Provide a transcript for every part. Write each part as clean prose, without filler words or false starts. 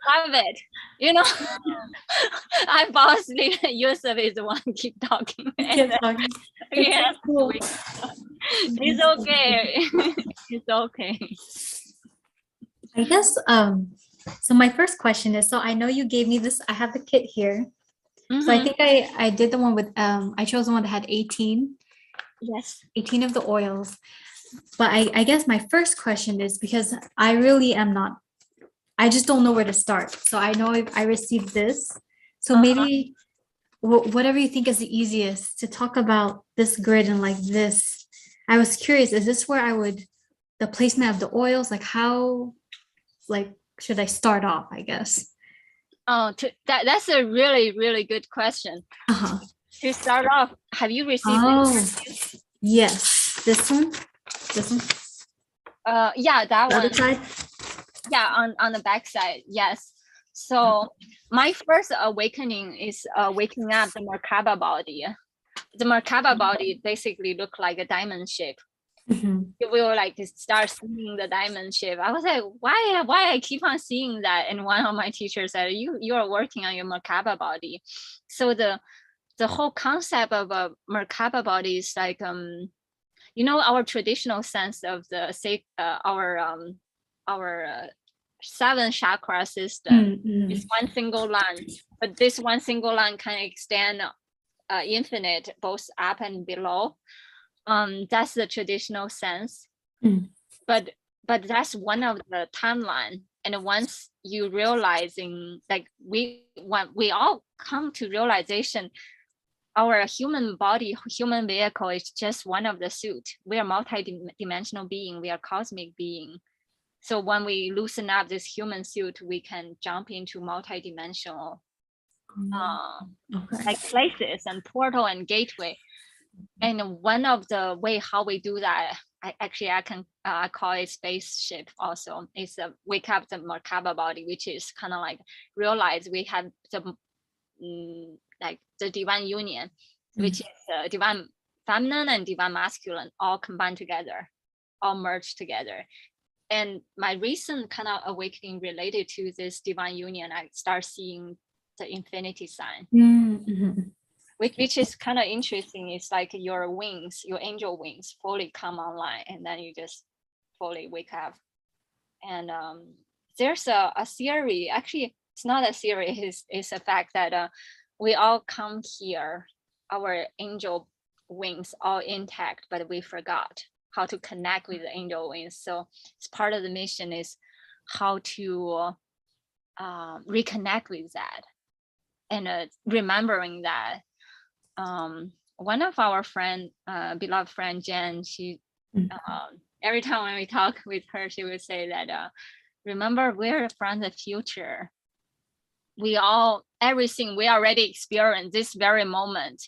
love it. You know, I fall asleep. Yusuf is the one keep talking. Keep talking. Yeah, so cool. it's okay. It's okay. I guess so my first question is, so I know you gave me this, I have the kit here. So I think I did the one with I chose the one that had 18. Yes. 18 of the oils. But I guess my first question is, because I really am not, I just don't know where to start. So I know I received this. So maybe whatever you think is the easiest to talk about this grid and like this. I was curious, is this where I would, the placement of the oils, like how, like, should I start off, I guess? Oh, that's a really, really good question. Uh-huh. To start off, have you received this? Yes. This one? This one? Yeah, that the one. Other side? Yeah, on the back side, yes. So my first awakening is waking up the Merkaba body. The Merkaba body basically look like a diamond shape. We will like start seeing the diamond shape. I was like, why I keep on seeing that? And one of my teachers said, you are working on your Merkaba body. So the whole concept of a Merkaba body is like you know, our traditional sense of the our 7 chakra system is one single line, but this one single line can extend infinite, both up and below. That's the traditional sense. But that's one of the timeline. And once you realizing, like we all come to realization, our human body, human vehicle is just one of the suit. We are multi-dimensional being. We are cosmic being. So when we loosen up this human suit, we can jump into multi-dimensional like places and portal and gateway. And one of the way how we do that, I can call it spaceship also. It's a wake up the Merkaba body, which is kind of like realize we have the like the divine union, which is divine feminine and divine masculine all combined together, all merged together. And my recent kind of awakening related to this divine union, I start seeing the infinity sign, which is kind of interesting. It's like your wings, your angel wings fully come online, and then you just fully wake up. And there's a theory, actually it's not a theory, it's a fact that we all come here, our angel wings all intact, but we forgot how to connect with the angel wings. So it's part of the mission is how to reconnect with that and remembering that. One of our friend, beloved friend Jen, she every time when we talk with her, she would say that remember, we're from the future. We all, everything we already experienced this very moment,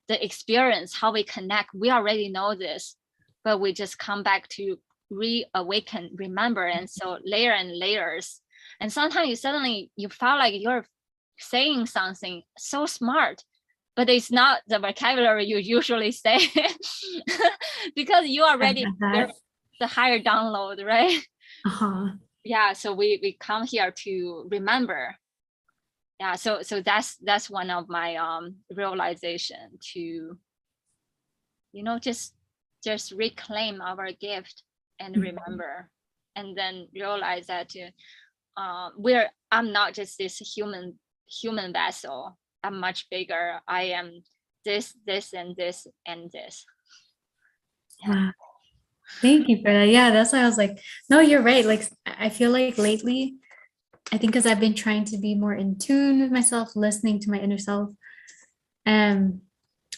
the experience, how we connect, we already know this, but we just come back to reawaken, remember. And so layer and layers. And sometimes you suddenly, you felt like you're saying something so smart, but it's not the vocabulary you usually say because you already the higher download, right? Yeah, so we come here to remember. Yeah, so that's one of my realization to, you know, just reclaim our gift and remember, and then realize that I'm not just this human vessel. I'm much bigger. I am this and this and this. Yeah. Thank you for that. Yeah, that's why I was like, no, you're right. Like, I feel like lately, I think because I've been trying to be more in tune with myself, listening to my inner self. And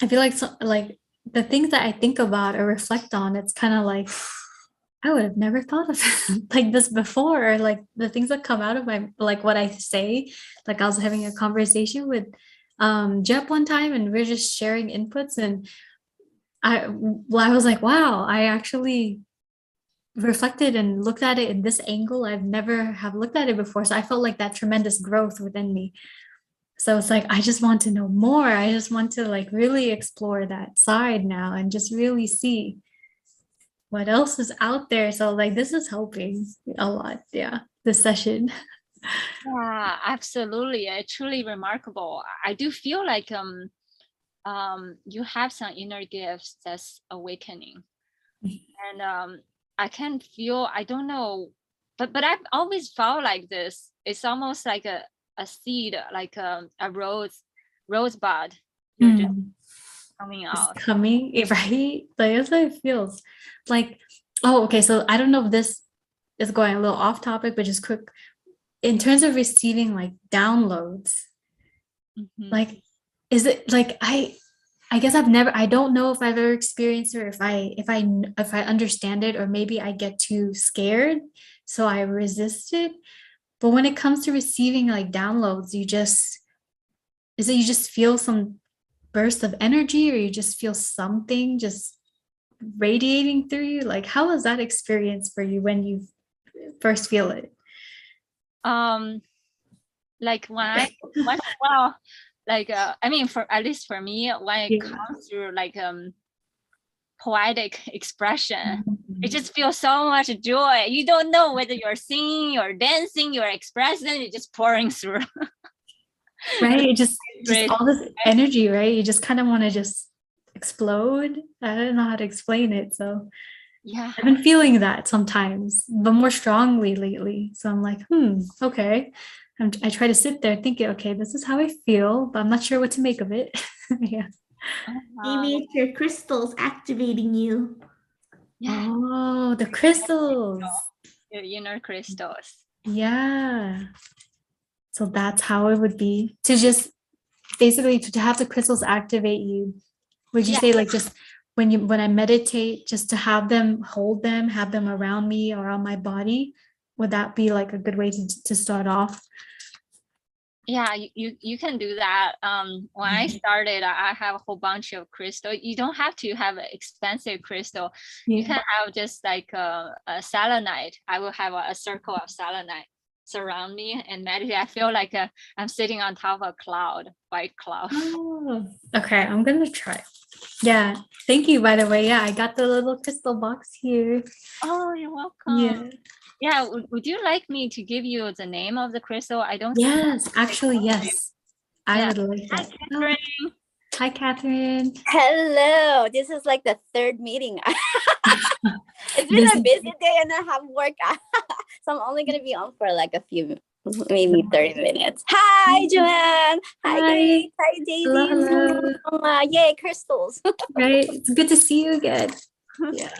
I feel like like the things that I think about or reflect on, it's kind of like, I would have never thought of like this before, or like the things that come out of my, like what I say. Like I was having a conversation with Jep one time, and we are just sharing inputs, and I was like, wow, I actually reflected and looked at it in this angle. I've never have looked at it before. So I felt like that tremendous growth within me. So it's like, I just want to know more. I just want to like really explore that side now and just really see what else is out there. So like, this is helping a lot. Yeah. This session. Yeah, absolutely. Truly remarkable. I do feel like you have some inner gifts that's awakening. And I can feel, I don't know, but I've always felt like this. It's almost like a seed, like a rosebud. You're just Mm. coming It's out. coming, right? Like that's how it feels. Like, oh, okay. So I don't know if this is going a little off topic, but just quick. In terms of receiving like downloads, Mhm. like, is it like I guess I don't know if I've ever experienced, or if I understand it, or maybe I get too scared, so I resist it. But when it comes to receiving like downloads, is it you just feel some burst of energy, or you just feel something just radiating through you? Like, how was that experience for you when you first feel it? Um, like when well, like I mean, for at least for me, when it Yeah. comes through like poetic expression, it Mhm. just feels so much joy. You don't know whether you're singing, you're dancing, you're expressing, it's just pouring through. Right? It just Great. all this energy, right? You just kind of want to just explode. I don't know how to explain it. So Yeah. I've been feeling that sometimes, but more strongly lately. So I'm like, okay. I try to sit there thinking, okay, this is how I feel, but I'm not sure what to make of it. Yeah. Uh-huh. Maybe it's your crystals activating you. Yeah. Oh, the crystals. Your inner crystals. Yeah. So that's how it would be to just basically to have the crystals activate you. Would you Yeah. say like just when I meditate, just to have them hold them, have them around me or on my body? Would that be like a good way to start off? Yeah, you can do that. When I Mhm. started, I have a whole bunch of crystal. You don't have to have an expensive crystal. You Yeah. can have just like a selenite. I will have a circle of selenite surround me and meditate. I feel like I'm sitting on top of a cloud, white cloud. Oh, okay. I'm gonna try. Yeah. Thank you, by the way. Yeah, I got the little crystal box here. Oh, you're welcome. Yeah. Yeah, would you like me to give you the name of the crystal? I don't think. Yes, actually, yes. I Yeah. would like Hi, that. Oh, Catherine. hi, Catherine. Hello. This is like the third meeting. It's been This a busy day and I have work. So I'm only going to be on for like a few, maybe 30 minutes. Hi, Joanne. Hi, Hi. Grace. Hi, Hello, Daisy. hello. Yay, crystals. Right. It's good to see you again. Yeah.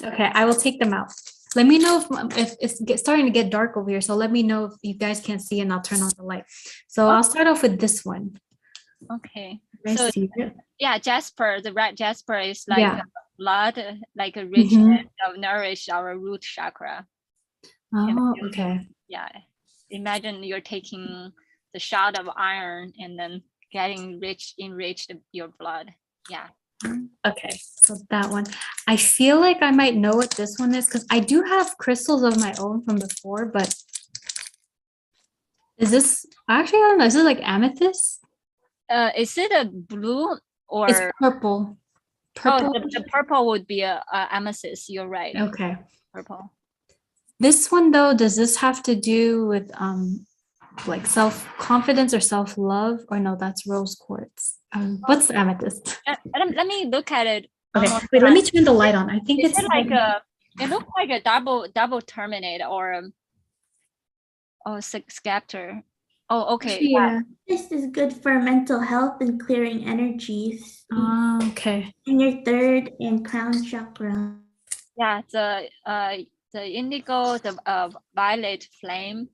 Okay, I will take them out. Let me know if it's starting to get dark over here. So let me know if you guys can't see, and I'll turn on the light. So I'll start off with this one. Okay. I So see it. yeah, Jasper, the red Jasper is like Yeah. blood, like a richness of nourish our root chakra. Oh, okay. Yeah. Imagine you're taking the shot of iron and then getting enriched your blood. Yeah. Okay, so that one. I feel like I might know what this one is because I do have crystals of my own from before, but is this actually I don't know, is it like amethyst? Is it a blue or It's purple. Purple. the purple would be a amethyst. You're right. Okay. Purple. This one though, does this have to do with like self-confidence or self-love? Or no, that's rose quartz. What's the amethyst? Let me look at it. Okay, One more wait, let time. me turn the light on. I think Is it's it like a? It looks like a double terminate or scepter. Oh, okay. yeah. This is good for mental health and clearing energies Okay. in your third and crown chakra. Yeah, the indigo, the violet flame,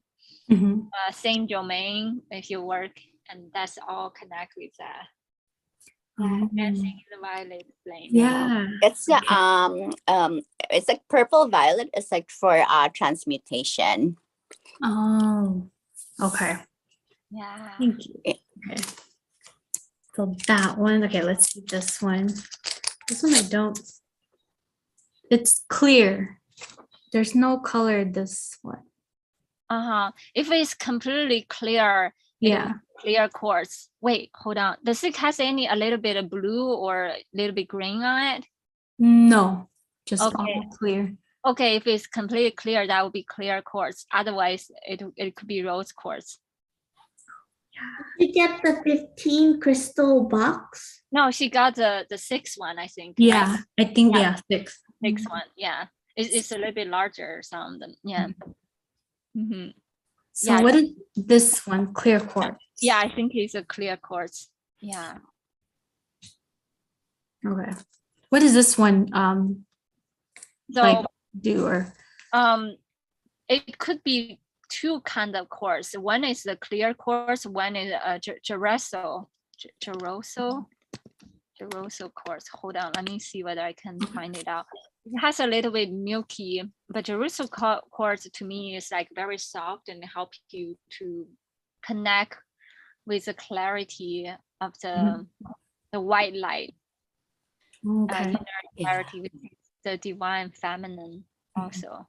Mhm. Saint Domain, if you work, and that's all connect with that. Yeah, Oh, dancing in the violet flame. yeah. It's Okay. it's like purple violet. It's like for transmutation. Oh, okay. Yeah. Thank you. Okay. So that one, okay, let's see this one. This one I don't, it's clear. There's no color this one. If it's completely clear, it will Yeah. be clear quartz. Wait, hold on. Does it has any a little bit of blue or a little bit green on it? No, just Okay. all clear. Okay, if it's completely clear, that would be clear quartz. Otherwise, it could be rose quartz. Did you get the 15 crystal box? No, she got the sixth one, I think. Yeah, right? I think Yeah. 6. Sixth one, yeah. It's a little bit larger, some of them. Yeah. Mm-hmm. So Yeah. what is this one? Clear quartz. Yeah, I think it's a clear quartz. Yeah. Okay. What does this one So like do or? it could be two kind of quartz. One is the clear quartz. One is Geroso quartz. Hold on, let me see whether I can find it out. It has a little bit milky, but Geroso quartz to me is like very soft and help you to connect with the clarity of the white light. Okay. Inner clarity with the divine feminine also.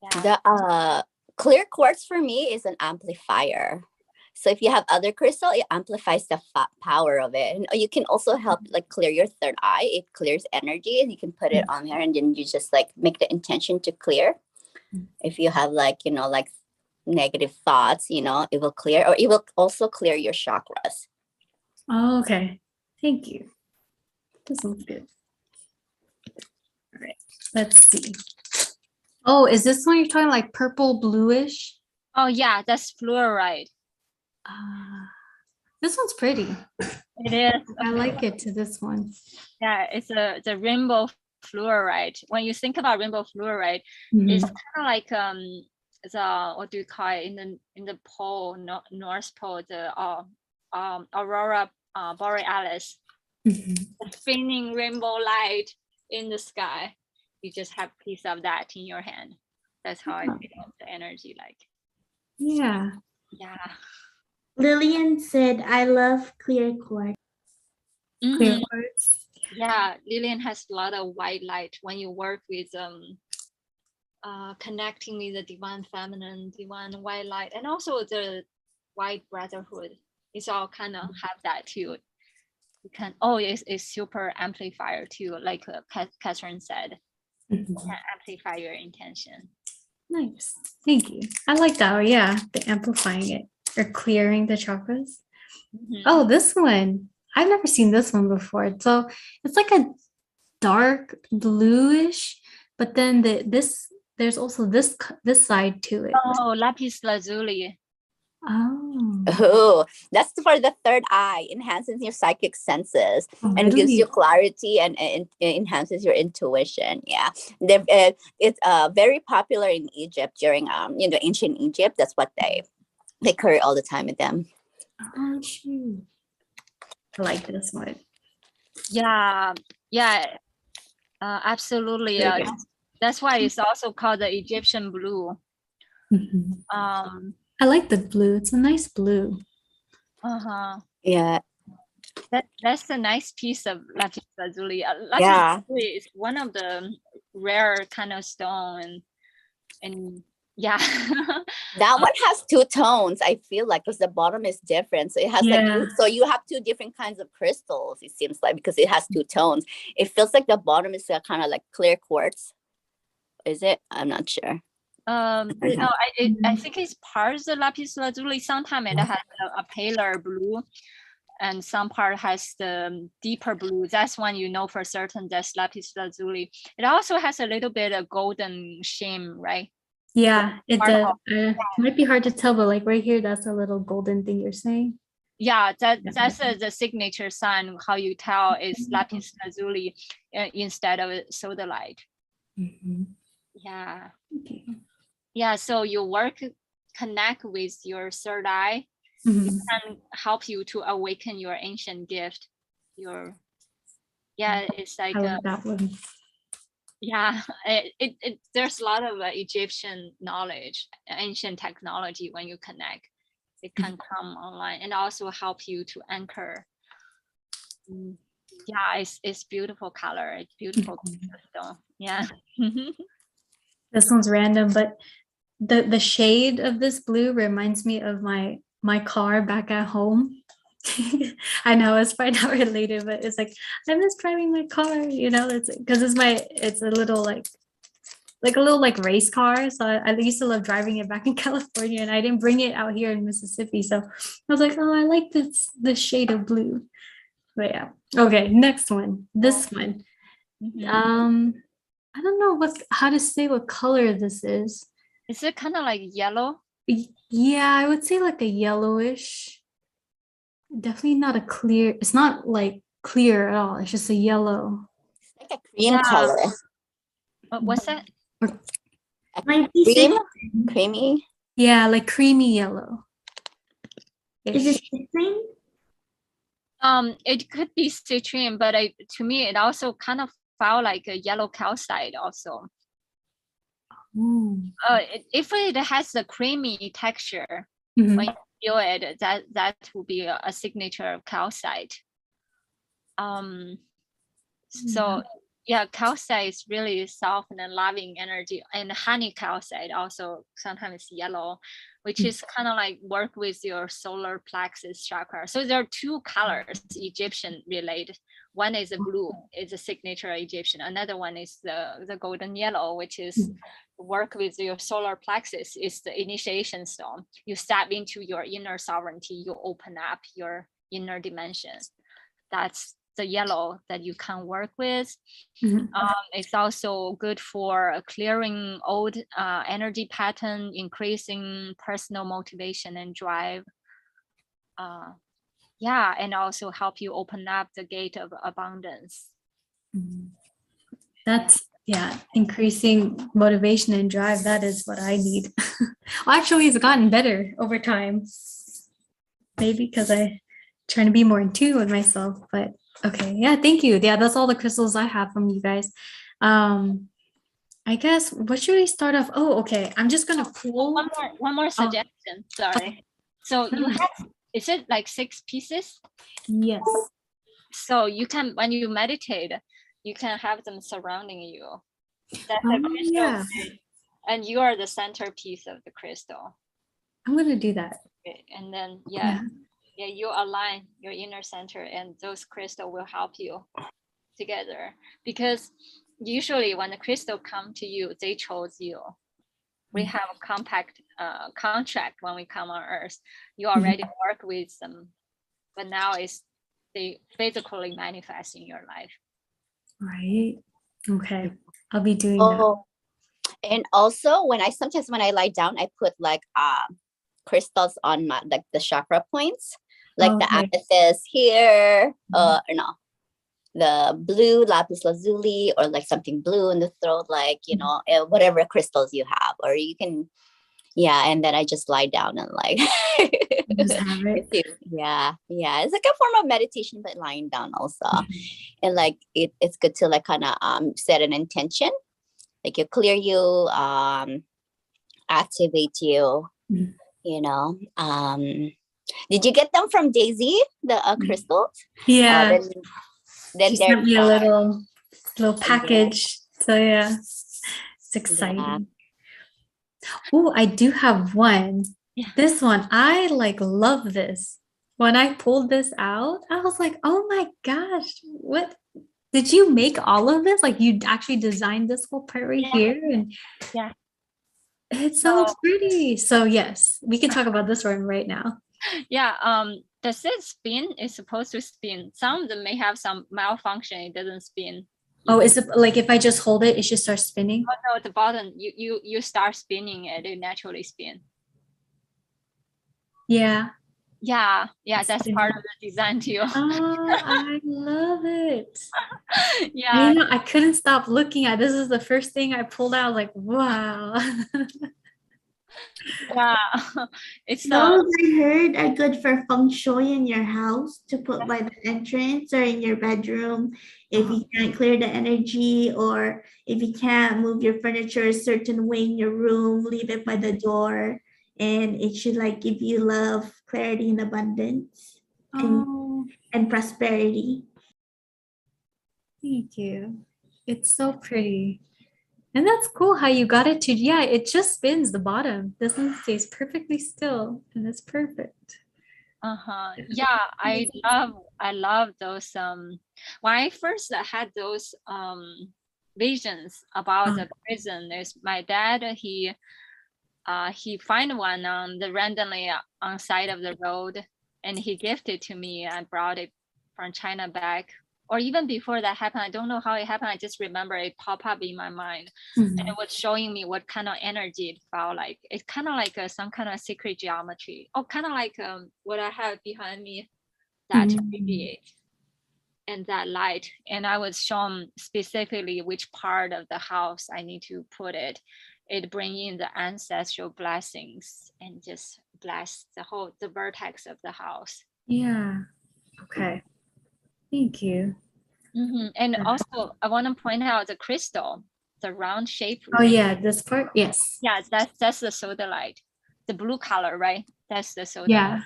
Yeah. The clear quartz for me is an amplifier. So if you have other crystal, it amplifies the power of it. And you can also help like clear your third eye. It clears energy, and you can put it on there, and then you just like make the intention to clear. If you have like, you know, like negative thoughts, you know, it will clear, or it will also clear your chakras. Oh, okay. Thank you. This one's good. All right. Let's see. Oh, is this one you're talking like purple bluish? Oh yeah, that's fluoride. This one's pretty. It is. I like it to this one. Yeah, it's the rainbow fluoride. When you think about rainbow fluoride, Mhm. it's kind of like the what do you call it in the pole, North Pole, the aurora borealis, Mhm. the spinning rainbow light in the sky. You just have a piece of that in your hand. That's how I feel the energy like. Yeah. Yeah. Lillian said, I love clear quartz. Clear Mhm. quartz. Yeah, Lillian has a lot of white light when you work with connecting with the divine feminine, divine white light, and also the white brotherhood. It's all kind of have that too. You can it's super amplifier too, like Catherine said. Mhm. Can amplify your intention. Nice. Thank you. I like that. Oh, yeah, the amplifying it or clearing the chakras. Mhm. Oh, this one. I've never seen this one before. So it's like a dark bluish, but then there's also this side to it. Oh, lapis lazuli. Oh, Oh, that's for the third eye, enhances your psychic senses and gives you really? clarity and enhances your intuition. Yeah, it's very popular in Egypt during ancient Egypt. That's what they carry all the time with them. Oh, shoot. I like this one. Yeah, absolutely. There you go. That's why it's also called the Egyptian blue. Mhm. Um, I like the blue. It's a nice blue. Yeah, that's a nice piece of lapis lazuli. Lapis Yeah. lazuli is one of the rare kind of stone, and yeah. that one has two tones. I feel like because the bottom is different, so it has Yeah. so you have two different kinds of crystals. It seems like because it has two tones. It feels like the bottom is kind of like clear quartz. Is it? I'm not sure. No, I think it's part of the lapis lazuli. Sometimes it has a paler blue, and some part has the deeper blue. That's one you know for certain that's lapis lazuli. It also has a little bit of golden sheen, right? Yeah, it Sparkle. might be hard to tell, but like right here, that's a little golden thing you're saying. Yeah, that's the signature sign. How you tell is lapis lazuli instead of sodalite. Mhm. Yeah. Okay. Yeah, so your work connect with your third eye. Mhm. It can help you to awaken your ancient gift. It's like I like that one. there's a lot of Egyptian knowledge, ancient technology when you connect. It can come online and also help you to anchor. Yeah, it's beautiful color. It's beautiful crystal. Yeah. This one's random, but the shade of this blue reminds me of my car back at home. I know it's probably not related, but it's like I miss driving my car, you know, it's because it's a little like like a little like race car. So I used to love driving it back in California, and I didn't bring it out here in Mississippi. So I was like, oh, I like this shade of blue. But yeah. Okay, next one. This one. I don't know how to say what color this is. Is it kind of like yellow? Yeah, I would say like a yellowish. Definitely not a clear. It's not like clear at all. It's just a yellow. Like a cream color. What's that? Might be Cream? citrine. Creamy. Yeah, like creamy yellow. Is it citrine? It could be citrine, but to me, it also kind of felt like a yellow calcite also. If it has a creamy texture, when you feel it, that will be a signature of calcite. So yeah, calcite is really soft and loving energy, and honey calcite also sometimes yellow, which is kind of like work with your solar plexus chakra. So there are two colors Egyptian related. One is a blue, it's a signature Egyptian. Another one is the golden yellow, which is work with your solar plexus. Is the initiation stone. You step into your inner sovereignty. You open up your inner dimension. That's the yellow that you can work with. It's also good for clearing old energy pattern, increasing personal motivation and drive. Yeah, and also help you open up the gate of abundance. That's increasing motivation and drive. That is what I need. Well, actually, it's gotten better over time. Maybe because I trying to be more in tune with myself. But okay, yeah, thank you. Yeah, that's all the crystals I have from you guys. I guess what should we start off? Oh, okay. I'm just gonna pull one more suggestion. Sorry. So you have, is it like 6 pieces? Yes. So you can, when you meditate, you can have them surrounding you. That's a crystal, yeah. and you are the centerpiece of the crystal. I'm gonna do that. Okay. And then you align your inner center, and those crystals will help you together. Because usually when the crystal come to you, they chose you. We have a compact contract when we come on Earth. You already work with them, but now they physically manifest in your life. Right. Okay. I'll be doing that. And also sometimes when I lie down, I put like crystals on my like the chakra points, like the amethyst here, the blue lapis lazuli, or like something blue in the throat, like whatever crystals you have, or you can, and then I just lie down and like just have it. It's like a form of meditation, but lying down also. And like it's good to like kind of set an intention, like you clear you, activate you, did you get them from Daisy, the crystals? Yeah. Then she sent me a little package. So yeah, it's exciting. Oh, I do have one. This one, I like love this. When I pulled this out, I was like, oh my gosh, what did you make all of this? Like you actually designed this whole part right here? And it's so pretty. So yes, we can talk about this one right now. Does it spin? It's supposed to spin. Some of them may have some malfunction. It doesn't spin. Oh, is it like if I just hold it, it should start spinning? Oh no, at the bottom, you start spinning it, it naturally spin. Yeah. Yeah, that's part of the design too. Oh, I love it. Yeah. I couldn't stop looking at this. Is the first thing I pulled out. I was like, wow. Yeah, it's those I heard are good for feng shui in your house, to put by the entrance or in your bedroom if you can't clear the energy, or if you can't move your furniture a certain way in your room, leave it by the door, and it should like give you love, clarity, and abundance, and prosperity. Thank you. It's so pretty. And that's cool how you got it to, it just spins the bottom. This one stays perfectly still, and it's perfect. Yeah, I love those. When I first had those visions about the prison. Is my dad, he find one on the randomly on side of the road, and he gifted to me. I brought it from China back, or even before that happened. I don't know how it happened. I just remember it pop up in my mind, and it was showing me what kind of energy it felt like. It's kind of like some kind of secret geometry, or kind of like what I have behind me, that radiate and that light. And I was shown specifically which part of the house I need to put it. It bring in the ancestral blessings and just bless the vertex of the house. Yeah. Okay. Thank you. And also I want to point out the crystal, the round shape. Oh yeah, this part. Yes. Yeah, that's the sodalite, the blue color, right? That's the sodalite. Yeah.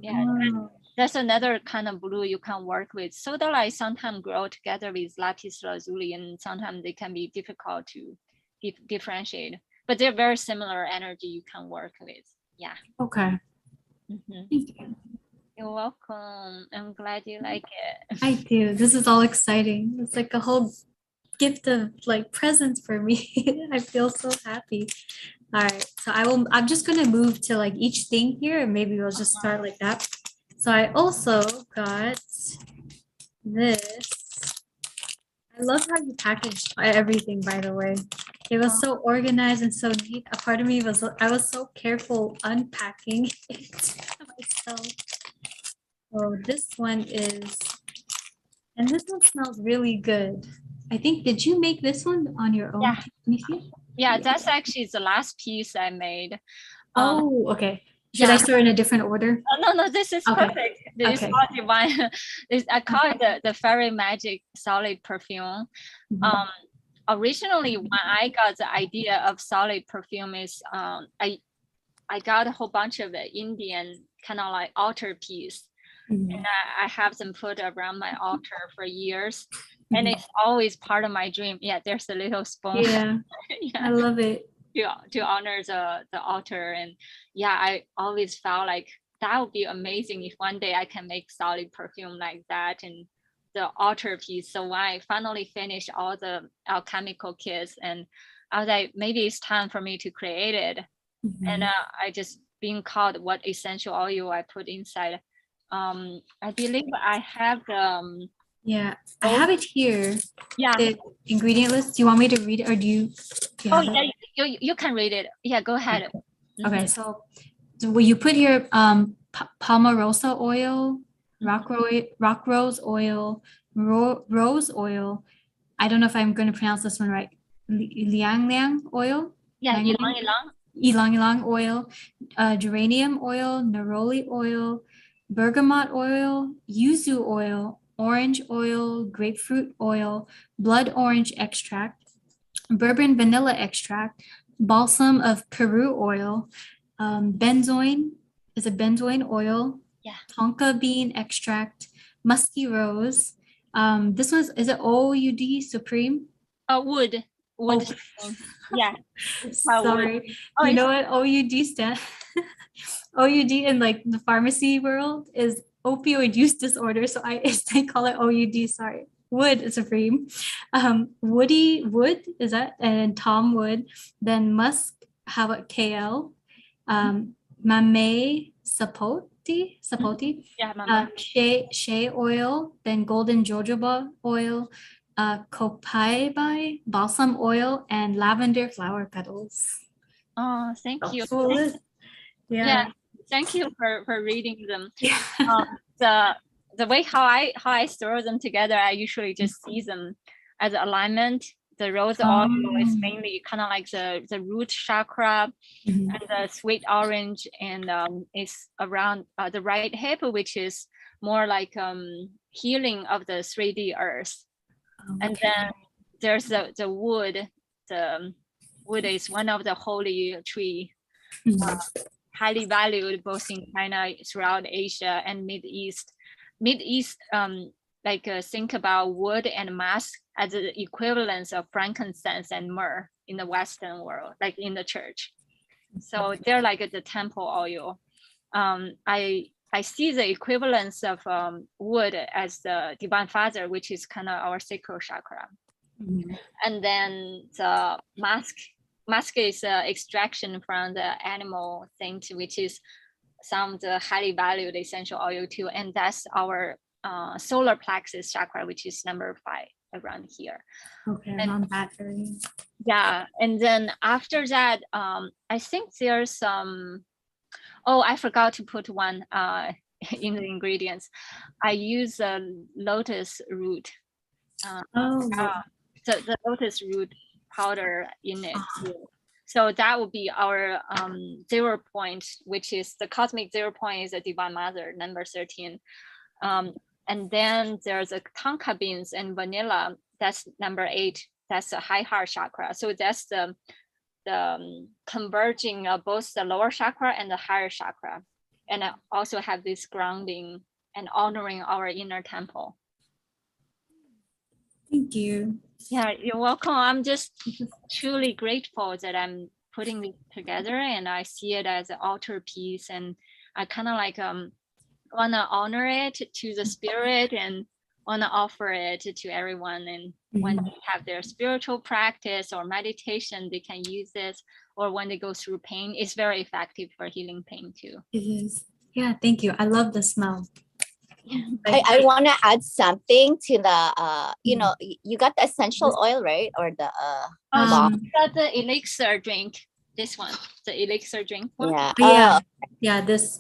Yeah. That's another kind of blue you can work with. Sodalite sometimes grow together with lapis lazuli, and sometimes they can be difficult to differentiate. But they're very similar energy you can work with. Yeah. Okay. Thank you. You're welcome. I'm glad you like it. I do. This is all exciting. It's like a whole gift of like presents for me. I feel so happy. All right. So I'm just gonna move to like each thing here, and maybe we'll just start like that. So I also got this. I love how you packaged everything, by the way. It was so organized and so neat. A part of me I was so careful unpacking it myself. So this one is, and this one smells really good. I think, did you make this one on your own? Yeah. Let me see. Yeah, that's actually the last piece I made. Oh, okay. Should I start in a different order? No, this is perfect. This is all divine. I call it the fairy magic solid perfume. Originally, when I got the idea of solid perfume is I got a whole bunch of Indian kind of like altar piece. And I have them put around my altar for years. And it's always part of my dream. Yeah, there's a little spoon. Yeah, I love it. To honor the altar. And yeah, I always felt like that would be amazing if one day I can make solid perfume like that and the altar piece. So when I finally finished all the alchemical kits, and I was like, maybe it's time for me to create it. And I just being called what essential oil I put inside. I believe I have yeah, I have it here. Yeah. The ingredient list. Do you want me to read it, or do you oh yeah, you can read it. Yeah, go ahead. Okay, so will you put here palmarosa oil, rock rose oil, rose oil. I don't know if I'm going to pronounce this one right. Liang liang oil. Yeah, ylang ylang oil, geranium oil, neroli oil, bergamot oil, yuzu oil, orange oil, grapefruit oil, blood orange extract, bourbon vanilla extract, balsam of Peru oil, benzoin is a benzoin oil, tonka bean extract, musky rose. This one's, is it OUD Supreme? Wood. Yeah. Sorry. You know what OUD stands? OUD in like the pharmacy world is opioid use disorder. So I call it OUD. Sorry. Wood Supreme. Woody Wood is that, and Tom Wood. Then musk. How about KL? Mame sapoti. Yeah, shea oil. Then golden jojoba oil. Copaibai balsam oil, and lavender flower petals. Oh, thank you. Yeah. Thank you for reading them. The way how I throw them together, I usually just see them as alignment. The rose oil is mainly kind of like the root chakra, and the sweet orange, and it's around the right hip, which is more like healing of the 3D earth. And then there's the wood. The wood is one of the holy tree, highly valued both in China, throughout Asia, and Mideast. Think about wood and musk as the equivalents of frankincense and myrrh in the Western world, like in the church. So they're like the temple oil. I see the equivalence of wood as the divine father, which is kind of our sacral chakra. Mhm. And then the musk is extraction from the animal thing, which is some of the highly valued essential oil too. And that's our solar plexus chakra, which is number 5 around here. Okay, And around that area. yeah, and then after that, I think there's some, oh, I forgot to put one in the ingredients. I use a lotus root. Oh, The lotus root powder in it too. So that would be our 0 point, which is the cosmic 0 point is a divine mother, number 13. And then there's a tonka beans and vanilla, that's number 8. That's a high heart chakra. So that's the converging of both the lower chakra and the higher chakra. And I also have this grounding and honoring our inner temple. thank you. Yeah, you're welcome. I'm just truly grateful that I'm putting it together, and I see it as an altar piece, and I kind of like want to honor it to the spirit and want to offer it to everyone. And when they have their spiritual practice or meditation, they can use this, or when they go through pain, it's very effective for healing pain too. It is. Yeah, thank you. I love the smell. I want to add something to the you know, you got the essential oil, right? Or the Got the elixir drink, this one, the elixir drink one. yeah. Yeah. Yeah, this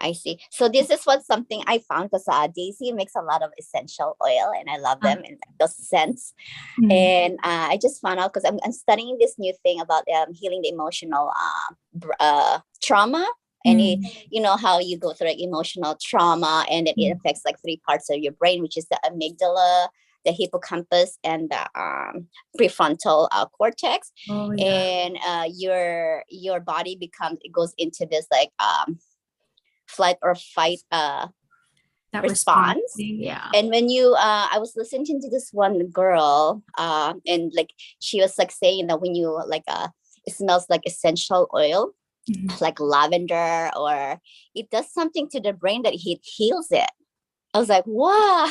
I see. So this is what something I found, because Daisy makes a lot of essential oil and I love them and those scents. And I just found out, because I'm studying this new thing about healing the emotional trauma. And you know how you go through like emotional trauma, and then it affects like 3 parts of your brain, which is the amygdala, the hippocampus, and the prefrontal cortex. Oh, yeah. And your body goes into this like flight or fight That response. Yeah. And when you I was listening to this one girl and like she was like saying that when you like it smells like essential oil, like lavender, or it does something to the brain that it heals it. I was like, wow,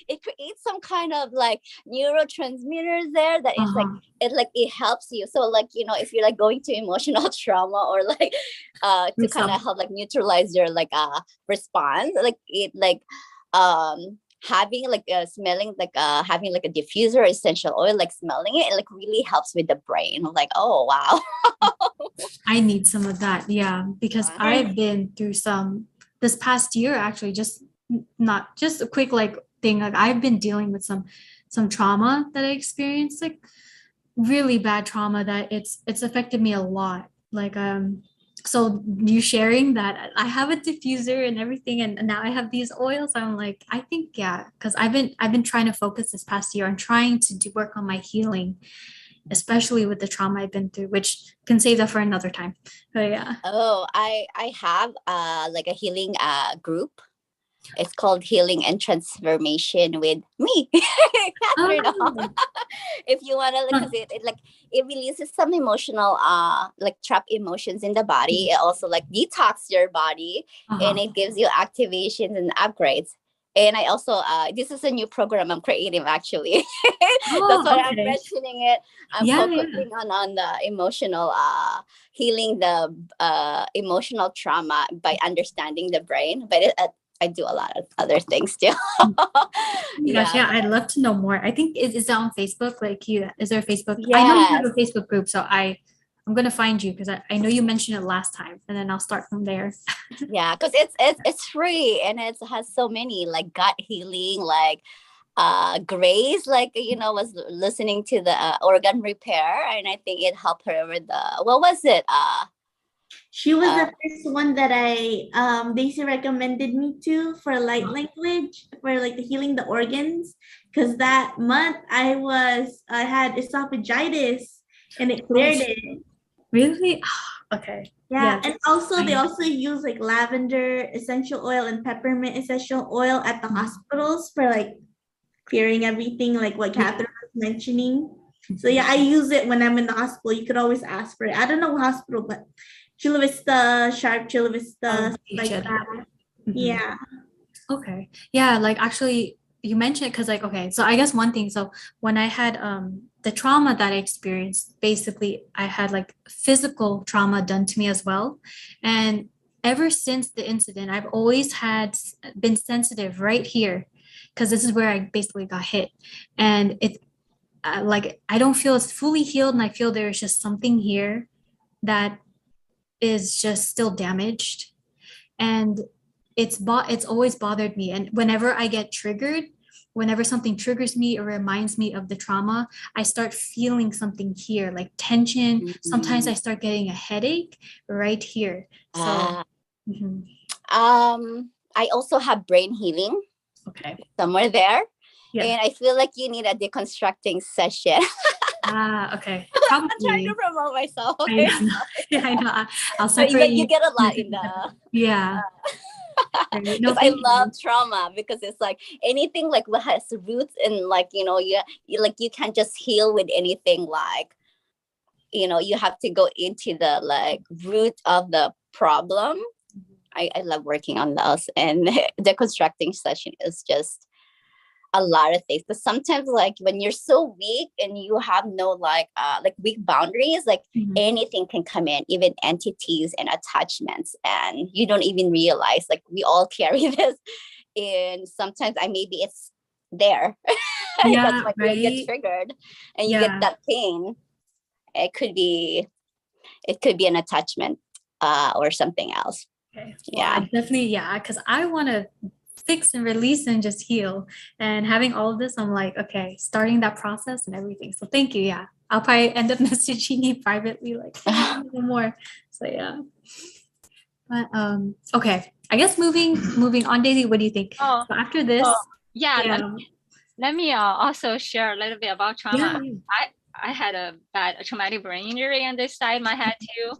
it creates some kind of like neurotransmitters there that is it helps you. So like, you know, if you're like going to emotional trauma or like to kind of help like neutralize your like response, like it like having like smelling like having like a diffuser essential oil, like smelling it like really helps with the brain. I'm like, oh wow. I need some of that. Yeah, because I've been through some this past year, actually, just not just a quick like thing. Like I've been dealing with some trauma that I experienced, like really bad trauma that it's affected me a lot. Like so you sharing that I have a diffuser and everything, and now I have these oils. I'm like, I think because I've been trying to focus this past year on trying to work on my healing, especially with the trauma I've been through, which can save that for another time. But yeah. Oh, I have like a healing group. It's called Healing and Transformation with me, Kathara. If you want to, because it releases some emotional like trapped emotions in the body. It also like detox your body, and it gives you activations and upgrades. And I also this is a new program I'm creating actually. That's why I'm mentioning it. I'm focusing on the emotional healing the emotional trauma by understanding the brain, but I do a lot of other things too. Yeah, I'd love to know more. I think is that on Facebook? Like, is there a Facebook? Yes. I know you have a Facebook group, so I'm gonna find you because I know you mentioned it last time, and then I'll start from there. Yeah, because it's free and it has so many like gut healing, like Grace, like you know, was listening to the organ repair, and I think it helped her with the what was it? She was the first one that I Daisy recommended me to for light language for like the healing the organs, because that month I had esophagitis and it cleared it. Really? Okay. Yeah, and also they also use like lavender essential oil and peppermint essential oil at the hospitals for like clearing everything, like what Kathara was mentioning. So yeah, I use it when I'm in the hospital. You could always ask for it. I don't know what hospital, but Chula Vista, Sharp Chula Vista, like that. Yeah. Okay. Yeah, like actually, you mentioned, because like, okay, so I guess one thing, so when I had the trauma that I experienced, basically I had like physical trauma done to me as well. And ever since the incident, I've always been sensitive right here, because this is where I basically got hit. And it's like, I don't feel it's fully healed, and I feel there's just something here that is just still damaged. And it's always bothered me. And whenever I get triggered, whenever something triggers me or reminds me of the trauma, I start feeling something here, like tension. Sometimes I start getting a headache right here. So mhm. I also have brain healing Okay. somewhere there. Yeah. And I feel like you need a deconstructing session. Okay. I'm trying Probably. to promote myself. I Okay. know. Yeah, I know. I'll But separate you get a lot in the yeah. because No, I thank love you. trauma, because it's like anything like what has roots, and like, you know, you like, you can't just heal with anything, like, you know, you have to go into the like root of the problem. I love working on those, and the constructing session is just a lot of things. But sometimes, like when you're so weak and you have no like weak boundaries, like anything can come in, even entities and attachments, and you don't even realize. Like we all carry this, and sometimes maybe it's there. Yeah, That's why you right. get triggered, and you get that pain. It could be an attachment or something else. Okay. Well, I definitely, because I want to fix and release and just heal. And having all of this, I'm like, okay, starting that process and everything. So thank you. Yeah. I'll probably end up messaging you privately, like, hey, a little more. So yeah. But okay. I guess moving on, Daisy, what do you think? Oh, So after this, let me also share a little bit about trauma. Yeah. I had a bad traumatic brain injury on this side of my head too.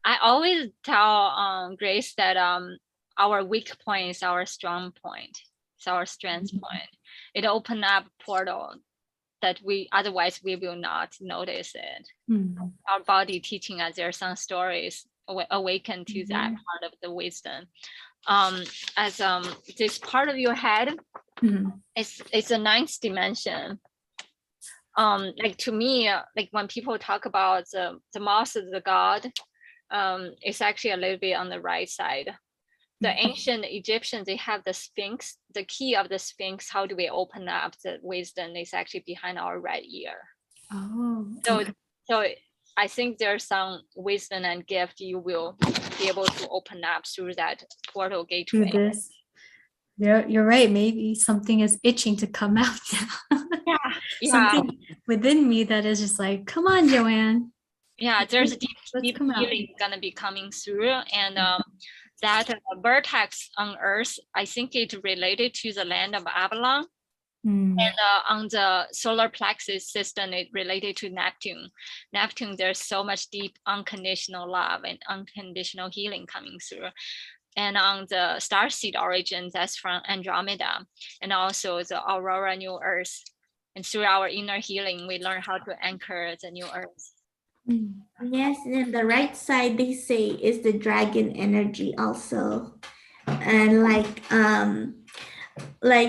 I always tell Grace that our weak point is our strong point. It's our strength point. It opens up portal that otherwise we will not notice it. Our body teaching us, there are some stories awaken to that part of the wisdom. As this part of your head, it's a ninth dimension. Like to me, like when people talk about the mouth of the god, it's actually a little bit on the right side. The ancient Egyptians, they have the Sphinx. The key of the Sphinx, how do we open up the wisdom, is actually behind our right ear. So I think there's some wisdom and gift you will be able to open up through that portal gateway. Through this. You're right. Maybe something is itching to come out now. Something within me that is just like, come on, Joanne. Yeah, there's a deep healing gonna be coming through, and that vertex on Earth, I think it related to the land of Avalon. And on the solar plexus system, it related to Neptune. Neptune, there's so much deep unconditional love and unconditional healing coming through. And on the starseed origin, that's from Andromeda, and also the Aurora New Earth. And through our inner healing, we learn how to anchor the new Earth. Yes, and then the right side, they say, is the dragon energy also. And like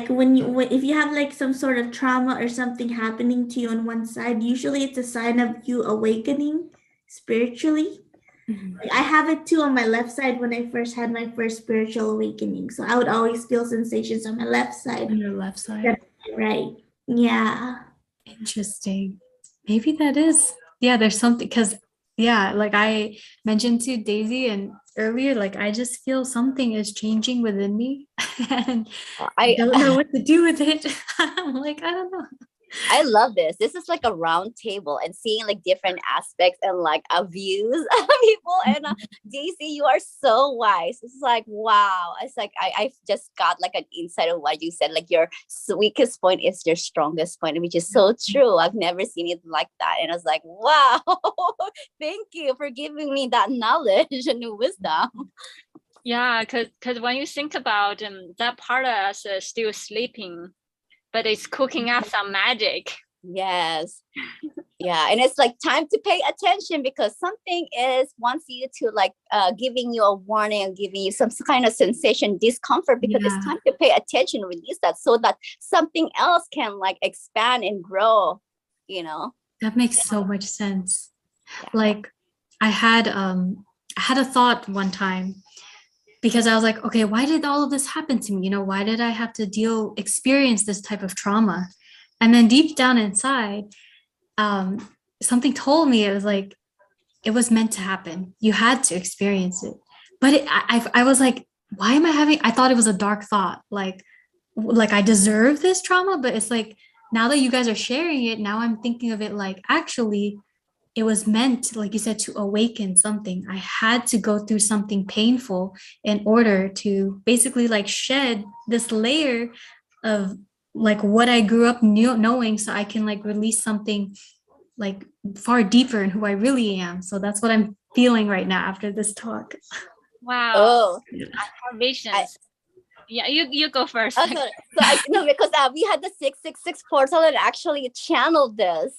when if you have like some sort of trauma or something happening to you on one side, usually it's a sign of you awakening spiritually. Like, I have it too on my left side when I first had my first spiritual awakening. So I would always feel sensations on my left side. On your left side. Right. Yeah. Interesting. Maybe that is. Yeah, there's something, because like I mentioned to Daisy and earlier, like I just feel something is changing within me and I don't know what to do with it. I'm like, I don't know. I love this. This is like a round table and seeing like different aspects and like views of people. And Daisy, you are so wise. It's like, wow. It's like I just got like an insight of what you said. Like your weakest point is your strongest point, which is so true. I've never seen it like that. And I was like, wow, thank you for giving me that knowledge and wisdom. Yeah, because when you think about that part of us is still sleeping, but it's cooking up some magic. Yes. Yeah, and it's like time to pay attention because something is wants you to like giving you a warning and giving you some kind of sensation, discomfort, because it's time to pay attention, release that so that something else can like expand and grow, you know. That makes so much sense. Like I had a thought one time because I was like, okay, why did all of this happen to me? You know, why did I have to experience this type of trauma? And then deep down inside, something told me it was like, it was meant to happen. You had to experience it. But I was like, why am I thought it was a dark thought. Like I deserve this trauma, but it's like, now that you guys are sharing it, now I'm thinking of it like, actually, it was meant, like you said, to awaken something. I had to go through something painful in order to basically like shed this layer of like what I grew up knowing, so I can like release something like far deeper in who I really am. So that's what I'm feeling right now after this talk. Wow. Oh, I have visions. Yeah, you go first. So I know because we had the 666 portal and actually channeled this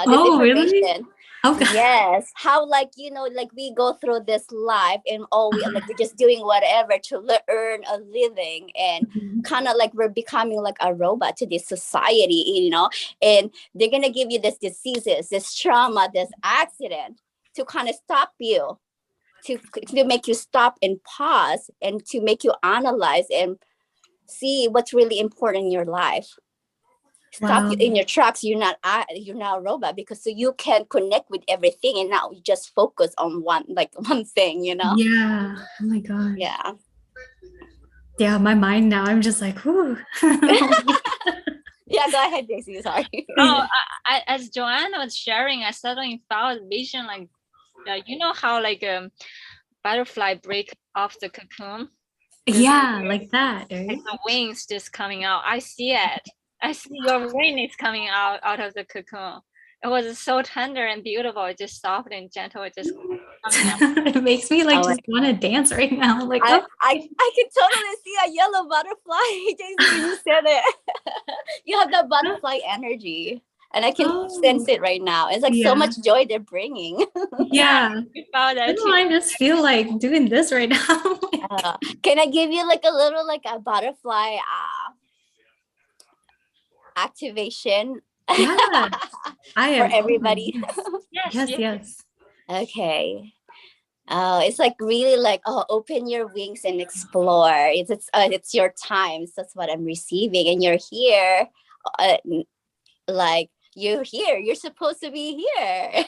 information. Really? Okay. Yes, how like you know, like we go through this life and all we like we're just doing whatever to earn a living, and kind of like we're becoming like a robot to this society, you know. And they're gonna give you this diseases, this trauma, this accident to kind of stop you, to make you stop and pause, and to make you analyze and see what's really important in your life. Stop you in your tracks. You're not a robot, because so you can connect with everything, and now you just focus on one thing, you know. Yeah. Oh my god. Yeah, my mind now, I'm just like, whoo. Yeah, go ahead, Daisy. Sorry. I as Joanne was sharing, I suddenly felt a vision like, you know how like butterfly break off the cocoon. Yeah, like that, right? Like the wings just coming out. I see it. I see your wing is coming out of the cocoon. It was so tender and beautiful. It just soft and gentle. It just it makes me like just want to dance right now. Like I can totally see a yellow butterfly, Daisy, when you said it. You have that butterfly energy, and I can sense it right now. It's like so much joy they're bringing. Yeah, we found that too. I just feel like doing this right now. Can I give you like a little like a butterfly activation? Yeah, for everybody. Yes. Okay. It's like really like open your wings and explore. It's your time. So that's what I'm receiving, and you're here. Like you're here. You're supposed to be here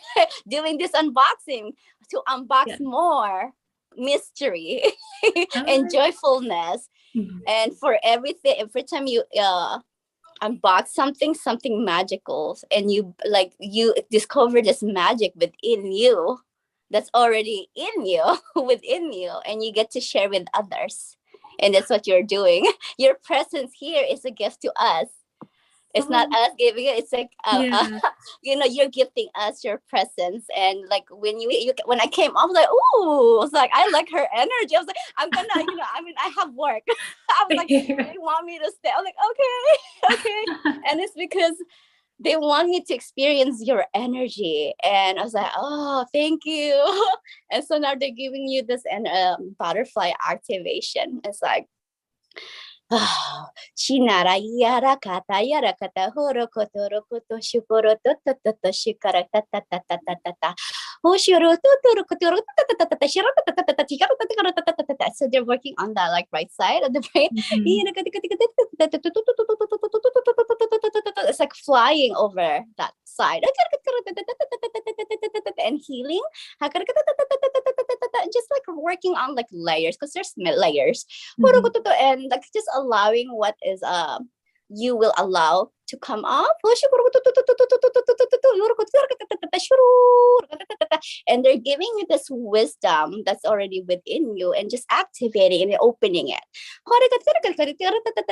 doing this unboxing to unbox more mystery and joyfulness. And for everything, every time you unbox something magical, and you discover this magic within you, that's already in you, within you, and you get to share with others. And that's what you're doing. Your presence here is a gift to us. It's not us giving it. It's like you know, you're gifting us your presence. And like when when I came, I was like, ooh, I was like, I like her energy. I was like, I'm gonna, you know, I mean, I have work. I was like, they want me to stay. I was like, okay. And it's because they want me to experience your energy. And I was like, oh, thank you. And so now they're giving you this butterfly activation. It's like, Chinara yara kata horo kotoro koto shukoro toto shikara tata tata tata hoshiro totoro kotoro tata shiro tata tikaro tata. So they're working on that like right side of the brain. It's like flying over that side and healing, just like working on like layers, because there's layers, and like just allowing what is you will allow to come up, and they're giving you this wisdom that's already within you, and just activating and opening it.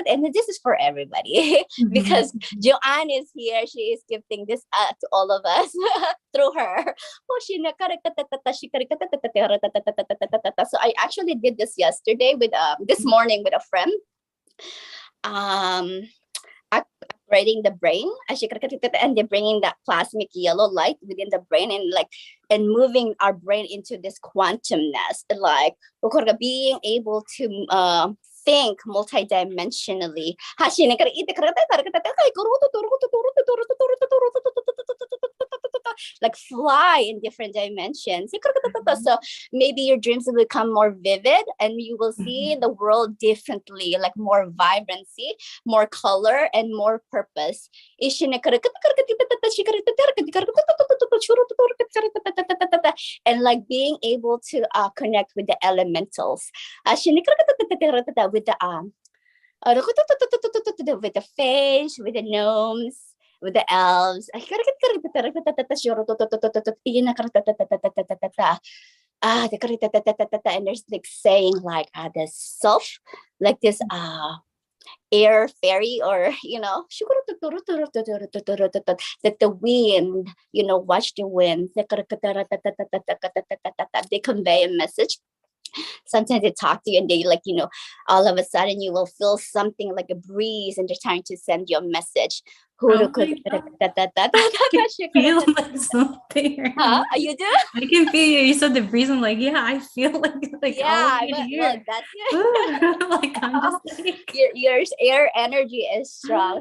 And this is for everybody because Joanne is here. She is gifting this to all of us through her. So I actually did this yesterday with this morning with a friend. I writing the brain, and they're bringing that plasmic yellow light within the brain and moving our brain into this quantumness, like being able to think multidimensionally. Like fly in different dimensions. So maybe your dreams will become more vivid and you will see the world differently, like more vibrancy, more color, and more purpose. And like being able to connect with the elementals. With the fish, with the gnomes, with the elves. And there's like saying like the self, like this air fairy, or that the wind, watch the wind. They convey a message. Sometimes they talk to you and they like, all of a sudden you will feel something like a breeze and they're trying to send you a message. Oh my God. I feel like something. You do? I can feel you. You said the breeze. I'm like, yeah, I feel like yeah, all over here. look, that's it. Like I'm just like, your air energy is strong.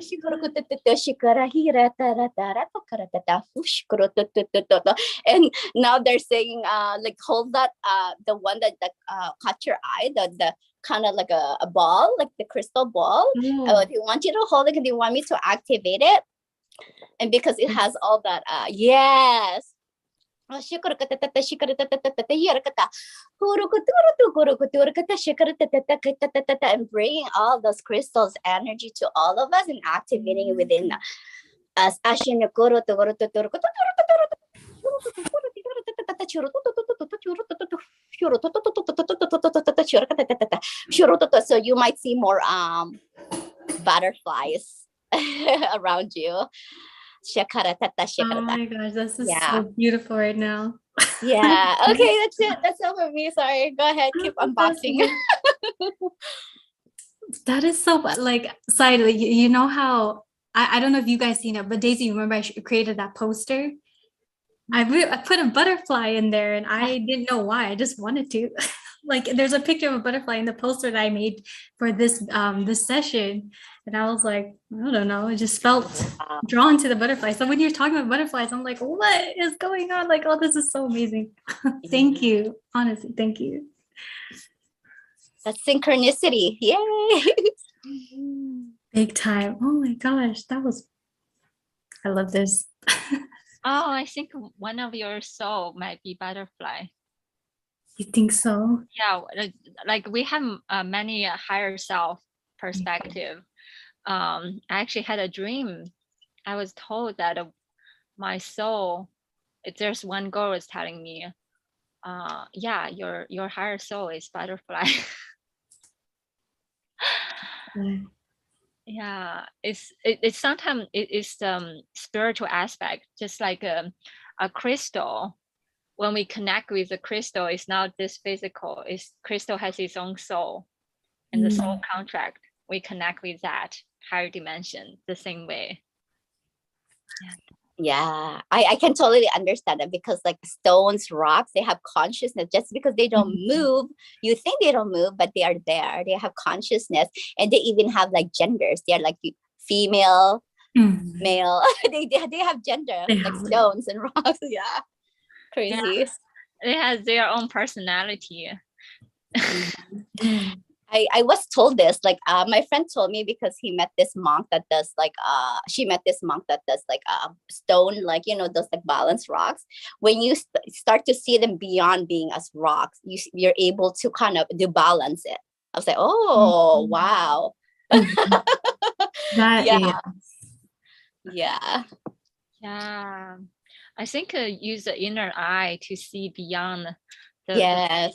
And now they're saying like hold that the one that caught your eye, the kind of like a ball, like the crystal ball. They want you to hold it and they want me to activate it. And because it has all that yes. And bringing all those crystals energy to all of us and activating it within us. So you might see more butterflies around you. oh my gosh, this is so beautiful right now. Yeah. Okay, that's it. That's all for me. Sorry. Go ahead. Keep unboxing. That is so like side. You know how I don't know if you guys seen it, but Daisy, you remember I created that poster? I put a butterfly in there and I didn't know why. I just wanted to. Like there's a picture of a butterfly in the poster that I made for this this session. And I was like, I don't know, it just felt drawn to the butterfly. So when you're talking about butterflies, I'm like, what is going on? Like, oh, this is so amazing. Thank you. Honestly, thank you. That's synchronicity. Yay. Big time. Oh my gosh, I love this. Oh, I think one of your soul might be butterfly. You think so? Yeah, like we have many higher self perspective. I actually had a dream. I was told that my soul, there's one girl was telling me, yeah, your higher soul is butterfly. Yeah, it's sometimes it's spiritual aspect, just like a crystal. When we connect with the crystal, it's not this physical. It's crystal has its own soul, and the soul contract. We connect with that higher dimension the same way. Yeah, I can totally understand it because like stones, rocks, they have consciousness. Just because they don't move, you think they don't move, but they are there. They have consciousness, and they even have like genders. They're like female, male. they have gender, like stones and rocks. Yeah, crazy. It has their own personality. I was told this, like my friend told me because he met this monk that does like she met this monk that does like stone, like those like balance rocks. When you start to see them beyond being as rocks, you're able to kind of do balance it. I was like, oh wow. Yeah. I think use the inner eye to see beyond the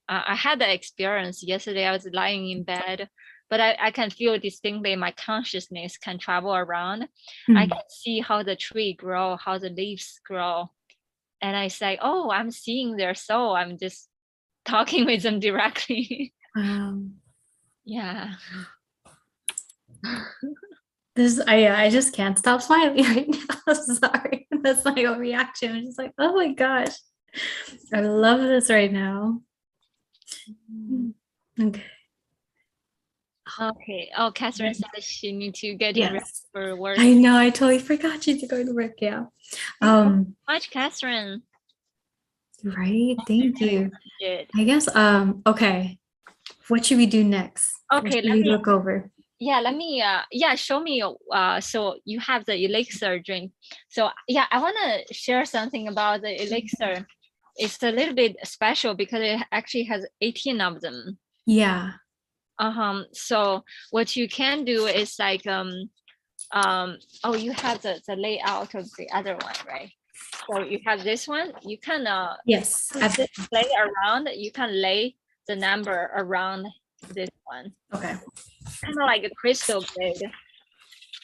I had the experience yesterday. I was lying in bed, but I can feel distinctly my consciousness can travel around. I can see how the tree grow, how the leaves grow. And I say, oh, I'm seeing their soul. I'm just talking with them directly. Wow. Yeah. I just can't stop smiling right now. Sorry. That's my own reaction. I'm just like, oh my gosh. I love this right now. Okay. Okay. Oh, Catherine says she needs to get ready Yes. for work. I know, I totally forgot she's going to work. Yeah. Much, Catherine. Right. Thank you. Good. I guess okay. What should we do next? What Okay, should let we me look over? let me show me so you have the elixir drink. So yeah, I want to share something about the elixir. It's a little bit special because it actually has 18 of them. Yeah. So what you can do is like oh, you have the layout of the other one, right? So you have this one, you can Yes. just lay around, you can lay the number around this one, Okay. kind of like a crystal grid.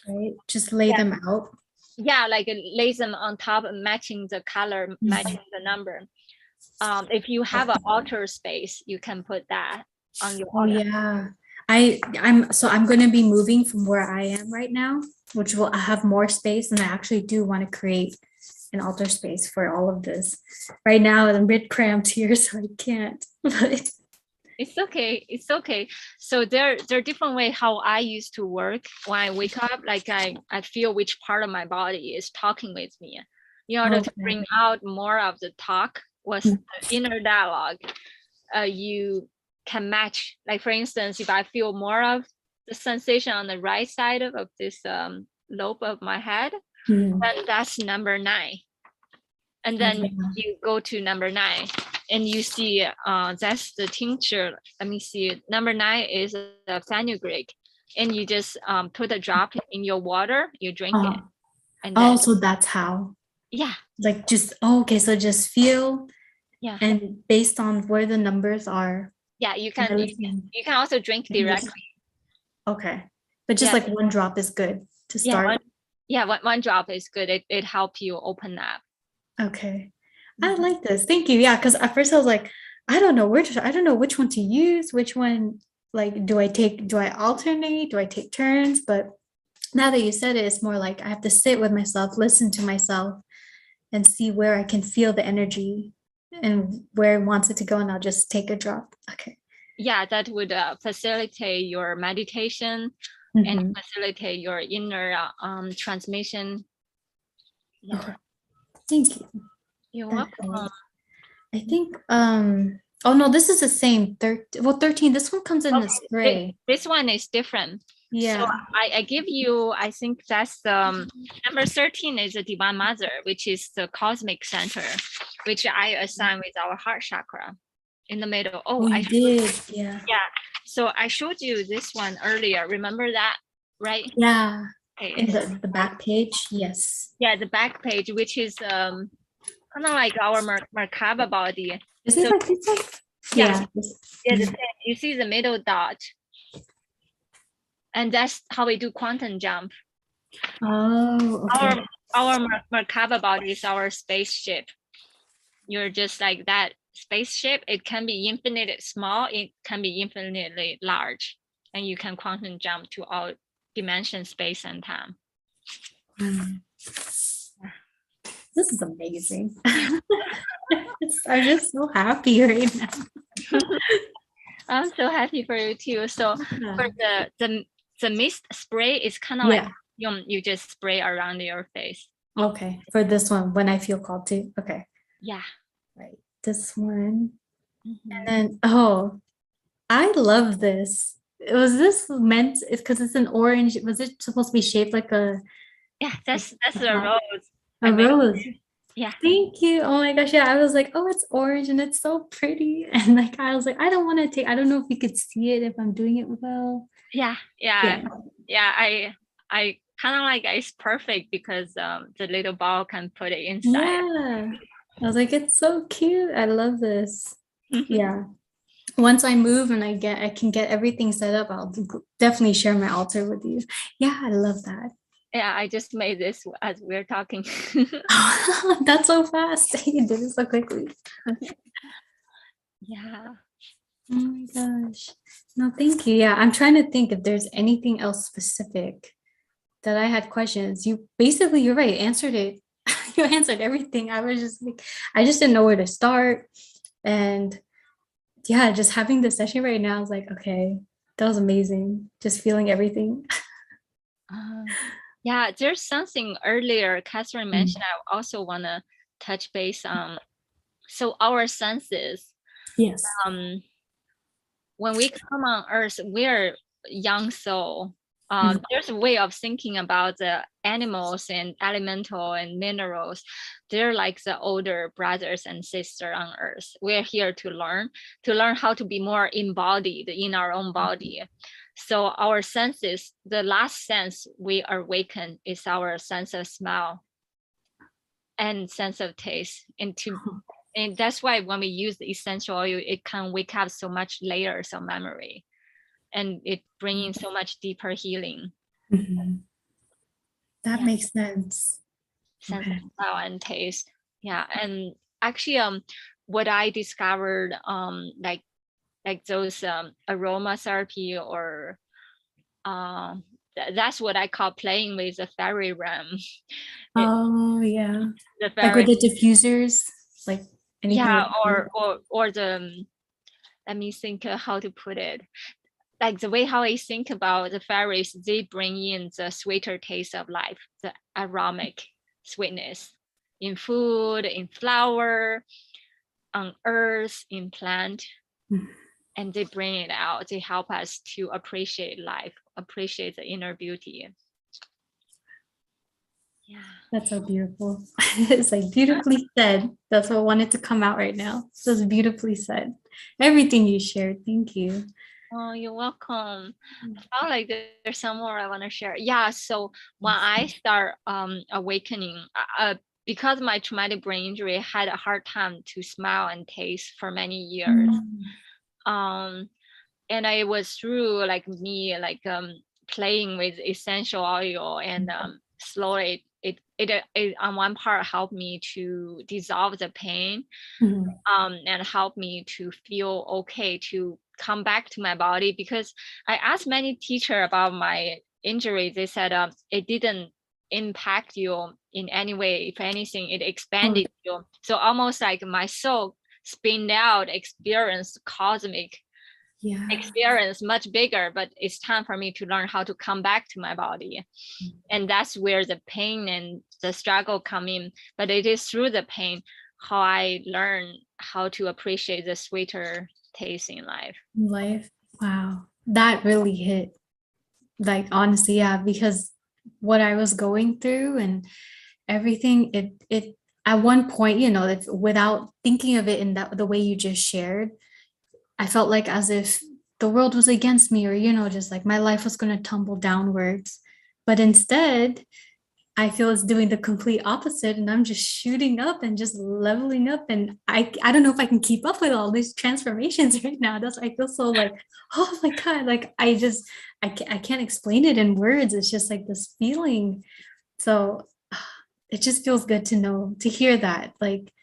Right. Just lay them out. Yeah, like lay them on top, matching the color, matching the number. If you have an altar space, you can put that on your Oh altar. yeah. I'm going to be moving from where I am right now, which will have more space, and I actually do want to create an altar space for all of this. Right now I'm a bit cramped here, so I can't. But It's okay. It's okay. So there are different ways how I used to work when I wake up. Like I feel which part of my body is talking with me. In order to bring out more of the talk was the inner dialogue. You can match. Like for instance, if I feel more of the sensation on the right side of this lobe of my head, then that's number 9. And then you go to number 9 and you see that's the tincture. Let me see. Number 9 is the fenugreek, and you just put a drop in your water, you drink it. And then, so that's how. Yeah. Like just okay, so just feel. Yeah. And based on where the numbers are. Yeah, you can also drink directly. Okay. But just like one drop is good to start. One drop is good. It helps you open up. Okay. I like this. Thank you. Yeah, because at first I was like, I don't know which one to use, which one, like, do I alternate? Do I take turns? But now that you said it, it's more like I have to sit with myself, listen to myself, and see where I can feel the energy and where it wants it to go, and I'll just take a drop. Okay. Yeah, that would facilitate your meditation and facilitate your inner transmission. Yeah. Okay. Thank you. You're welcome. I think oh no, this is the same 13. This one comes in the spray. This one is different. Yeah. So I give you, I think that's number 13 is the Divine Mother, which is the cosmic center, which I assign with our heart chakra in the middle. Oh, I did. Yeah. Yeah. So I showed you this one earlier. Remember that, right? Yeah. Okay. In the back page. Yes. Yeah, the back page, which is kind of like our Merkaba body. Is it like this one? Yeah. You see the middle dot. And that's how we do quantum jump. Oh, okay. Our Merkaba body is our spaceship. You're just like that spaceship. It can be infinitely small. It can be infinitely large. And you can quantum jump to all dimension, space, and time. This is amazing. I'm just so happy right now. I'm so happy for you too. So for the mist spray is kind of like you just spray around your face. Okay, for this one when I feel called to. Okay. Yeah. Right. This one. And then I love this. Was this meant? It's because it's an orange. Was it supposed to be shaped like a? Yeah, that's a rose. A rose. Yeah. Thank you. Oh my gosh. Yeah. I was like, oh, it's orange and it's so pretty. And like, I was like, I don't know if you could see it if I'm doing it well. Yeah. I kind of like it's perfect because the little ball can put it inside. Yeah. I was like, it's so cute. I love this. Yeah. Once I move and I can get everything set up, I'll definitely share my altar with you. Yeah, I love that. Yeah, I just made this as we're talking. That's so fast. You did it so quickly. Yeah. Oh my gosh. No, thank you. Yeah, I'm trying to think if there's anything else specific that I had questions, you're right, answered it. You answered everything. I was just like, I just didn't know where to start. And yeah, just having this session right now, I was like, okay, that was amazing. Just feeling everything. Yeah, there's something earlier Catherine mentioned. I also want to touch base on. So our senses, Yes. when we come on Earth, we're young soul. There's a way of thinking about the animals and elemental and minerals. They're like the older brothers and sisters on Earth. We're here to learn how to be more embodied in our own body. So our senses, the last sense we awaken is our sense of smell and sense of taste. And that's why when we use the essential oil, it can wake up so much layers of memory, and it bringing so much deeper healing. That makes sense. Sense of smell and taste. Yeah. And actually, what I discovered, like those aromatherapy, or that's what I call playing with the fairy realm. Oh yeah. The Like fairy, with the diffusers, like anything. yeah, with or the let me think how to put it. Like the way how I think about the fairies, they bring in the sweeter taste of life, the aromatic sweetness in food, in flower, on earth, in plant, and they bring it out. They help us to appreciate life, appreciate the inner beauty. Yeah, That's so beautiful. It's like beautifully said. That's what wanted to come out right now. So it's beautifully said. Everything you shared. Thank you. oh, you're welcome. I felt like there's some more I want to share. Yeah, so when I start awakening, because my traumatic brain injury, I had a hard time to smell and taste for many years. And I was through like me playing with essential oil, and slowly it on one part helped me to dissolve the pain, and help me to feel okay to come back to my body. Because I asked many teachers about my injury. They said it didn't impact you in any way. If anything, it expanded you. So almost like my soul spinned out, experienced cosmic experience, much bigger, but it's time for me to learn how to come back to my body. And that's where the pain and the struggle come in. But it is through the pain how I learn how to appreciate the sweeter taste in life. Wow. That really hit. Like honestly, yeah, because what I was going through and everything, it at one point, without thinking of it in the way you just shared, I felt like as if the world was against me, or just like my life was going to tumble downwards. But instead, I feel it's doing the complete opposite, and I'm just shooting up and just leveling up. And I don't know if I can keep up with all these transformations right now. That's I feel so like, oh my God, like I can't explain it in words. It's just like this feeling. So it just feels good to hear that, like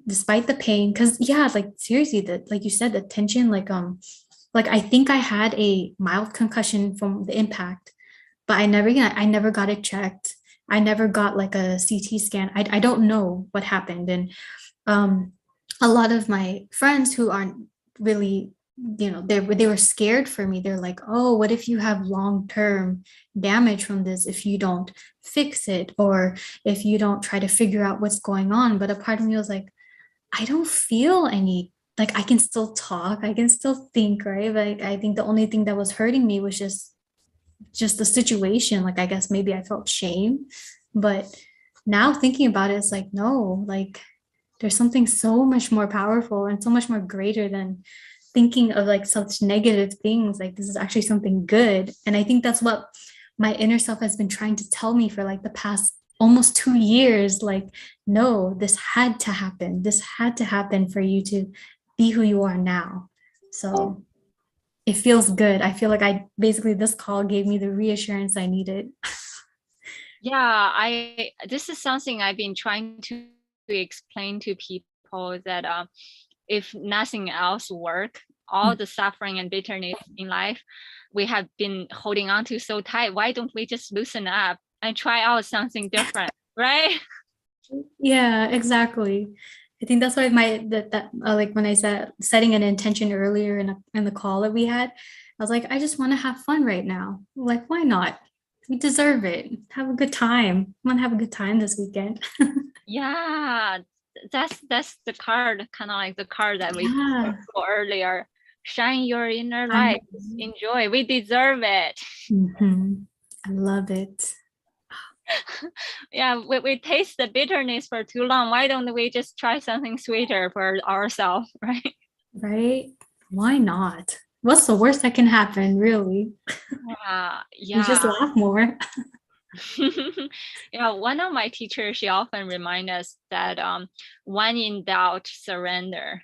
despite the pain, because yeah, like seriously, that like you said, the tension, like I think I had a mild concussion from the impact, but I never got it checked. I never got like a CT scan. I don't know what happened. And a lot of my friends who aren't really, they were scared for me. They're like, oh, what if you have long-term damage from this if you don't fix it, or if you don't try to figure out what's going on? But a part of me was like, I don't feel any, like I can still talk, I can still think, right? Like I think the only thing that was hurting me was just the situation. Like I guess maybe I felt shame, but now thinking about it, it's like, no, like there's something so much more powerful and so much more greater than thinking of like such negative things. Like this is actually something good. And I think that's what my inner self has been trying to tell me for like the past almost 2 years. Like, no, this had to happen. This had to happen for you to be who you are now. So it feels good. I feel like this call gave me the reassurance I needed. Yeah, this is something I've been trying to explain to people, that if nothing else work, all the suffering and bitterness in life we have been holding on to so tight, why don't we just loosen up and try out something different, right? Yeah, exactly. I think that's why like when I said setting an intention earlier in the call that we had, I was like, I just want to have fun right now. Like, why not? We deserve it. Have a good time. I want to have a good time this weekend. Yeah, that's the card, kind of like the card that we Yeah. saw earlier. Shine your inner I light. Enjoy. We deserve it. I love it. Yeah, we taste the bitterness for too long. Why don't we just try something sweeter for ourselves, right? Right? Why not? What's the worst that can happen, really? You just Yeah. laugh more. Yeah, one of my teachers, she often reminds us that when in doubt, surrender.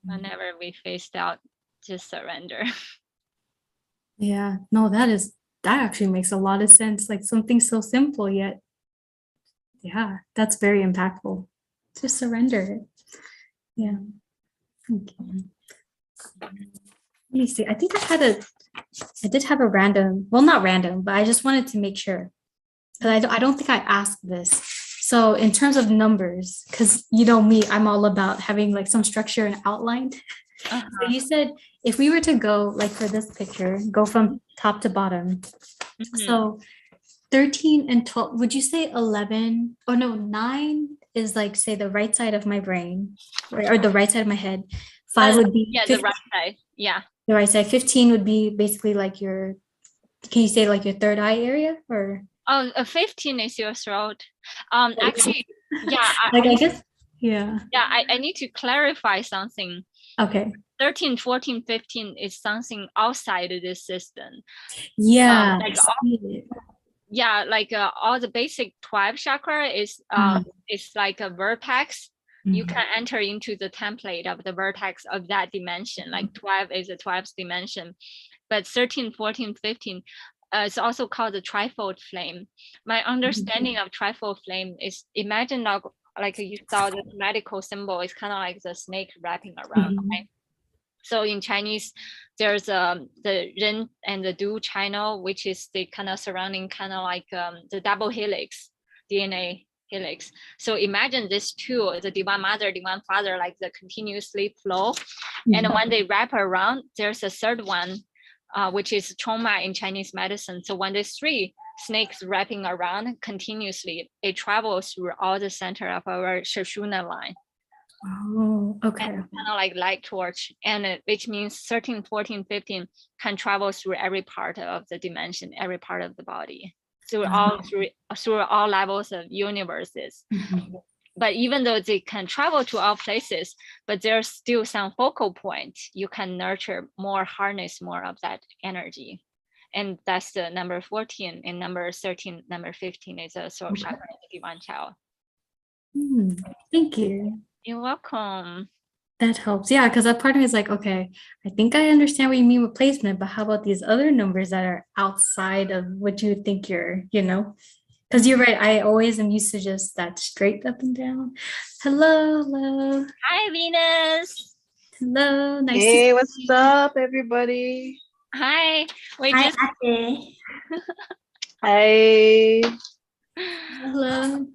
Whenever we face doubt, just surrender. Yeah, no, that actually makes a lot of sense. Like something so simple, yet, yeah, that's very impactful. Just surrender it. Yeah. Okay. Let me see. I think I did have a random, well, not random, but I just wanted to make sure. Because I don't think I asked this. So in terms of numbers, because you know me, I'm all about having like some structure and outline. So you said if we were to go like for this picture, go from top to bottom. So 13 and 12, would you say 11? Oh no, 9 is like say the right side of my brain, or the right side of my head. 5 would be the right side. Yeah. The right side. 15 would be basically like can you say like your third eye area or? Oh, 15 is your throat. Actually, yeah. I guess, yeah. Yeah, I need to clarify something. Okay. 13, 14, 15 is something outside this system. Yeah. Like all the basic 12 chakra is like a vertex. You can enter into the template of the vertex of that dimension. Like 12 is a 12th dimension, but 13, 14, 15 it's also called the trifold flame. My understanding of trifold flame is, imagine like you saw the medical symbol is kind of like the snake wrapping around, right? So in Chinese, there's the Ren and the Du channel, which is the kind of surrounding kind of like the double helix, DNA helix. So imagine this two, the divine mother, divine father, like the continuously flow. And when they wrap around, there's a third one, which is trauma in Chinese medicine. So when there's 3 snakes wrapping around continuously, it travels through all the center of our Shoshuna line. Oh, okay. Kind of like light torch, and which means 13, 14, 15 can travel through every part of the dimension, every part of the body, through all levels of universes. But even though they can travel to all places, but there's still some focal point you can nurture more, harness more of that energy. And that's the number 14, and number 13, number 15 is a soul chakra, the divine child. Thank you. You're welcome. That helps. Yeah, because that part of me is like, okay, I think I understand what you mean with placement, but how about these other numbers that are outside of what you would think because you're right. I always am used to just that straight up and down. Hello. Hi, Venus. Hello. Nice Hey, to see what's you. up, everybody? Hi. Hi, Ate. Hi. Hello.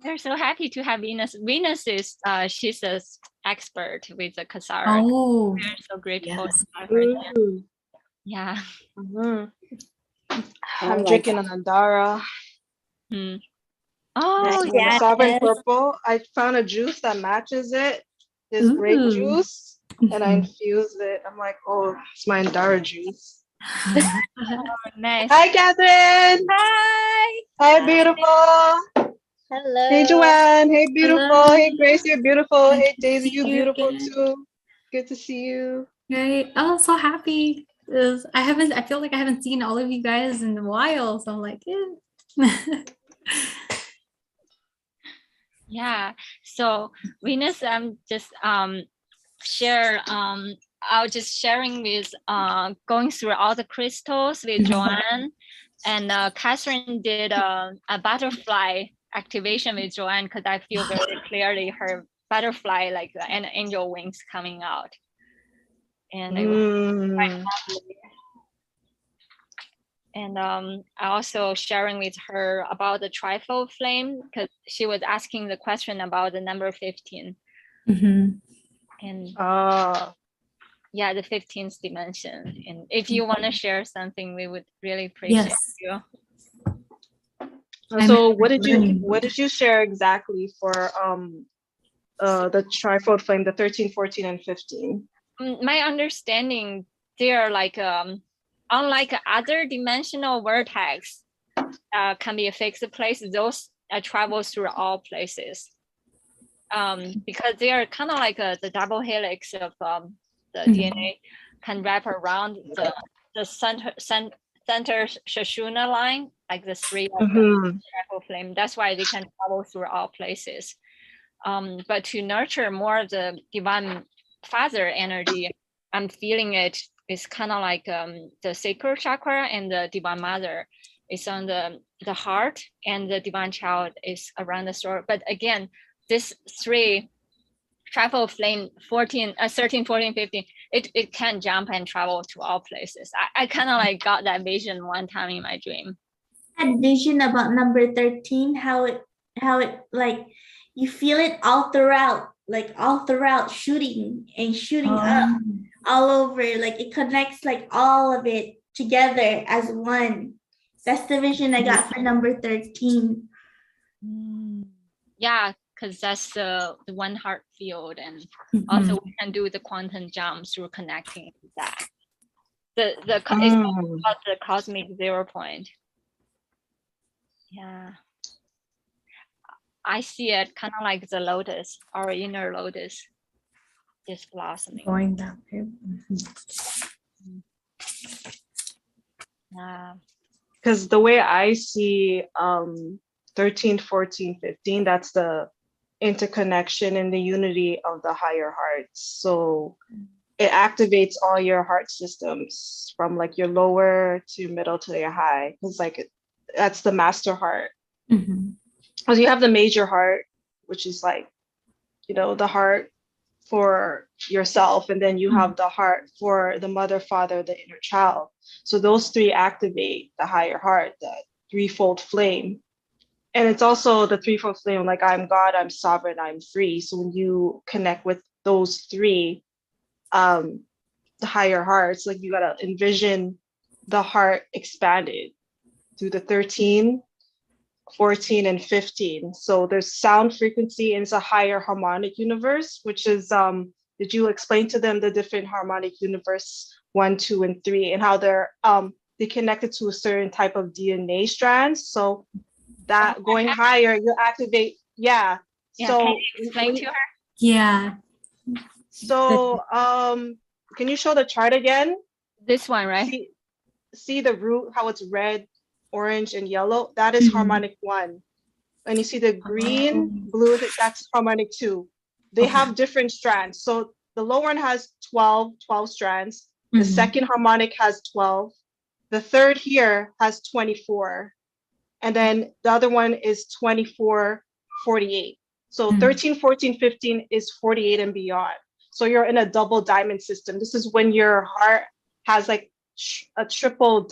We're so happy to have Venus. Venus is she's an expert with the Kathara. Oh, We're so grateful yes. to have her there. Ooh. Yeah. I'm drinking an Andara. Oh, This yeah. Sovereign Purple. I found a juice that matches it. This grape Ooh. juice, and I infused it. I'm like, oh, it's my Andara juice. Nice. Hi, Catherine. Hi. Hi, beautiful. Hello. Hey, Joanne. Hey, beautiful. Hello. Hey, Grace, you're beautiful. Nice Hey, to Daisy, see you you beautiful again. too. Good to see you. Right. Oh, so happy. I feel like I haven't seen all of you guys in a while. So I'm like, yeah. Yeah. So Venus, I'm just share I was just sharing with going through all the crystals with Joanne, and Catherine did a butterfly activation with Joanne, because I feel very clearly her butterfly, like an angel wings coming out, and it was quite lovely. And I also sharing with her about the trifold flame because she was asking the question about the number 15. Mhm. And Ah, yeah, the 15th dimension. And if you want to share something, we would really appreciate Yes. you. I'm so what did learning. you share exactly for the trifold flame, the 13, 14, and 15? My understanding, they are like unlike other dimensional vertex can be a fixed place. Those travel through all places. Because they are kind of like the double helix of the DNA can wrap around the center Shoshuna line, like the three of the triple flame. That's why they can travel through all places. But to nurture more of the divine father energy, I'm feeling it is kind of like the sacral chakra, and the divine mother is on the heart, and the divine child is around the throat. But again, this three triple flame 13, 14, 15, it can jump and travel to all places. I kind of like got that vision one time in my dream. Had vision about number 13, how it like you feel it all throughout, like all throughout, shooting and shooting up all over, like it connects like all of it together as one. That's the vision I got for number 13. Yeah, because that's the one heart field, and also we can do the quantum jump through connecting that. It's about the cosmic 0 point. Yeah, I see it kind of like the lotus, our inner lotus, is blossoming. Going that way. Because the way I see 13, 14, 15, that's the interconnection and the unity of the higher hearts. So it activates all your heart systems from like your lower to middle to your high. It's like that's the master heart. Because you have the major heart, which is like, you know, the heart for yourself, and then you have the heart for the mother, father, the inner child. So those three activate the higher heart, the threefold flame. And it's also the threefold flame, like I'm God, I'm sovereign, I'm free. So when you connect with those three, the higher hearts, like you gotta envision the heart expanded through the 13, 14, and 15. So there's sound frequency, and it's a higher harmonic universe, which is, did you explain to them the different harmonic universe 1, 2, and 3, and how they're connected to a certain type of DNA strands? So that going higher, you activate, Yeah, so can you explain to her? Yeah. So can you show the chart again? This one, right? See the root, how it's red, orange, and yellow? That is harmonic 1. And you see the green, blue, that's harmonic 2. They have different strands. So the lower one has 12 strands. The second harmonic has 12. The third here has 24. And then the other one is 24, 48. So 13, 14, 15 is 48 and beyond. So you're in a double diamond system. This is when your heart has like a triple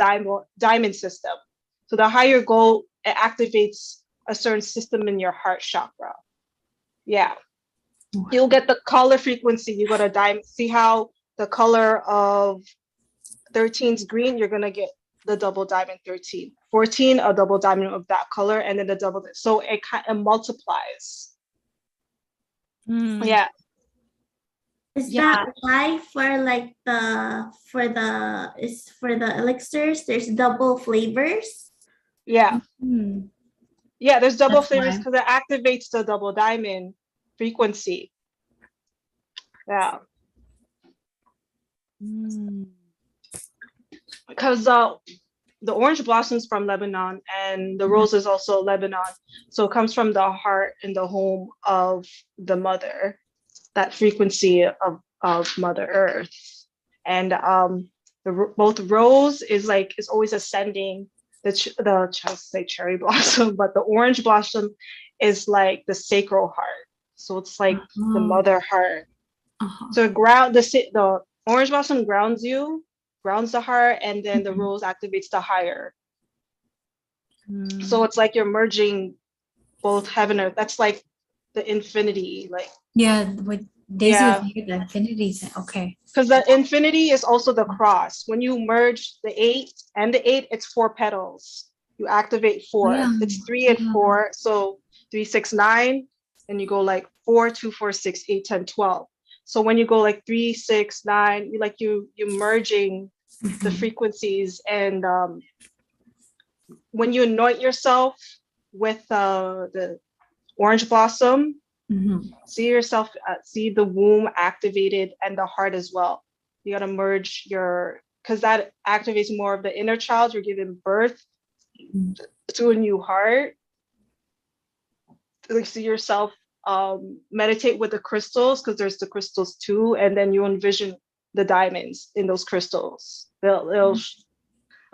diamond system. So the higher you go, it activates a certain system in your heart chakra. Yeah. You'll get the color frequency. You got a diamond. See how the color of 13's green, you're going to get the double diamond 13. 14, a double diamond of that color, and then the double. So it kind of multiplies. Yeah. Is that why for like for the elixirs there's double flavors? Yeah. Yeah, there's double flavors why. because it activates the double diamond frequency. Yeah. Because the orange blossoms from Lebanon, and the rose is also Lebanon. So it comes from the heart and the home of the mother, that frequency of Mother Earth. And both rose is always ascending. The cherry blossom, but the orange blossom is like the sacral heart. So it's like the mother heart. So the orange blossom grounds you, grounds the heart, and then the rose activates the higher. Mm. So it's like you're merging both heaven and earth. That's like the infinity, like Yeah, what Daisy was yeah. here, the infinity thing. Okay. Because the infinity is also the cross. When you merge the 8 and the 8, it's 4 petals. You activate 4. Yeah. It's 3 and Yeah. 4. So 3, 6, 9, and you go like 4, 2, 4, 6, 8, 10, 12. So when you go like 3, 6, 9, you like you merging the frequencies. And when you anoint yourself with the orange blossom, see yourself, see the womb activated and the heart as well. You got to merge because that activates more of the inner child. You're giving birth to a new heart. Like, see yourself meditate with the crystals, because there's the crystals too, and then you envision the diamonds in those crystals. They'll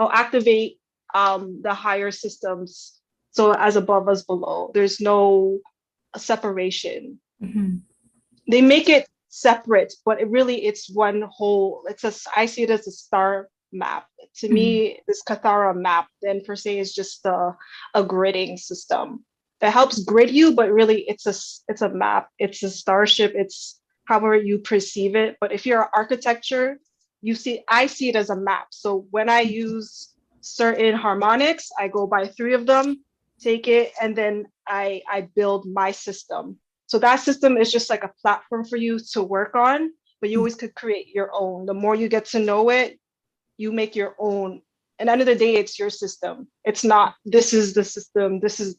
activate the higher systems. So as above as below, there's no separation. They make it separate, but it's one whole. I see it as a star map. To me, this Kathara map then per se is just a gridding system that helps grid you, but really it's a map. It's a starship. It's however you perceive it. But if you're architecture, I see it as a map. So when I use certain harmonics, I go by 3 of them, take it, and then I build my system. So that system is just like a platform for you to work on, but you always could create your own. The more you get to know it, you make your own. And at the end of the day, it's your system. It's not, this is the system, this is,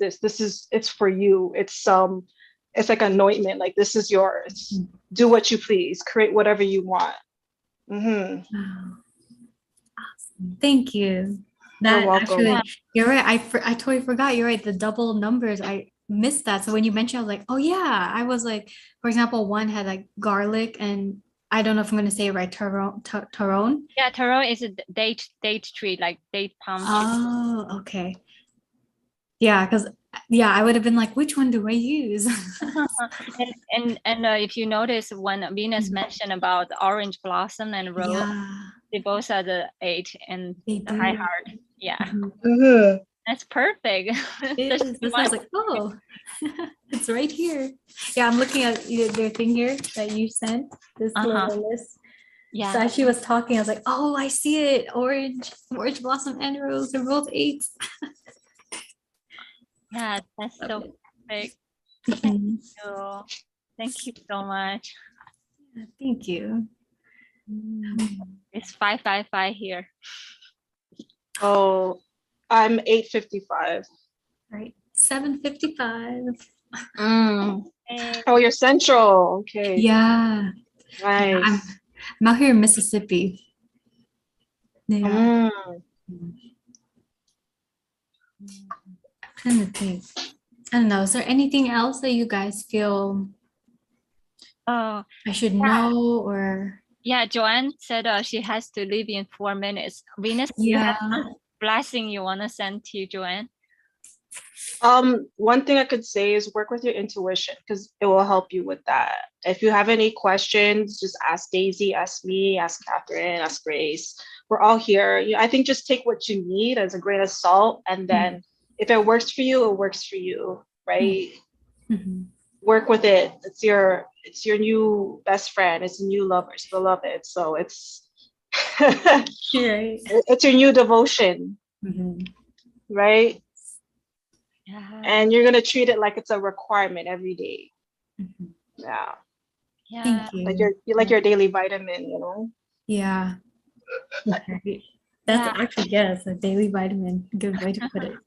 it's for you. It's like anointment, like this is yours. Do what you please, create whatever you want. Wow. Awesome. Thank you. You're welcome. Actually, you're right. I totally forgot. You're right. The double numbers, I missed that. So when you mentioned, I was like, oh yeah. I was like, for example, one had like garlic, and I don't know if I'm going to say it right. Taron. Yeah, taro is a date tree, like date palm tree. Oh, okay. Yeah, because I would have been like, which one do I use? and if you notice, when Venus mentioned about the orange blossom and rose, Yeah, they both are the 8 and they the high do. heart. Yeah, Mhm. that's perfect. It is. That's why I was like, oh, it's right here. Yeah, I'm looking at their thing here that you sent, this little list. Yeah. So as she was talking, I was like, oh, I see it. Orange blossom and rose. They're both 8s. Yeah, that's so perfect. So thank you so much. Thank you. It's 555 here. Oh, I'm 8:55. Right, 7:55. Oh, you're central. Okay. Yeah. Nice. I'm out here in Mississippi. Yeah. I'm trying to think. I don't know. Is there anything else that you guys feel I should know, or? Yeah, Joanne said she has to leave in 4 minutes. Venus, you Yeah. have a blessing you want to send to Joanne? One thing I could say is work with your intuition, because it will help you with that. If you have any questions, just ask Daisy, ask me, ask Catherine, ask Grace. We're all here. I think just take what you need as a grain of salt, and then if it works for you, it works for you, right? Work with it. It's your new best friend. It's a new lover. It's beloved. So it's it's your new devotion, right? Yeah. And you're gonna treat it like it's a requirement every day. Yeah. Thank you. Like your daily vitamin, you know? Yeah. Okay. That's actually, yes, a daily vitamin. Good way to put it.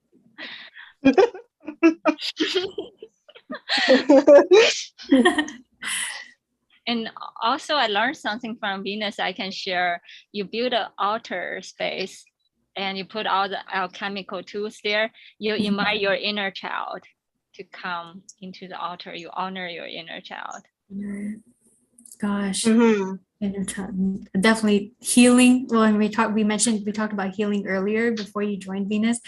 And also I learned something from Venus I can share. You build an altar space and you put all the alchemical tools there. You invite your inner child to come into the altar. You honor your inner child. Gosh. Inner child. Definitely healing. Well, and we talked about healing earlier before you joined Venus.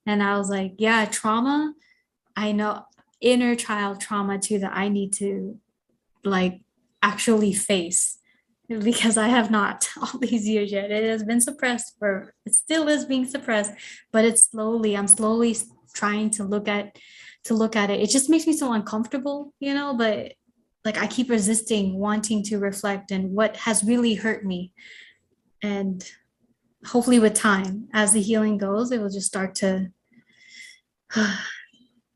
And I was like, yeah, trauma. I know inner child trauma too, that I need to like actually face because I have not all these years yet. It has been suppressed it still is being suppressed, but I'm slowly trying to look at it. It just makes me so uncomfortable, but like I keep resisting wanting to reflect and what has really hurt me. And hopefully with time, as the healing goes, it will just start to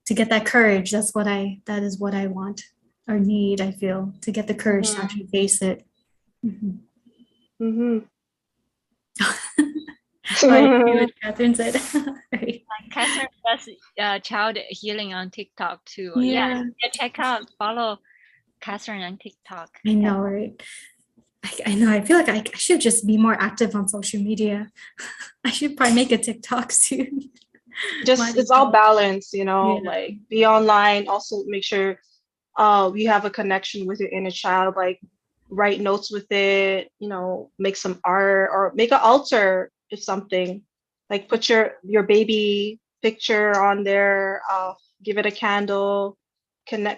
get that courage. That is what I want or need, I feel, to get the courage to actually face it. Mm-hmm. Mm-hmm. What Catherine said. Right. Catherine does child healing on TikTok too. Yeah. Check out, follow Catherine on TikTok. I know, right? I know. I feel like I should just be more active on social media. I should probably make a TikTok soon. Just it's all balance, like be online. Also make sure you have a connection with your inner child, like write notes with it, make some art or make an altar if something, like put your baby picture on there, give it a candle,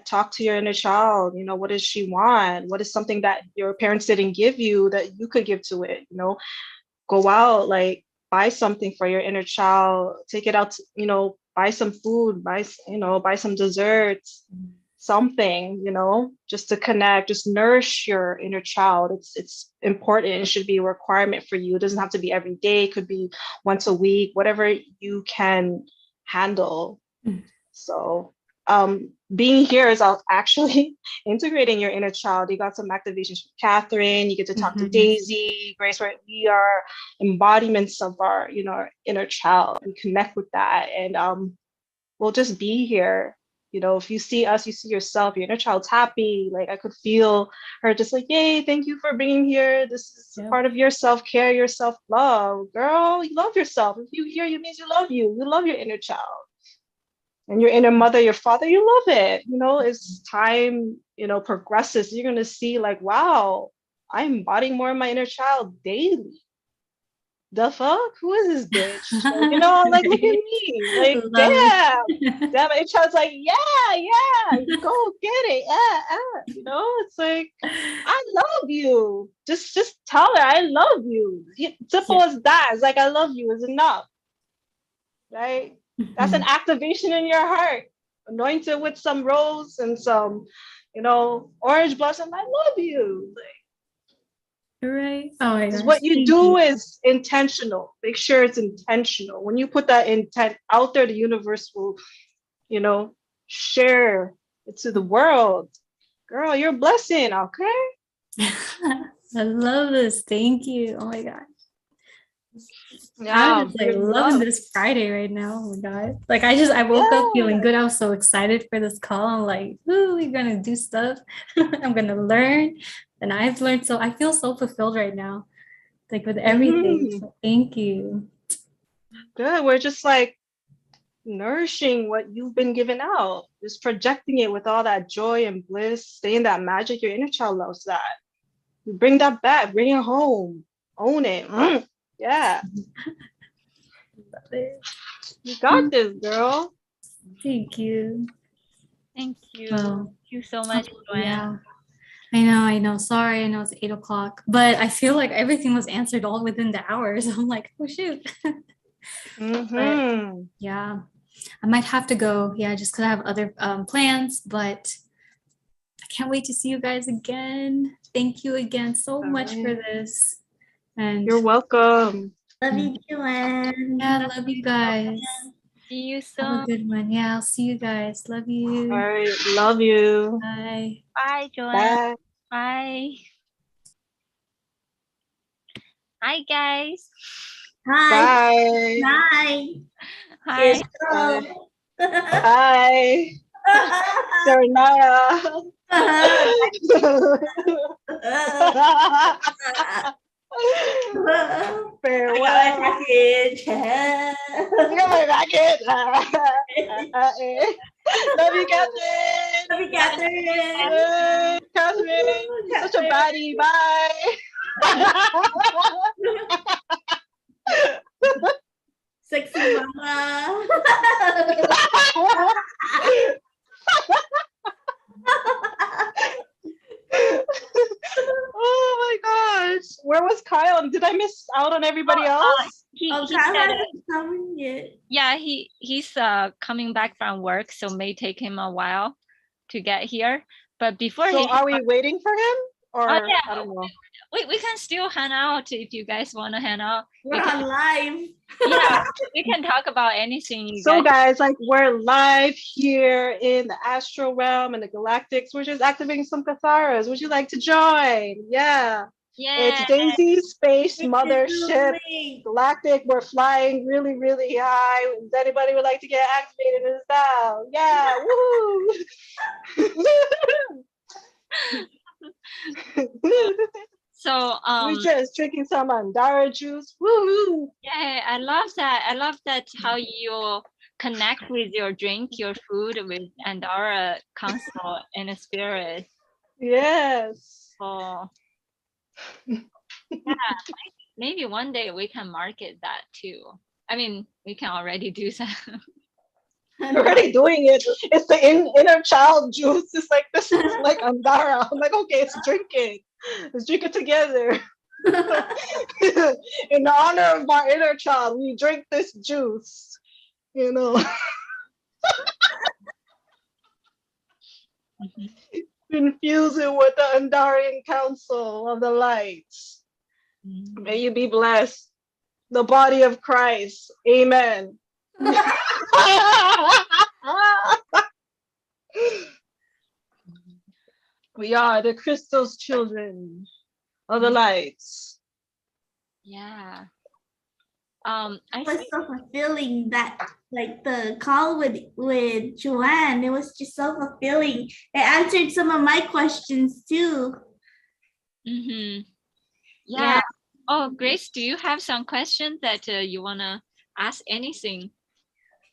talk to your inner child. What does she want? What is something that your parents didn't give you that you could give to it? Go out, like buy something for your inner child, take it out to, buy some food, buy some desserts, something, just to connect, just nourish your inner child. It's important. It should be a requirement for you. It doesn't have to be every day. It could be once a week, whatever you can handle. So being here is actually integrating your inner child. You got some activations from Catherine. You get to talk to Daisy, Grace, right? We are embodiments of our, our inner child, and connect with that. And we'll just be here. If you see us, you see yourself, your inner child's happy. Like I could feel her just like, yay, thank you for being here. This is part of your self-care, your self-love. Girl, you love yourself. If you hear, it means you love you. You love your inner child. And your inner mother, your father, you love it. As time, progresses, you're going to see like, wow, I'm embodying more of my inner child daily. The fuck? Who is this bitch? Like, look at me. Like, damn. Damn, my child's like, yeah, go get it. It's like, I love you. Just tell her I love you. Simple as that. It's like, I love you is enough. Right? That's an activation in your heart. Anoint it with some rose and some, orange blossom. I love you. Right. Oh my gosh. What you do is intentional. Make sure it's intentional. When you put that intent out there, the universe will, share it to the world. Girl, you're a blessing, okay? I love this. Thank you. Oh my God. Yeah, I'm just loving this Friday right now. Oh my God. Like I woke up feeling good. I was so excited for this call. I'm like, ooh, we're gonna do stuff. I'm gonna learn. And I've learned, so I feel so fulfilled right now. Like with everything. So thank you. Good. We're just like nourishing what you've been given out. Just projecting it with all that joy and bliss, staying that magic. Your inner child loves that. You bring that back, bring it home, own it. Yeah. Love it. You got this, girl. Thank you. Thank you. Well, thank you so much, Joanne. Yeah. I know. Sorry, I know it's 8:00, but I feel like everything was answered all within the hours. I'm like, oh shoot. But, yeah, I might have to go. Yeah, just because I have other plans, but I can't wait to see you guys again. Thank you again so much for this. And you're welcome. Love you, Joanne. Yeah, love you guys. See you soon. Have a good one. Yeah, I'll see you guys. Love you. All right, love you. Bye. Bye, Joanne. Bye. Bye. Hi, guys. Hi. Bye. Bye. Hi. Bye. Bye. Serenaya. Farewell. I got my package. You got my package. Love you, Catherine. Love you, Catherine. Catherine, you're such a baddie. Bye. Sexy mama. Oh my God. I miss out on everybody else? He Oh, said, Kyle hasn't come yet. yeah, he's coming back from work, so may take him a while to get here. But before So he, are we waiting for him? Or oh yeah, I don't know. we can still hang out if you guys want to hang out. We're We can, on live. yeah, we can talk about anything you So guys. guys, like we're live here in the astral realm and the galactics. We're just activating some Katharas. Would you like to join? Yeah. Yeah, It's Daisy's space It's mothership Zoom. galactic. We're flying really, really high. Does anybody would like to get activated in this style? Yeah, woo! so We're just drinking some Andara juice. Woo! yeah, I love that. I love that how you connect with your drink, your food with Andara council and the spirit. Yes. Oh, yeah. Maybe one day we can market that too. I mean, we can already do that. We're already doing it. It's the inner child juice. It's like this is like Andara. I'm like, okay, it's drinking. Let's drink it together. In honor of our inner child, we drink this juice. You know. Infuse it with the Andarian Council of the Lights. May you be blessed. The body of Christ. Amen. We are the crystal's children of the lights. Yeah. It I was think so fulfilling that like the call with Joanne. It was just so fulfilling. It answered some of my questions too. yeah. Yeah. Oh, Grace, do you have some questions that you wanna ask anything?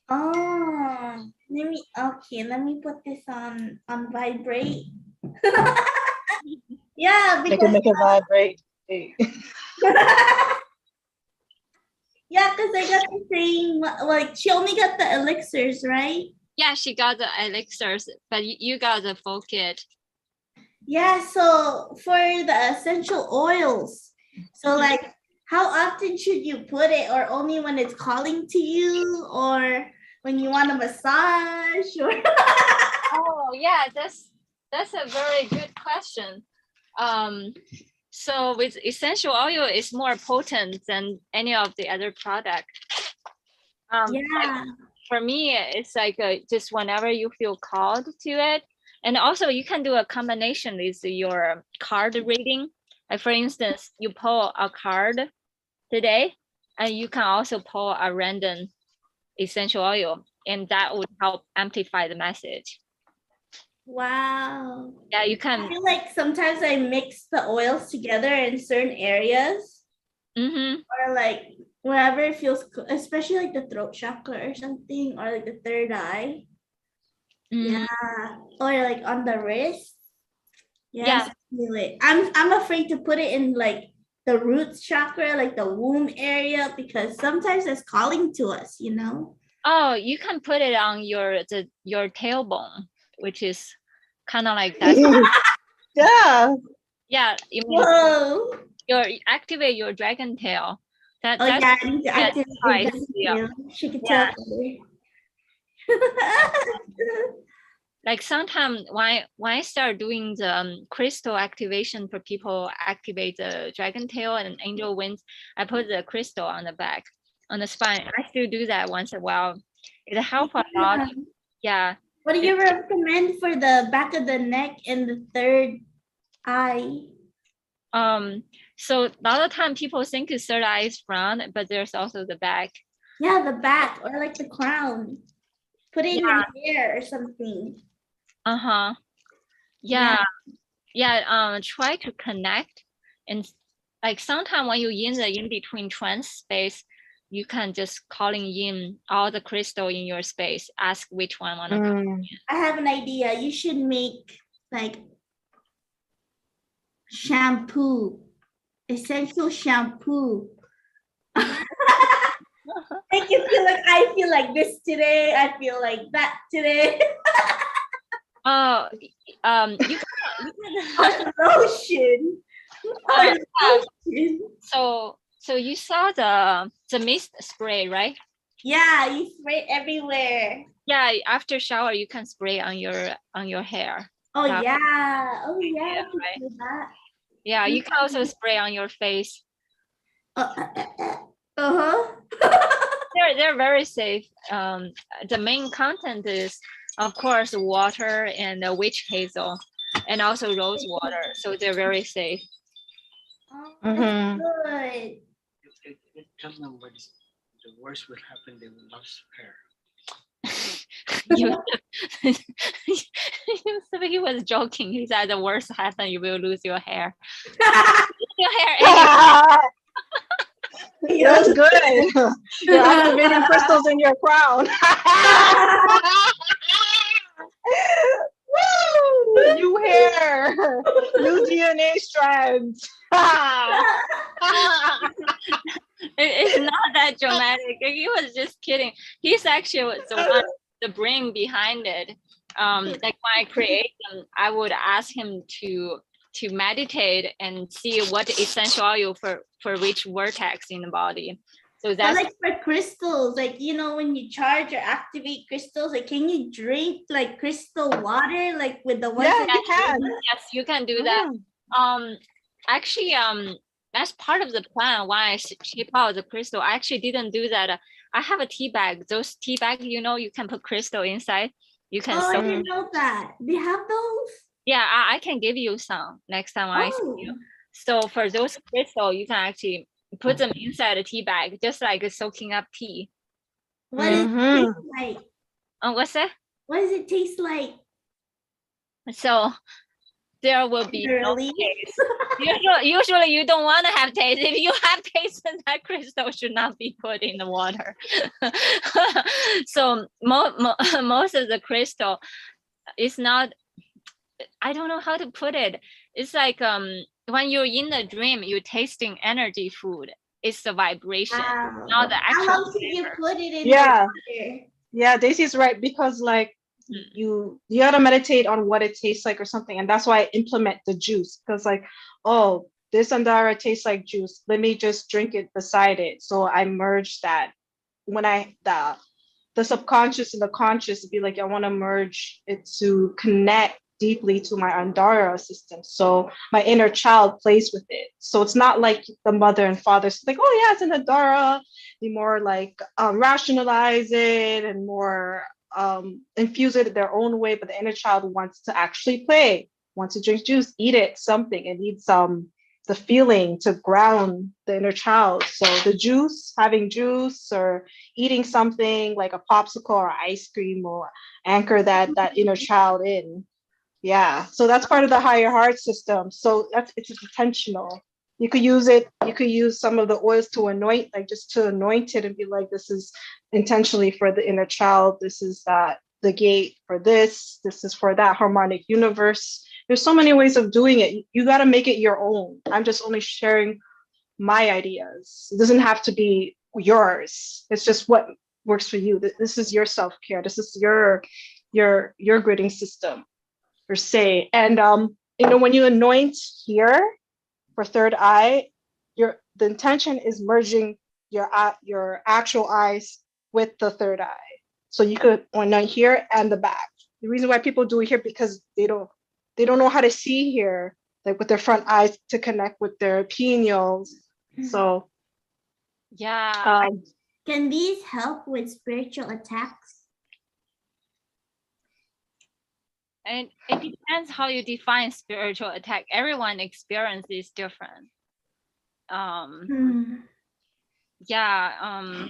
Oh, let me put this on vibrate. Yeah, They can because make it vibrate. Hey. yeah, because I got the same, like she only got the elixirs, right? Yeah, she got the elixirs, but you got the full kit. Yeah, so for the essential oils, so like how often should you put it, or only when it's calling to you, or when you want a massage, or Oh yeah, that's a very good question. So with essential oil, it's more potent than any of the other product. yeah. For me, it's like just whenever you feel called to it. And also you can do a combination with your card reading. Like for instance, you pull a card today, and you can also pull a random essential oil, and that would help amplify the message. Wow. Yeah, you I can. feel like sometimes I mix the oils together in certain areas, or like wherever it feels, especially like the throat chakra or something, or like the third eye. Yeah, or like on the wrist. Yes, I feel it. I'm afraid to put it in like the roots chakra, like the womb area, because sometimes it's calling to us, you know. Oh, you can put it on your tailbone, which is kind of like that. Yeah. Yeah, you mean Whoa. activate your dragon tail. Oh That's yeah, I need to activate your twice, dragon yeah. tail. She could Yeah. tell. Like sometimes when I start doing the crystal activation for people activate the dragon tail and angel wings, I put the crystal on the back, on the spine. I still do that once in a while. It helps a lot. Yeah. What do you recommend for the back of the neck and the third eye? So a lot of time people think it's third eye is front, but there's also the back. Yeah, the back, or like the crown. Put it in your hair or something. Yeah. Try to connect, and like sometimes when you're in the in-between trance space, you can just calling in all the crystal in your space, ask which one want to come in. I have an idea. You should make like shampoo, essential shampoo. Make you feel like I feel like this today. I feel like that today. You can Lotion. So you saw the mist spray, right? Yeah, you spray everywhere. Yeah, after shower you can spray on your hair. Oh That- yeah. Oh yeah. Yeah, I could right. do that. Yeah, you can also spray on your face. Uh-huh. They're very safe. The main content is, of course, water and witch hazel, and also rose water. So they're very safe. Oh, Mhm. that's good. It tells them what is the worst will happen, they will lose hair. You, he was joking. He said the worst happen, you will lose your hair. Your hair anyway. That's good. You're activating crystals in your crown. Woo! New hair, new DNA strands. It's not that dramatic. He was just kidding. He's actually the one, the brain behind it. Like when I create them, I would ask him to meditate and see what essential oil for which vertex in the body. So But that's like for crystals, like when you charge or activate crystals, like can you drink like crystal water, like with the ones Yeah, that you can. yes, you can do that. Actually, that's part of the plan. Why I ship out the crystal, I actually didn't do that. I have a tea bag. Those tea bags, you can put crystal inside. You can Oh, I soak. didn't know that. They have those? Yeah, I can give you some next time I see you. So for those crystal, you can actually put them inside a tea bag, just like soaking up tea. What does it taste like? What's that? What does it taste like? So there will be no Literally? taste. Usually you don't want to have taste. If you have taste, then that crystal should not be put in the water. So most of the crystal is not, I don't know how to put it. It's like when you're in the dream, you're tasting energy food. It's the vibration, Wow. not the How actual long should you flavor. put it in Yeah. the water? Yeah, Daisy's right, because like you gotta meditate on what it tastes like or something, and that's why I implement the juice, because like, oh, this andara tastes like juice, let me just drink it beside it. So I merge that. When the subconscious and the conscious be like, I want to merge it to connect deeply to my andara system, so my inner child plays with it. So it's not like the mother and father like, oh yeah, it's an andara. They more like rationalize it and more infuse it their own way, but the inner child wants to actually play, wants to drink juice, eat it, something. It needs the feeling to ground the inner child. So the juice, having juice or eating something like a popsicle or ice cream will anchor that inner child in. Yeah, so that's part of the higher heart system. So it's intentional. You could use some of the oils to anoint, like just to anoint it and be like, this is intentionally for the inner child. This is the gate for this. This is for that harmonic universe. There's so many ways of doing it. You got to make it your own. I'm just only sharing my ideas. It doesn't have to be yours. It's just what works for you. This is your self-care. This is your gridding system, per se. And when you anoint here for third eye, the intention is merging your actual eyes with the third eye. So you could anoint here and the back. The reason why people do it here, because they don't know how to see here, like with their front eyes to connect with their pineals. So yeah. Can these help with spiritual attacks? And it depends how you define spiritual attack. Everyone experience is different. Yeah,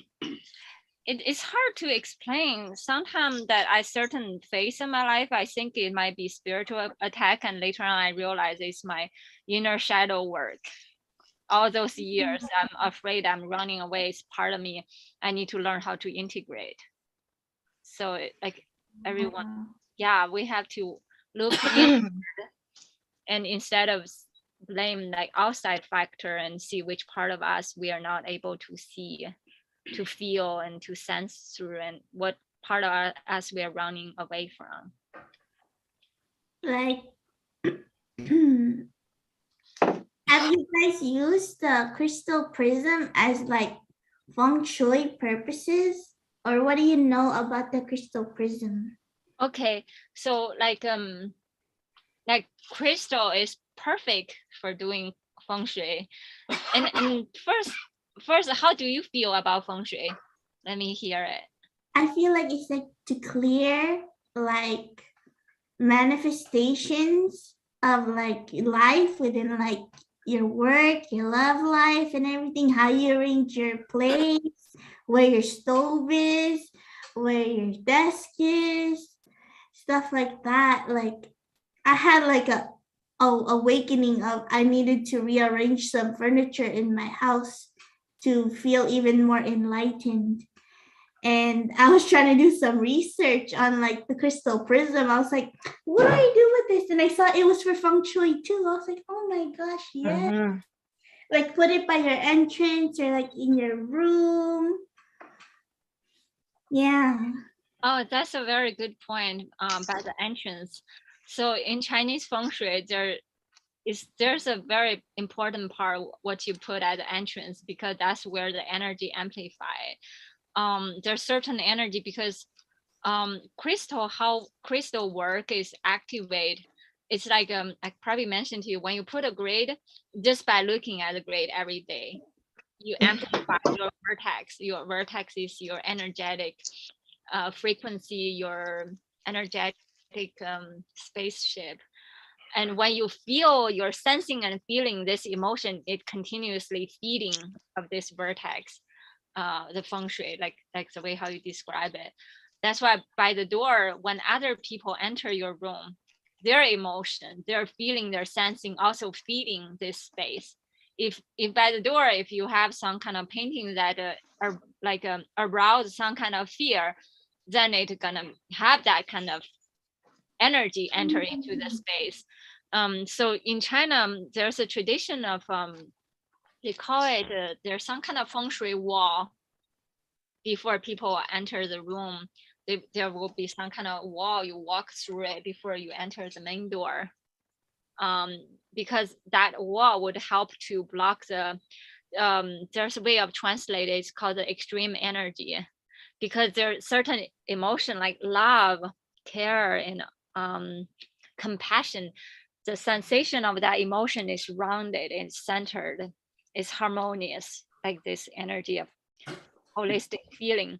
it's hard to explain. Sometimes that at certain phase in my life, I think it might be spiritual attack, and later on I realize it's my inner shadow work. All those years, I'm afraid I'm running away. It's part of me. I need to learn how to integrate. So like everyone, yeah, we have to look in, and instead of blame like outside factor, and see which part of us we are not able to see, to feel, and to sense through, and what part of us we are running away from. Like Have you guys used the crystal prism as like feng shui purposes? Or what do you know about the crystal prism? Okay, so like crystal is perfect for doing feng shui. And first, how do you feel about feng shui? Let me hear it. I feel like it's like to clear like manifestations of like life within like your work, your love life and everything, how you arrange your place, where your stove is, where your desk is, stuff like that. Like I had like a awakening of I needed to rearrange some furniture in my house to feel even more enlightened. And I was trying to do some research on like the crystal prism. I was like, what do I do with this? And I saw it was for feng shui too. I was like, oh my gosh, yeah. Mhm. Like put it by your entrance or like in your room. Yeah. Oh, that's a very good point. By the entrance. So in Chinese feng shui, there's a very important part what you put at the entrance, because that's where the energy amplify. There's certain energy because how crystal work is activate. It's like I probably mentioned to you, when you put a grade, just by looking at the grade every day, you amplify your vertex. Your vertex is your energetic frequency, your energetic spaceship. And when you feel, you're sensing and feeling this emotion, it continuously feeding of this vertex, the feng shui, like the way how you describe it. That's why by the door, when other people enter your room, their emotion, their feeling, their sensing also feeding this space. If by the door, if you have some kind of painting that are like arouse some kind of fear, then it's gonna have that kind of energy enter into the space. So in China, there's a tradition of they call it there's some kind of feng shui wall. Before people enter the room, there will be some kind of wall, you walk through it before you enter the main door, because that wall would help to block the there's a way of translate it, it's called the extreme energy, because there's certain emotion like love, care, and compassion. The sensation of that emotion is rounded and centered, is harmonious, like this energy of holistic feeling.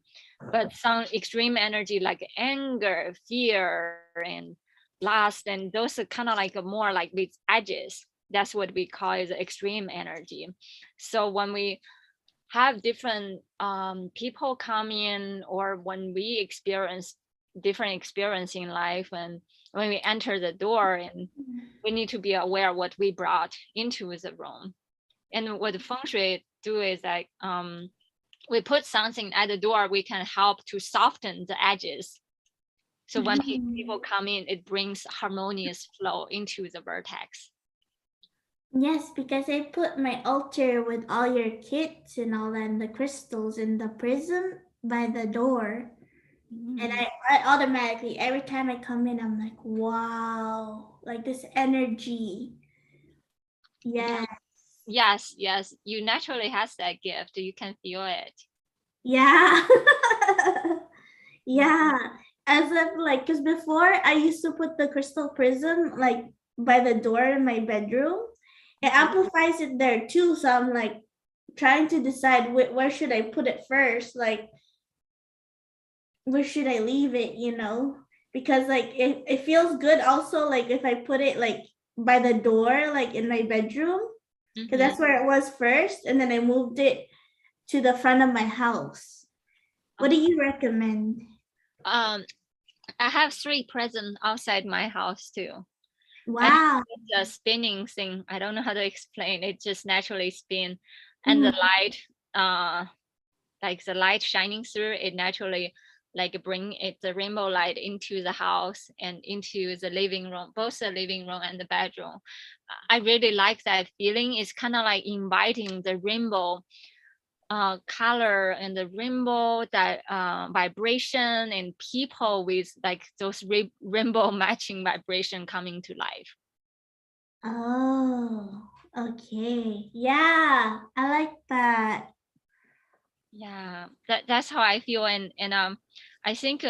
But some extreme energy like anger, fear, and lust, and those are kind of like more like with edges. That's what we call is extreme energy. So when we have different people come in, or when we experience different experience in life, and when we enter the door, and we need to be aware what we brought into the room. And what the feng shui do is like we put something at the door, we can help to soften the edges. So when people come in, it brings harmonious flow into the vertex. Yes, because I put my altar with all your kits and all that, and the crystals and the prism by the door. And I automatically, every time I come in, I'm like, wow, like this energy. Yeah. Yes, you naturally has that gift, you can feel it. Yeah. Yeah. As if like, because before I used to put the crystal prism like by the door in my bedroom. It amplifies it there too. So I'm like trying to decide where should I put it first? Like, where should I leave it, you know? Because like it feels good also like if I put it like by the door, like in my bedroom, because that's where it was first, and then I moved it to the front of my house. What do you recommend? I have 3 presents outside my house too. Wow. It's a spinning thing. I don't know how to explain. It just naturally spin, and the light, like the light shining through it, naturally like bring it the rainbow light into the house and into the living room, both the living room and the bedroom. I really like that feeling. It's kind of like inviting the rainbow color and the rainbow, that vibration, and people with like those rainbow matching vibration coming to life. Oh, Okay. Yeah, I like that. Yeah, that's how I feel, and I think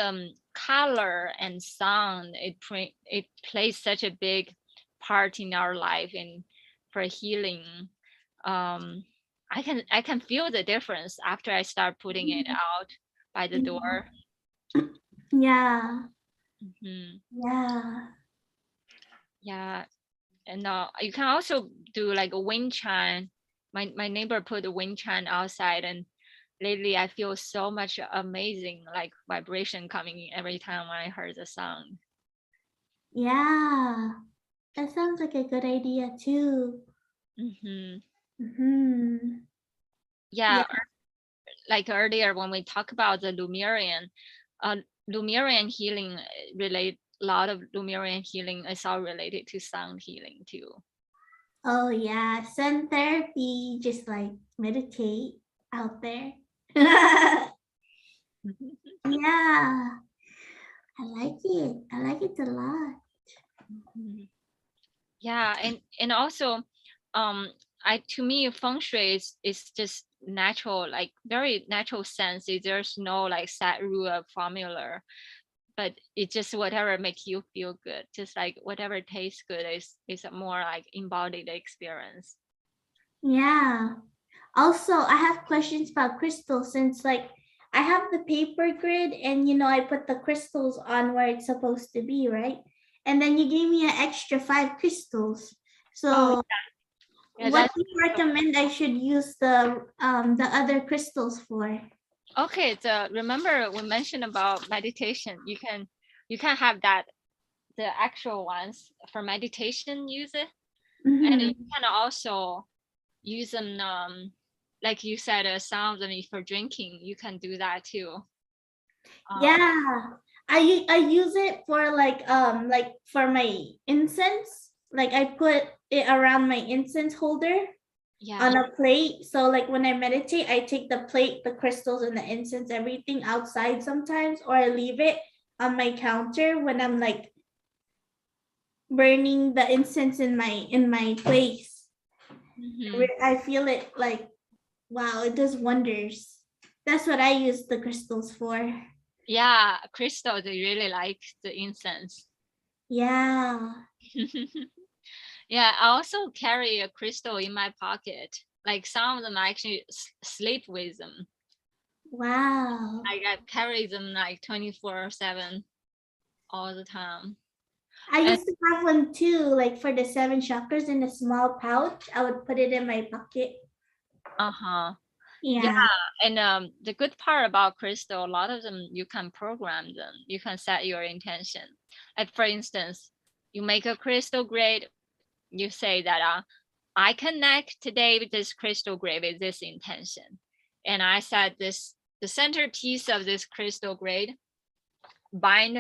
color and sound it plays such a big part in our life and for healing. Um, I can feel the difference after I start putting it out by the door. Yeah. Mhm. Yeah. Yeah, and you can also do like a wind chime. My neighbor put a wind chime outside, and lately I feel so much amazing like vibration coming in every time I heard the sound. Yeah. That sounds like a good idea too. Hmm. Mm-hmm. Yeah, like earlier when we talk about the uh, Lemurian healing relate a lot of Lemurian healing is all related to sound healing too. Oh yeah, sun therapy, just like meditate out there. Yeah, I like it. I like it a lot. Mhm. Yeah, and also I to me feng shui is just natural, like very natural sense. There's no like set rule or formula, but it's just whatever makes you feel good, just like whatever tastes good is a more like embodied experience. Yeah. Also, I have questions about crystals since like I have the paper grid and I put the crystals on where it's supposed to be, right? And then you gave me an extra 5 crystals. Oh So yeah, what that's do you recommend I should use the other crystals for? okay. So remember we mentioned about meditation. You can have that the actual ones for meditation use it, and you Mhm. can also use them like you said sounds, and for drinking you can do that too. Yeah. I use it for like for my incense. Like I put it around my incense holder Yeah, on a plate. So like when I meditate, I take the plate, the crystals and the incense, everything outside sometimes, or I leave it on my counter when I'm like burning the incense in my place. mhm. I feel it like wow, it does wonders. That's what I use the crystals for. Yeah, crystal they really like the incense. Yeah. Yeah, I also carry a crystal in my pocket, like some of them I actually sleep with them. Wow. I carry them like 24/7 all the time. I And used to have one too, like for the 7 chakras in a small pouch. I would put it in my pocket. uh-huh. Yeah, Yeah. and the good part about crystal, a lot of them you can program them. You can set your intention. Like for instance, you make a crystal grid. You say that I connect today with this crystal grid with this intention, and I set this the centerpiece of this crystal grid bind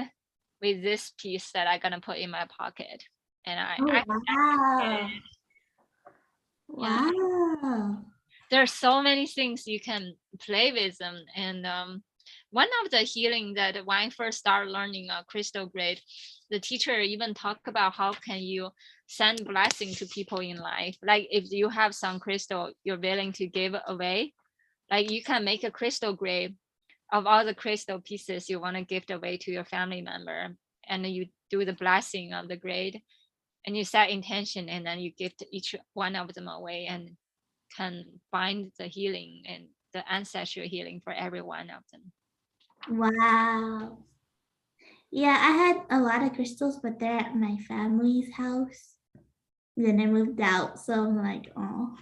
with this piece that I'm gonna put in my pocket, and Oh I wow. yeah. Wow. There are so many things you can play with them, and one of the healing that when I first started learning crystal grid, the teacher even talked about how can you send blessing to people in life. Like if you have some crystal you're willing to give away, like you can make a crystal grid of all the crystal pieces you want to gift away to your family member, and then you do the blessing of the grid, and you set intention, and then you gift each one of them away, and can find the healing and the ancestral healing for every one of them. Wow. Yeah, I had a lot of crystals, but they're at my family's house. Then I moved out, so I'm like, oh.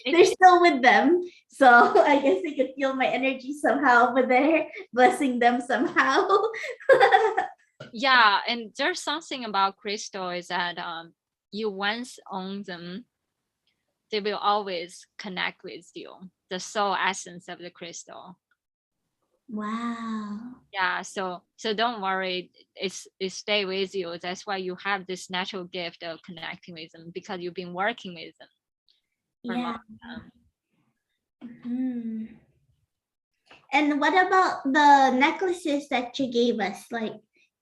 They're still with them. So I guess they could feel my energy somehow over there, blessing them somehow. Yeah, and there's something about crystal is that you once own them, they will always connect with you, the soul essence of the crystal. Wow. Yeah, so don't worry, it stay with you. That's why you have this natural gift of connecting with them, because you've been working with them for a Yeah. long time. Hmm. And what about the necklaces that you gave us? Like,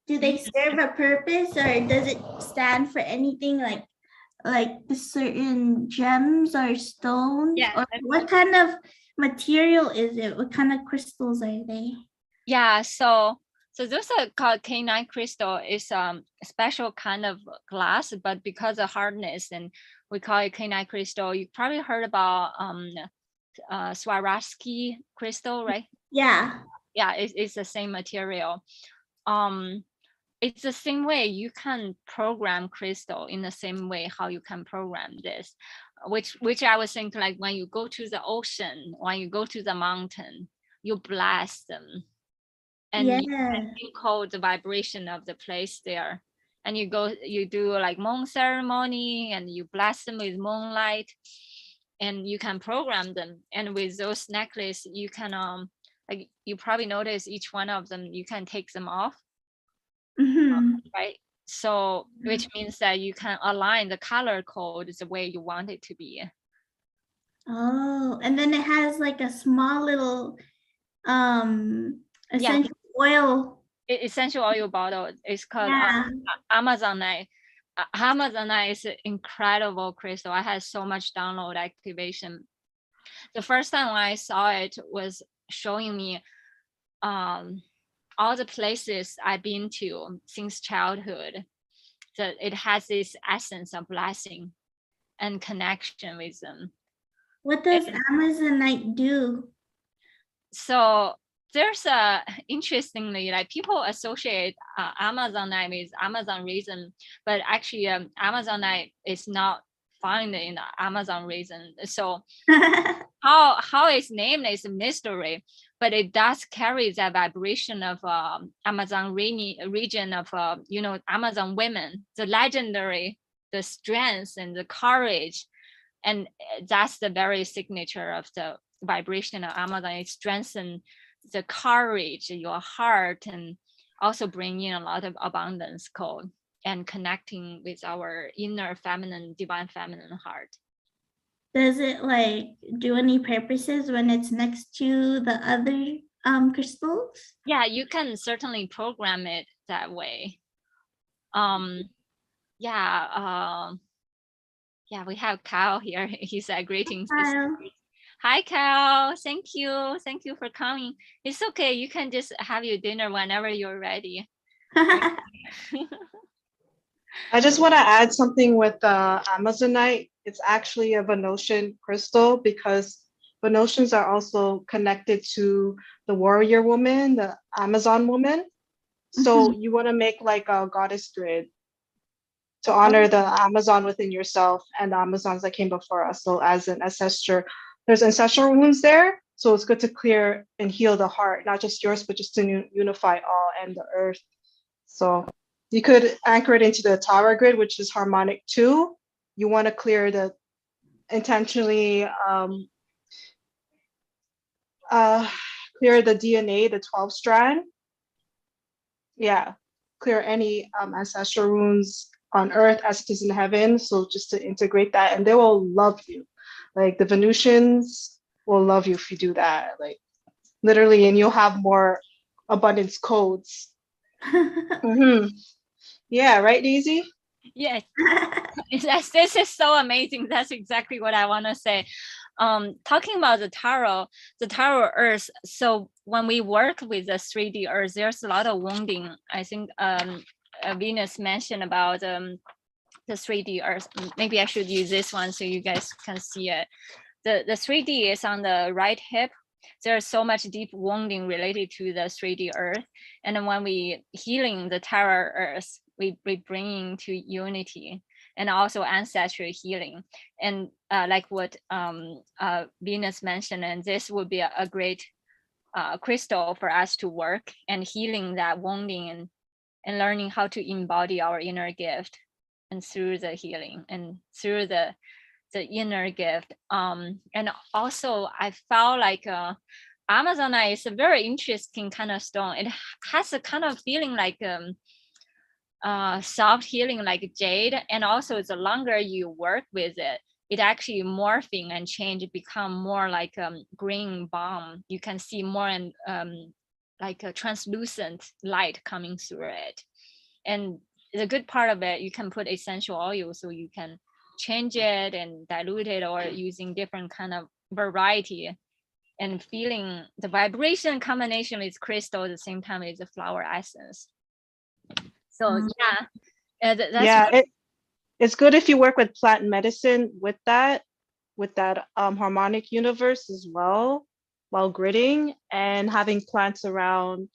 do they serve a purpose or does it stand for anything? Like, like the certain gems or stones? Yeah, Or what kind of material is it? What kind of crystals are they? yeah. So those are called K9 crystal. It's a special kind of glass, but because of hardness, and we call it K9 crystal. You probably heard about Swarovski crystal, right? Yeah. Yeah, it's the same material. It's the same way you can program crystal in the same way how you can program this, which I was thinking, like when you go to the ocean, when you go to the mountain, you blast them, and you Yeah. encode the vibration of the place there. And you do like moon ceremony, and you blast them with moonlight, and you can program them. And with those necklace, you can like you probably notice each one of them, you can take them off, right? So which means that you can align the color code the way you want it to be. Oh, and then it has like a small little essential oil. Essential oil bottle is called Yeah. Amazonite. Amazonite is an incredible crystal. I had so much download activation. The first time when I saw it was showing me all the places I've been to since childhood. So it has this essence of blessing and connection with them. What does Amazonite do? So there's interestingly, like people associate Amazonite with Amazon resin, but actually Amazonite is not found in the Amazon resin. So how it's named is a mystery, but it does carry that vibration of Amazon region of Amazon women, the legendary, the strength and the courage, and that's the very signature of the vibration of Amazon. It strengthens the courage, your heart, and also bring in a lot of abundance code and connecting with our inner feminine, divine feminine heart. Does it like do any purposes when it's next to the other crystals? Yeah, you can certainly program it that way. Yeah, we have Kyle here. He said greetings. Kyle. Hi, Kyle. Thank you for coming. It's okay. You can just have your dinner whenever you're ready. I just want to add something with Amazonite. It's actually a Venusian crystal because Venusians are also connected to the warrior woman, the Amazon woman. So you want to make like a goddess grid to honor the Amazon within yourself and the Amazons that came before us. So as an ancestor, there's ancestral wounds there. So it's good to clear and heal the heart, not just yours, but just to unify all and the earth. So you could anchor it into the Tower grid, which is harmonic 2. You want to clear the intentionally clear the DNA, the 12 strand. Yeah, clear any ancestral wounds on earth as it is in heaven. So just to integrate that, and they will love you. Like the Venusians will love you if you do that, like literally, and you'll have more abundance codes. Yeah, right, Daisy? Yes. This is so amazing. That's exactly what I want to say. Talking about the tarot earth. So when we work with the 3D earth, there's a lot of wounding. I think Venus mentioned about the 3D earth. Maybe I should use this one so you guys can see it. The 3D is on the right hip. There's so much deep wounding related to the 3D earth. And then when we healing the tarot earth, we bring to unity and also ancestral healing. And like what Venus mentioned, and this would be a great crystal for us to work and healing that wounding and learning how to embody our inner gift, and through the healing and through the inner gift. And also I felt like Amazonite is a very interesting kind of stone. It has a kind of feeling like soft healing like jade, and also the longer you work with it, it actually morphing and change, become more like green balm. You can see more and like a translucent light coming through it. And the good part of it, you can put essential oil so you can change it and dilute it, or using different kind of variety, and feeling the vibration combination with crystal at the same time as the flower essence. So yeah, that's Yeah, it's good if you work with plant medicine with that harmonic universe as well, while gridding, and having plants around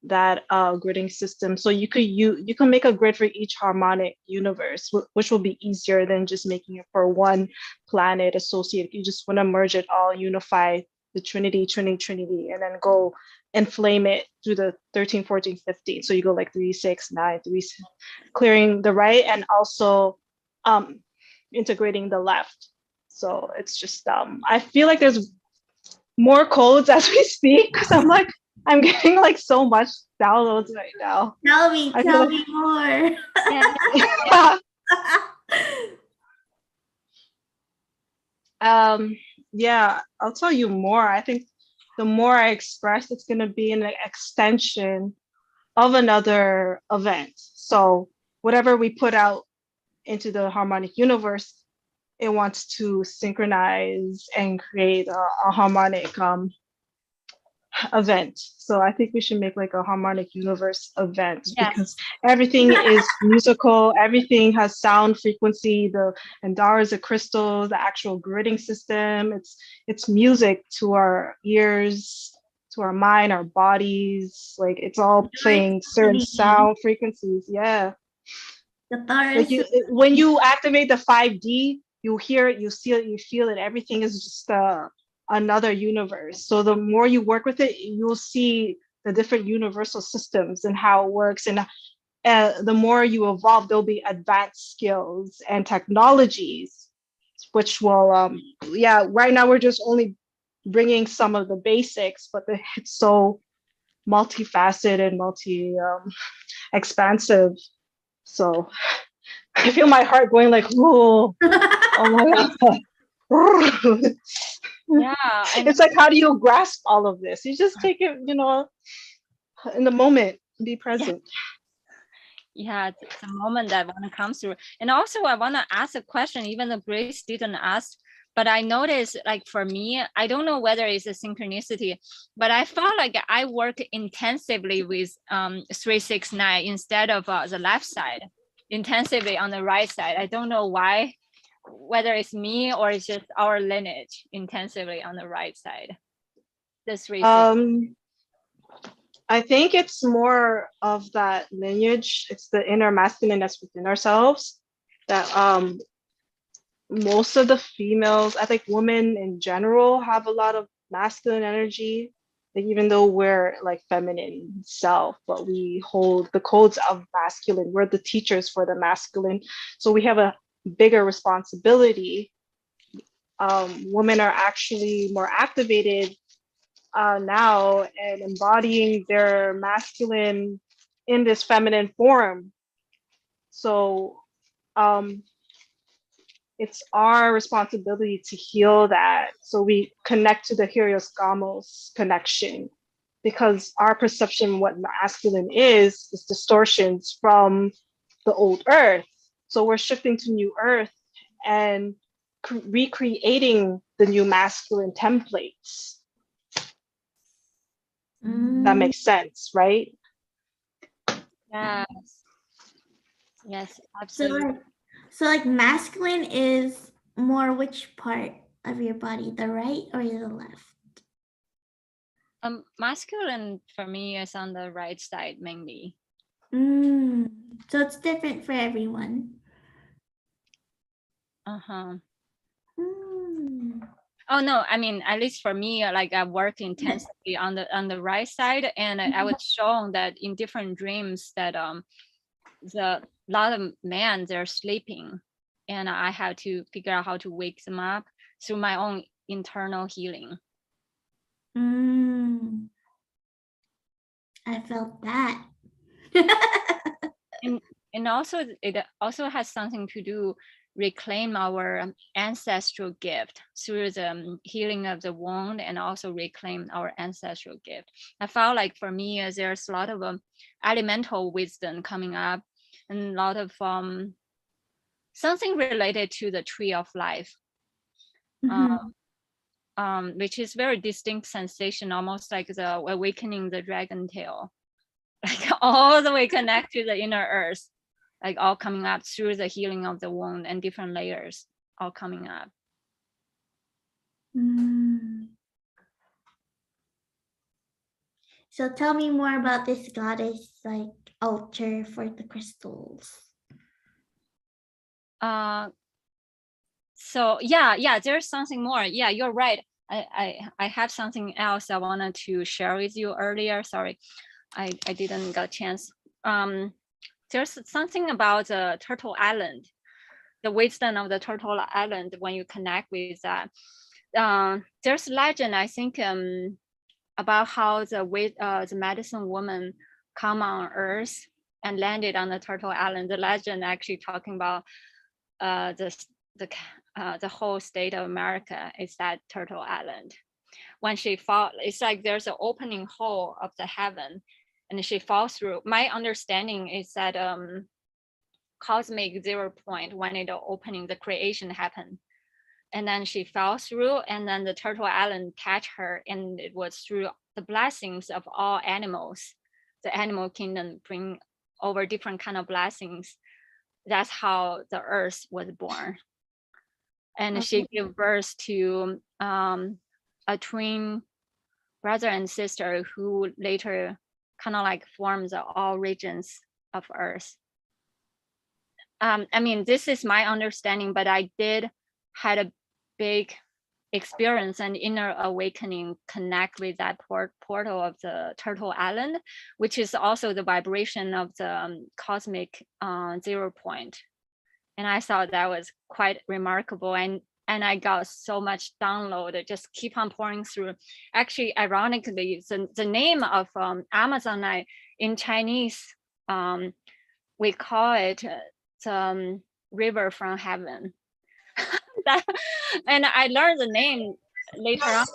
that gridding system. So you can make a grid for each harmonic universe, which will be easier than just making it for one planet associated. You just want to merge it all, unify the Trinity, and then go and flame it through the 13, 14, 15. So you go like 3, 6, 9, 3, clearing the right, and also integrating the left. So it's just I feel like there's more codes as we speak, because I'm getting like so much downloads right now. Tell me more. Yeah, I'll tell you more. I think the more I express, it's going to be an extension of another event. So whatever we put out into the harmonic universe, it wants to synchronize and create a harmonic event. So I think we should make like a harmonic universe event, because everything is musical, everything has sound frequency, the Andara is a crystal, the actual gridding system, it's music to our ears, to our mind, our bodies, like it's all playing certain sound frequencies. Yeah. Like when you activate the 5D, you hear it, you see it, you feel it, everything is just another universe. So the more you work with it, you'll see the different universal systems and how it works. And the more you evolve, there'll be advanced skills and technologies, which will, right now we're just only bringing some of the basics, but it's so multifaceted and expansive. So I feel my heart going like, whoa, oh my God. Yeah, it's like, how do you grasp all of this? You just take it, in the moment, be present. Yeah, it's a moment that want to come through. And also I want to ask a question, even though Grace didn't ask, but I noticed, like for me, I don't know whether it's a synchronicity, but I felt like I work intensively with 369 instead of the left side, intensively on the right side. I don't know why, whether it's me or it's just our lineage intensively on the right side. The 369. I think it's more of that lineage. It's the inner masculine that's within ourselves. That most of the females, I think women in general, have a lot of masculine energy. Like even though we're like feminine self, but we hold the codes of masculine. We're the teachers for the masculine, so we have a bigger responsibility. Women are actually more activated now and embodying their masculine in this feminine form. So it's our responsibility to heal that. So we connect to the Helios Gamos connection, because our perception of what masculine is distortions from the old earth. So we're shifting to new earth and recreating the new masculine templates. That makes sense, right? Yes, absolutely. So like masculine is more which part of your body, the right or the left? Masculine for me is on the right side mainly. So it's different for everyone. Oh no, I mean, at least for me, like I work intensively on the right side, and I was shown that in different dreams that the lot of men, they're sleeping, and I had to figure out how to wake them up through my own internal healing. I felt that. and also it also has something to do reclaim our ancestral gift through the healing of the wound, and also reclaim our ancestral gift. I felt like for me, there's a lot of elemental wisdom coming up, and a lot of something related to the tree of life, which is very distinct sensation, almost like the awakening the dragon tail, like all the way connect to the inner earth, like all coming up through the healing of the wound and different layers all coming up. So tell me more about this goddess like altar for the crystals. So yeah, there's something more. Yeah, you're right. I have something else I wanted to share with you earlier. Sorry, I didn't get a chance. There's something about the Turtle Island, the wisdom of the Turtle Island when you connect with that. There's legend, I think, about how the medicine woman come on Earth and landed on the Turtle Island. The legend actually talking about the whole state of America is that Turtle Island. When she fall, it's like there's an opening hole of the heaven, and she falls through. My understanding is that cosmic 0 point, when it opening, the creation happened, and then she fell through, and then the Turtle Island catch her, and it was through the blessings of all animals. The animal kingdom bring over different kind of blessings. That's how the earth was born. And she gave birth to a twin brother and sister who later kind of like formed the all regions of earth. I mean, this is my understanding, but I did had a big experience and inner awakening connect with that portal of the Turtle Island, which is also the vibration of the cosmic 0 point. And I thought that was quite remarkable. And I got so much download, it just keep on pouring through. Actually, ironically, the name of Amazonite in Chinese, we call it the river from heaven. And I learned the name later on,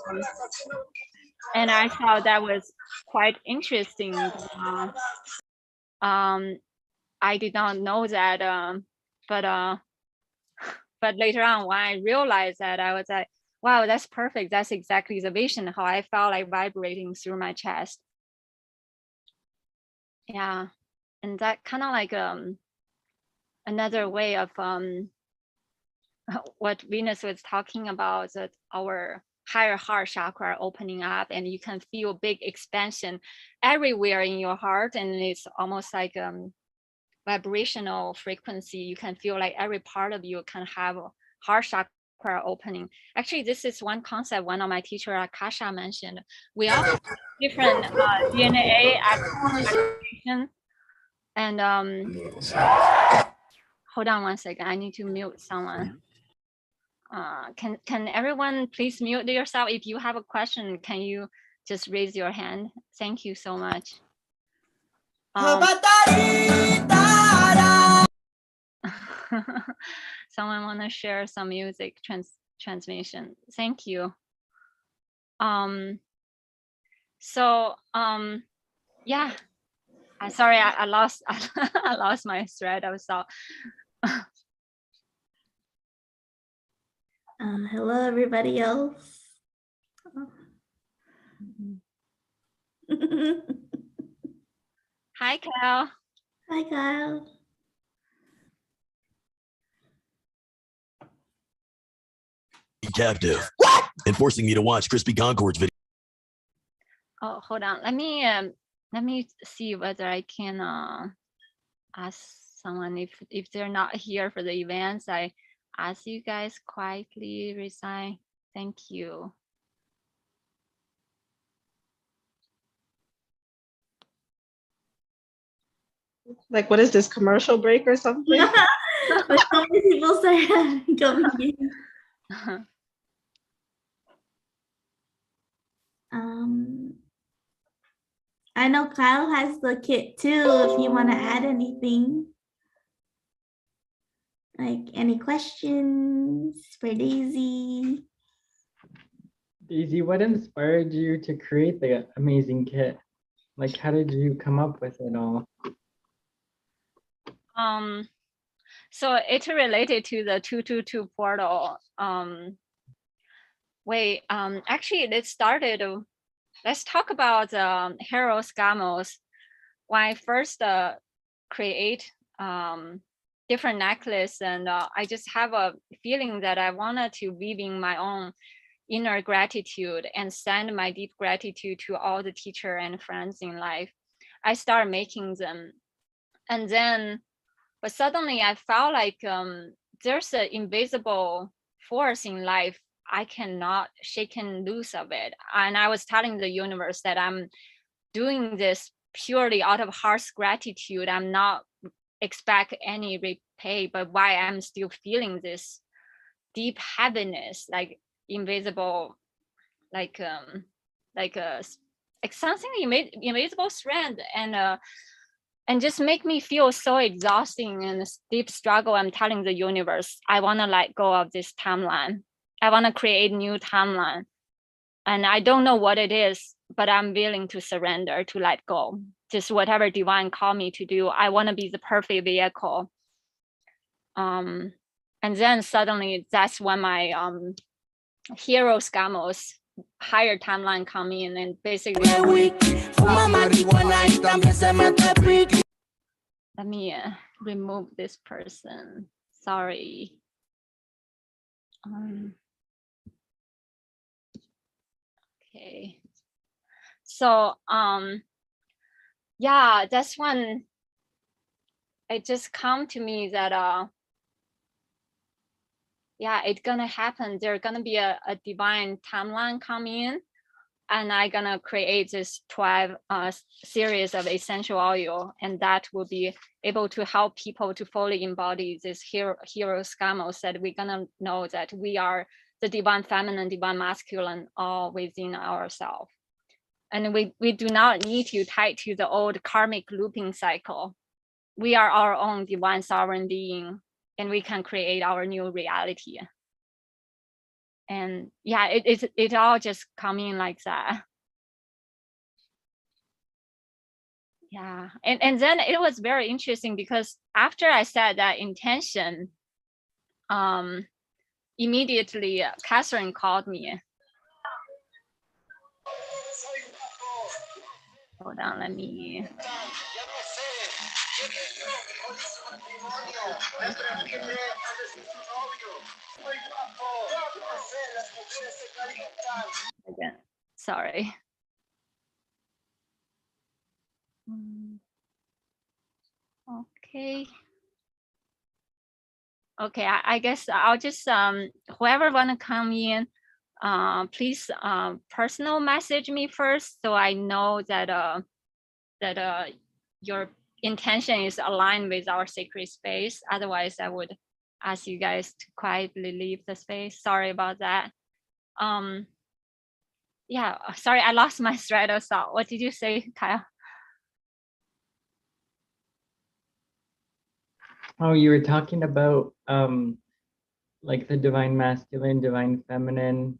and I thought that was quite interesting. I did not know that, but later on when I realized that, I was like, wow, that's perfect. That's exactly the vision, how I felt like vibrating through my chest. Yeah, and that kind of like another way of what Venus was talking about, that our higher heart chakra opening up, and you can feel big expansion everywhere in your heart, and it's almost like vibrational frequency. You can feel like every part of you can have a heart chakra opening. Actually, this is one concept one of my teacher Akasha mentioned. We all have different DNA activation, and hold on one second, I need to mute someone. Can everyone please mute yourself? If you have a question, can you just raise your hand? Thank you so much. Someone want to share some music transmission? Thank you. Yeah, I'm sorry, I lost I lost my thread of thought. Hello, everybody else. Hi, Kyle. Hi, Kyle. Captive. What? And forcing me to watch Crispy Concord's video. Oh, hold on. Let me see whether I can ask someone if they're not here for the events. I ask you guys quietly resign. Thank you. Like, what is this, commercial break or something? But so many people start coming in. I know Kyle has the kit too, if you want to add anything. Like any questions for Daisy? Daisy, what inspired you to create the amazing kit? Like, how did you come up with it all? So it's related to the 222 portal. Actually, it started. Let's talk about Heros Gamos. When I first create different necklace, and I just have a feeling that I wanted to weave in my own inner gratitude and send my deep gratitude to all the teacher and friends in life. I started making them, and then, but suddenly I felt like there's an invisible force in life I cannot shake and loose of it. And I was telling the universe that I'm doing this purely out of heart's gratitude. I'm not expect any repay, but why I'm still feeling this deep heaviness, like invisible, like a like something invisible strand, and just make me feel so exhausting and deep struggle. I'm telling the universe, I want to let go of this timeline. I want to create new timeline. And I don't know what it is, but I'm willing to surrender, to let go. Just whatever divine call me to do. I want to be the perfect vehicle. And then suddenly that's when my Heros Gamos higher timeline come in, and basically let me remove this person. Sorry. Okay. So yeah, that's when it just come to me that yeah, it's gonna happen. There's gonna be a divine timeline coming in, and I'm gonna create this 12 series of essential oil, and that will be able to help people to fully embody this Heros Gamos, that we're gonna know that we are the divine feminine, divine masculine, all within ourselves. And we do not need to tie to the old karmic looping cycle. We are our own divine sovereign being, and we can create our new reality. And yeah, it all just coming like that. Yeah, and then it was very interesting because after I said that intention, immediately Catherine called me. Hold on, let me. Again, sorry. Okay. Okay, I guess I'll just whoever wanna come in, please personal message me first, so I know that that your intention is aligned with our sacred space. Otherwise, I would ask you guys to quietly leave the space. Sorry about that. Yeah, sorry, I lost my thread of thought. What did you say, Kyle? Oh, you were talking about like the divine masculine, divine feminine.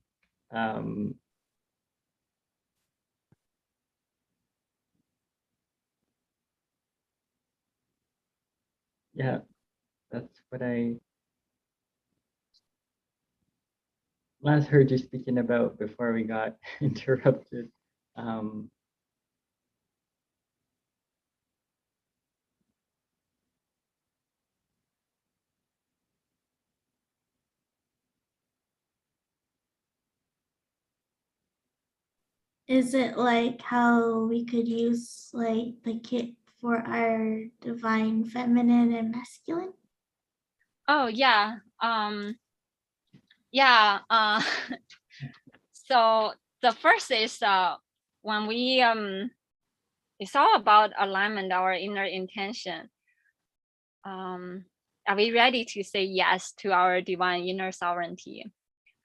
Yeah, that's what I last heard you speaking about before we got interrupted. Is it like how we could use like the kit for our divine feminine and masculine? Oh yeah. Yeah. So the first is when we it's all about alignment, our inner intention. Are we ready to say yes to our divine inner sovereignty?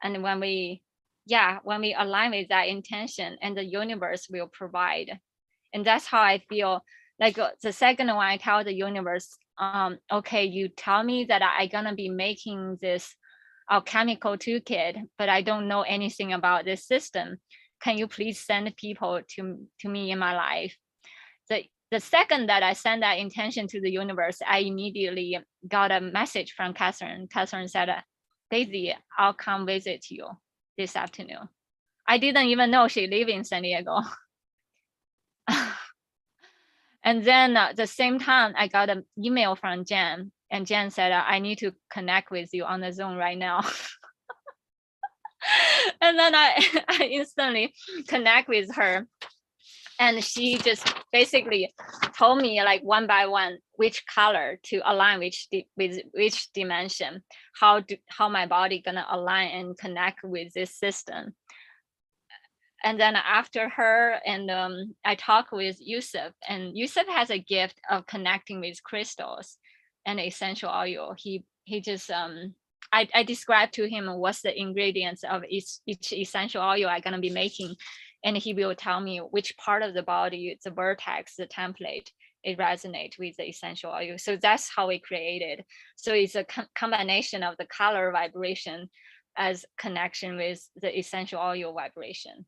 And when we align with that intention, and the universe will provide. And that's how I feel. Like the second one, I tell the universe, okay, you tell me that I'm gonna be making this alchemical toolkit, but I don't know anything about this system. Can you please send people to me in my life? The the second that I sent that intention to the universe, I immediately got a message from Catherine. Catherine said, Daisy, I'll come visit you this afternoon. I didn't even know she lived in San Diego. And then the same time, I got an email from Jen, and Jen said, I need to connect with you on the Zoom right now. And then I instantly connect with her. And she just basically told me like one by one which color to align with which dimension, how my body gonna align and connect with this system. And then after her, and I talked with Yusuf, and Yusuf has a gift of connecting with crystals and essential oil. He just I described to him what's the ingredients of each essential oil I'm gonna be making, and he will tell me which part of the body, the vertex, the template, it resonates with the essential oil. So that's how we created. So it's a combination of the color vibration as connection with the essential oil vibration.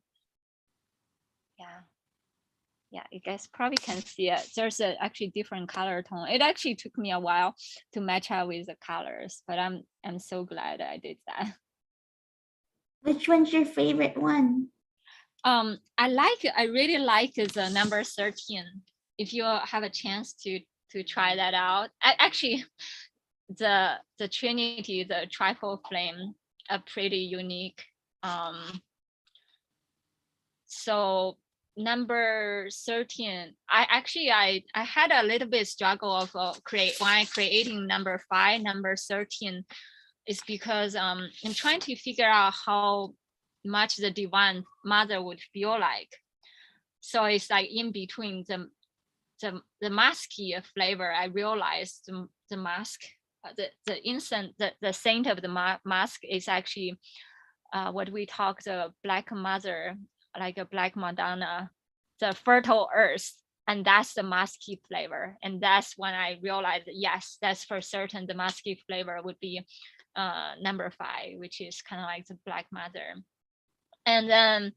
Yeah, you guys probably can see it. There's actually different color tone. It actually took me a while to match up with the colors, but I'm so glad I did that. Which one's your favorite one? I really like the number 13. If you have a chance to try that out. Actually, the Trinity, the triple flame, are pretty unique. So number 13, I had a little bit struggle of creating number 5, number 13 is because I'm trying to figure out how much the divine mother would feel like. So it's like in between the musky flavor. I realized the musk, the incense, the saint of the musk is actually what we talk the black mother, like a black Madonna, the fertile earth, and that's the musky flavor. And that's when I realized, yes, that's for certain the musky flavor would be number 5, which is kind of like the black mother. And then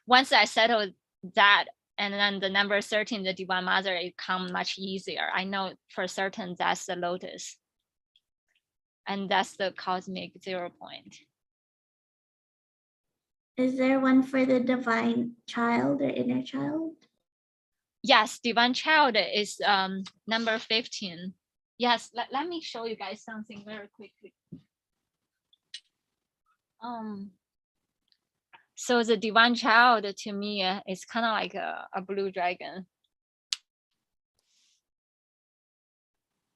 once I settled that, and then the number 13, the divine mother, it come much easier. I know for certain that's the lotus, and that's the cosmic 0 point. Is there one for the divine child or inner child? Yes, divine child is number 15. Yes, let me show you guys something very quickly. So the divine child to me is kind of like a blue dragon.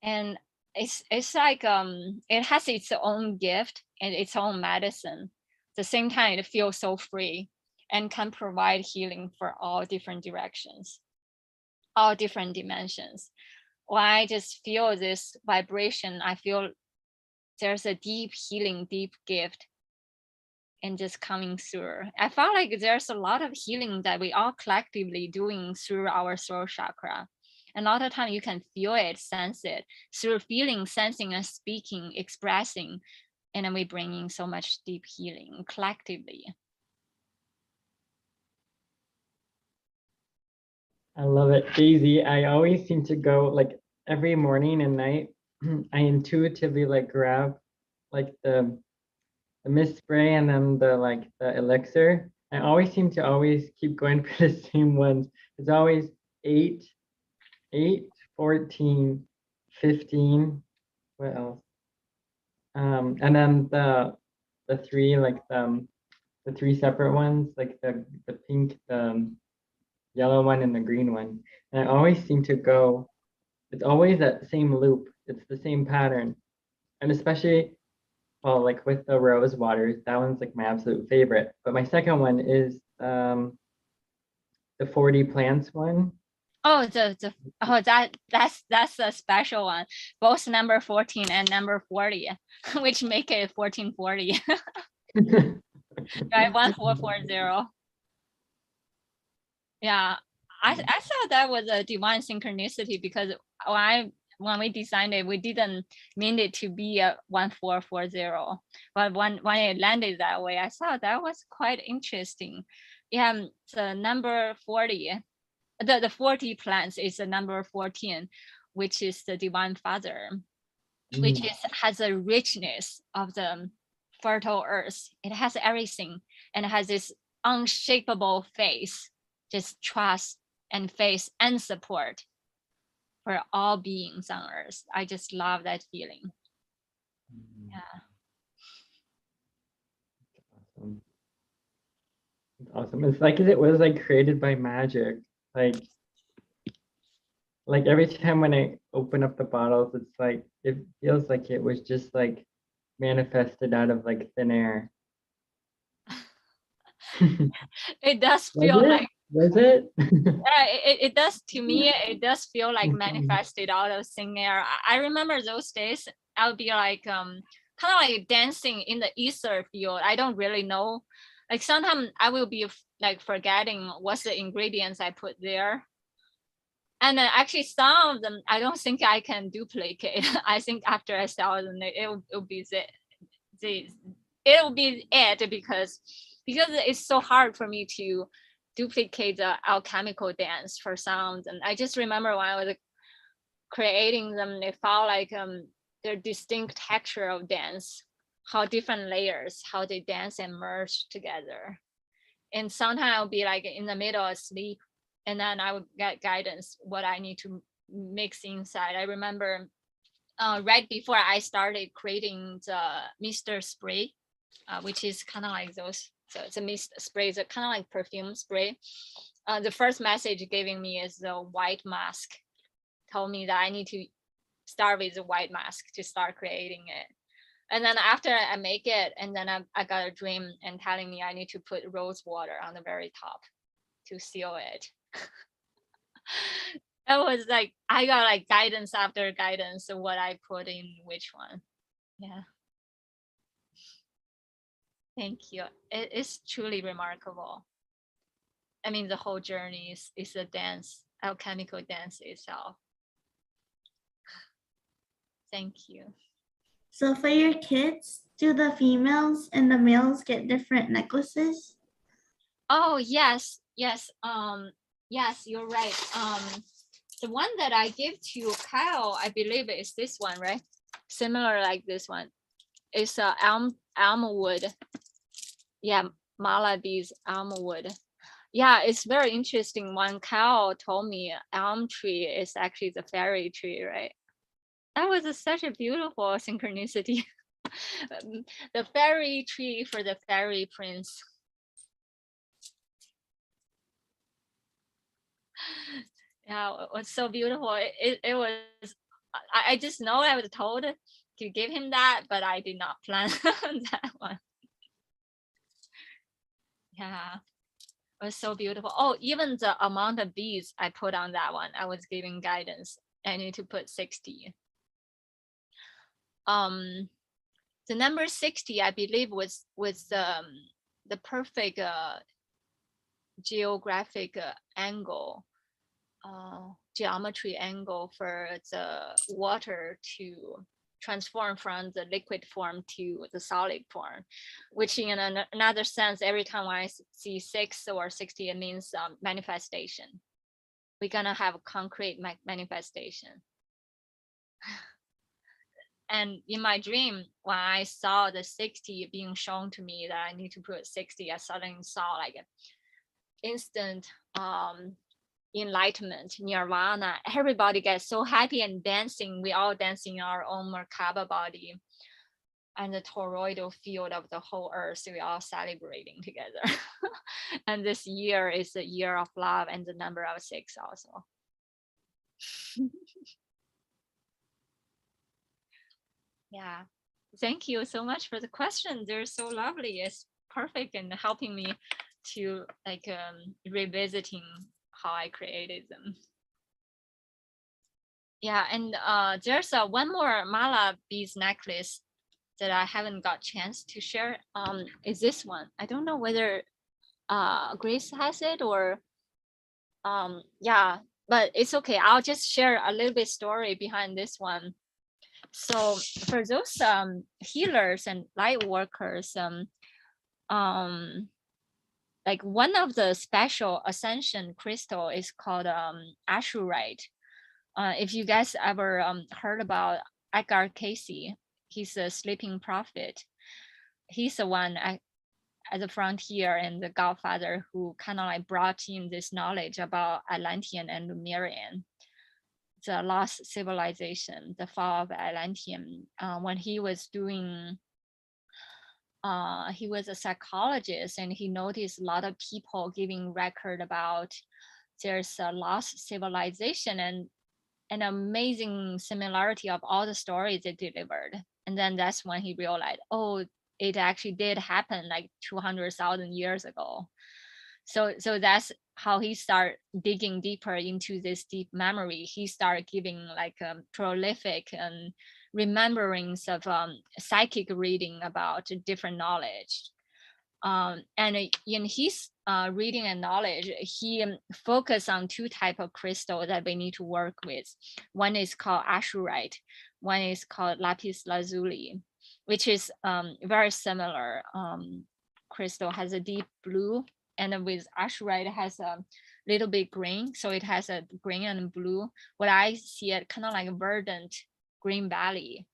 And it's like it has its own gift and its own medicine. At the same time, it feels so free and can provide healing for all different directions, all different dimensions. When I just feel this vibration, I feel there's a deep healing, deep gift and just coming through. I felt like there's a lot of healing that we all collectively doing through our throat chakra. And a lot of time you can feel it, sense it through feeling, sensing, and speaking, expressing, and then we bringing so much deep healing collectively. I love it, Daisy. I always seem to go like every morning and night. I intuitively like grab like the mist spray and then the elixir. I always seem to always keep going for the same ones. It's always 8, 14, 15. What else? And then the 3 like the 3 separate ones, like the pink, the yellow one, and the green one. And I always seem to go. It's always that same loop. It's the same pattern, and especially, well, like with the rose waters, that one's like my absolute favorite. But my second one is the 40 plants one. Oh, that's a special one. Both number 14 and number 40, which make it 1440. Right, 1440. Yeah, I thought that was a divine synchronicity because when we designed it, we didn't mean it to be a 1440. But when it landed that way, I thought that was quite interesting. Yeah, the number 40 the 40 plants is the number 14, which is the divine father, which has a richness of the fertile earth. It has everything, and it has this unshakable face, just trust and faith and support for all beings on earth. I just love that feeling. Yeah. Awesome. It's awesome. It's like it was like created by magic. Like every time when I open up the bottles, it's like it feels like it was just like manifested out of like thin air. It does feel like Was it? it does to me. It does feel like manifested out of thin air. I remember those days. I would be like kind of like dancing in the ether field. I don't really know. Like sometimes I will be like forgetting what's the ingredients I put there. And then actually some of them I don't think I can duplicate. I think after I sell them, it'll be it'll be it because it's so hard for me to duplicate the alchemical dance for sounds. And I just remember when I was creating them, it felt like their distinct texture of dance, how different layers, how they dance and merge together. And sometimes I'll be like in the middle of sleep, and then I would get guidance what I need to mix inside. I remember right before I started creating the Mr. Spray, which is kind of like those. So it's a mist spray, it's kind of like perfume spray. The first message giving me is the white mask. Told me that I need to start with the white mask to start creating it. And then after I make it, and then I got a dream and telling me I need to put rose water on the very top to seal it. It was like I got like guidance after guidance of what I put in which one. Yeah. Thank you. It is truly remarkable. I mean, the whole journey is a dance, alchemical dance itself. Thank you. So for your kids, do the females and the males get different necklaces? Oh, yes. Yes, you're right. The one that I give to Kyle, I believe is this one, right? Similar like this one. It's a elm wood. Yeah, mala bees, elm wood. Yeah, it's very interesting. When Kyle told me elm tree is actually the fairy tree, right? That was such a beautiful synchronicity. The fairy tree for the fairy prince. Yeah, it was so beautiful. It was, I just know I was told to give him that, but I did not plan that one. Yeah, it was so beautiful. Oh, even the amount of beads I put on that one, I was giving guidance. I need to put 60. The number 60, I believe, was the perfect geographic angle, geometry angle for the water to transform from the liquid form to the solid form, which in another sense, every time I see 6 or 60, it means manifestation. We're gonna have a concrete manifestation. And in my dream, when I saw the 60 being shown to me that I need to put 60, I suddenly saw like an instant enlightenment, nirvana. Everybody gets so happy and dancing. We all dance in our own Merkaba body and the toroidal field of the whole earth. We all celebrating together. And this year is the year of love and the number of 6 also. Yeah, thank you so much for the question. They're so lovely. It's perfect in helping me to like revisiting how I created them. Yeah, and there's one more mala beads necklace that I haven't got chance to share. Is this one? I don't know whether Grace has it or yeah, but it's okay. I'll just share a little bit story behind this one. So for those healers and light workers, like one of the special ascension crystal is called azurite. If you guys ever heard about Edgar Casey, he's a sleeping prophet. He's the one at the frontier and the godfather who kind of like brought in this knowledge about Atlantean and Lemurian, the lost civilization, the fall of Atlantean. When he was doing, he was a psychologist, and he noticed a lot of people giving record about there's a lost civilization and an amazing similarity of all the stories they delivered. And then that's when he realized, oh, it actually did happen like 200,000 years ago. So that's how he started digging deeper into this deep memory. He started giving like prolific and rememberings of psychic reading about different knowledge. And in his reading and knowledge, he focused on two types of crystal that we need to work with. One is called azurite, one is called lapis lazuli, which is very similar. Crystal has a deep blue, and with azurite it has a little bit green, so it has a green and blue. What I see it kind of like a verdant green valley,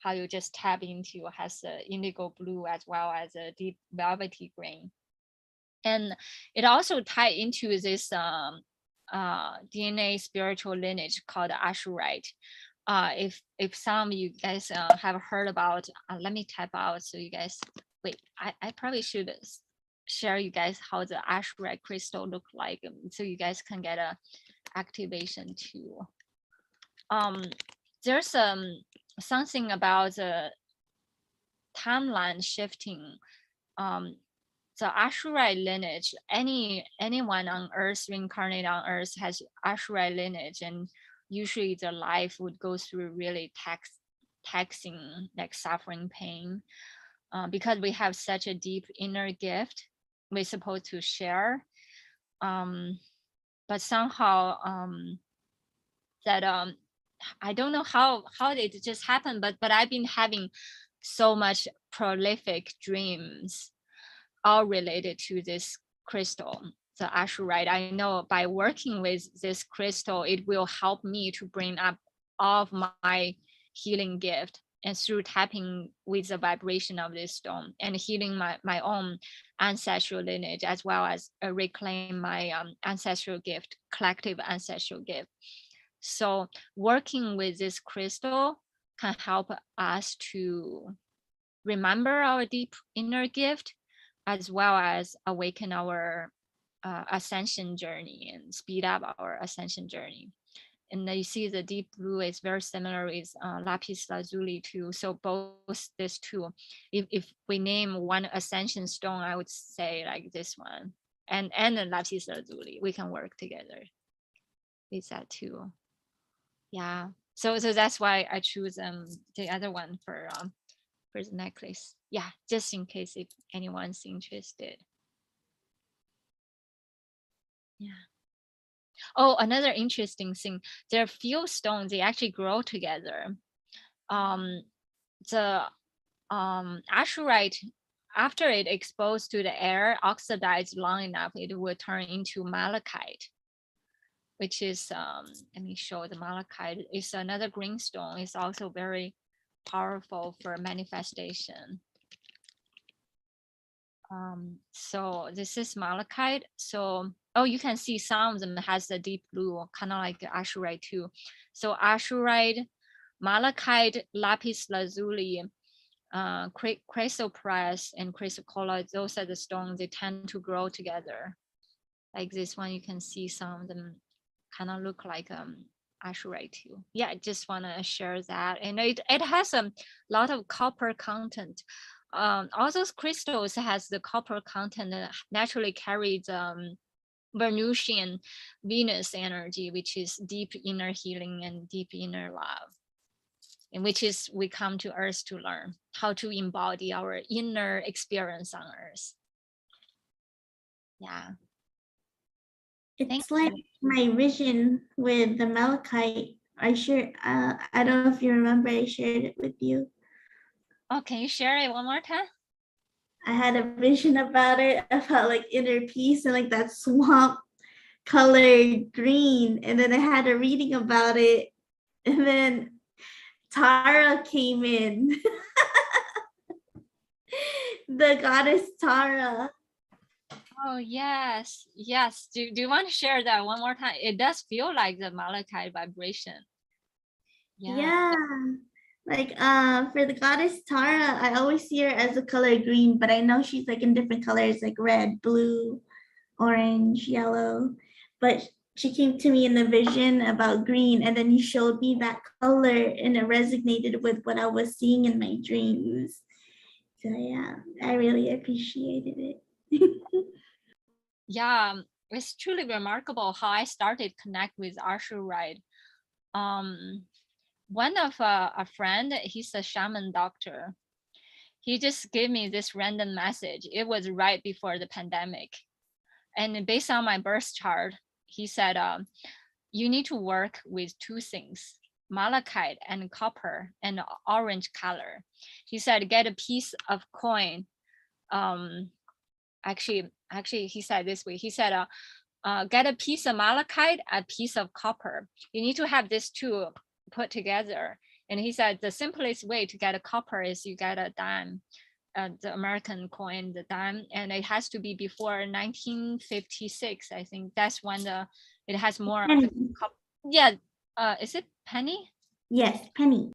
how you just tap into, has the indigo blue as well as a deep velvety green. And it also ties into this DNA spiritual lineage called azurite. If some of you guys have heard about, let me type out so you guys, wait, I probably should share you guys how the azurite crystal look like, so you guys can get a activation too. There's something about the timeline shifting. The azurite lineage, anyone on Earth reincarnated on Earth has azurite lineage, and usually their life would go through really taxing, like suffering, pain, because we have such a deep inner gift we're supposed to share. But somehow that I don't know how it just happened, but I've been having so much prolific dreams, all related to this crystal, the azurite. I know by working with this crystal, it will help me to bring up all of my healing gift, and through tapping with the vibration of this stone and healing my own ancestral lineage, as well as reclaim my ancestral gift, collective ancestral gift. So working with this crystal can help us to remember our deep inner gift, as well as awaken our ascension journey and speed up our ascension journey. And you see the deep blue is very similar with lapis lazuli too. So both these two, if we name one ascension stone, I would say like this one and the lapis lazuli, we can work together with that too. Yeah. So that's why I choose the other one for the necklace. Yeah, just in case if anyone's interested. Yeah. Oh, another interesting thing, there are few stones, they actually grow together. The azurite, after it exposed to the air, oxidized long enough, it will turn into malachite, which is, let me show the malachite. It's another green stone. It's also very powerful for manifestation. So this is malachite. So, oh, you can see some of them has the deep blue, kind of like azurite too. So azurite, malachite, lapis lazuli, chrysoprase, and chrysocolla, those are the stones, they tend to grow together. Like this one, you can see some of them kind of look like azurite too. Yeah, I just want to share that. And it has a lot of copper content. All those crystals has the copper content that naturally carries Venusian Venus energy, which is deep inner healing and deep inner love, and which is we come to Earth to learn how to embody our inner experience on Earth. Yeah. It's like my vision with the malachite. I don't know if you remember, I shared it with you. Oh, can you share it one more time? I had a vision about it, about like inner peace and like that swamp colored green. And then I had a reading about it. And then Tara came in. The goddess Tara. Oh, yes. Yes. Do you want to share that one more time? It does feel like the malachite vibration. Yeah. Like for the goddess Tara, I always see her as the color green, but I know she's like in different colors like red, blue, orange, yellow. But she came to me in the vision about green, and then you showed me that color and it resonated with what I was seeing in my dreams. So yeah, I really appreciated it. Yeah, it's truly remarkable how I started connect with Ashu Ride. One of a friend, he's a shaman doctor. He just gave me this random message. It was right before the pandemic. And based on my birth chart, he said, you need to work with two things, malachite and copper and orange color. He said, get a piece of coin. Actually, he said this way. He said, get a piece of malachite, a piece of copper. You need to have these two put together. And he said the simplest way to get a copper is you get a dime, the American coin, the dime, and it has to be before 1956. I think that's when it has more of the yeah. Is it penny? Yes, penny.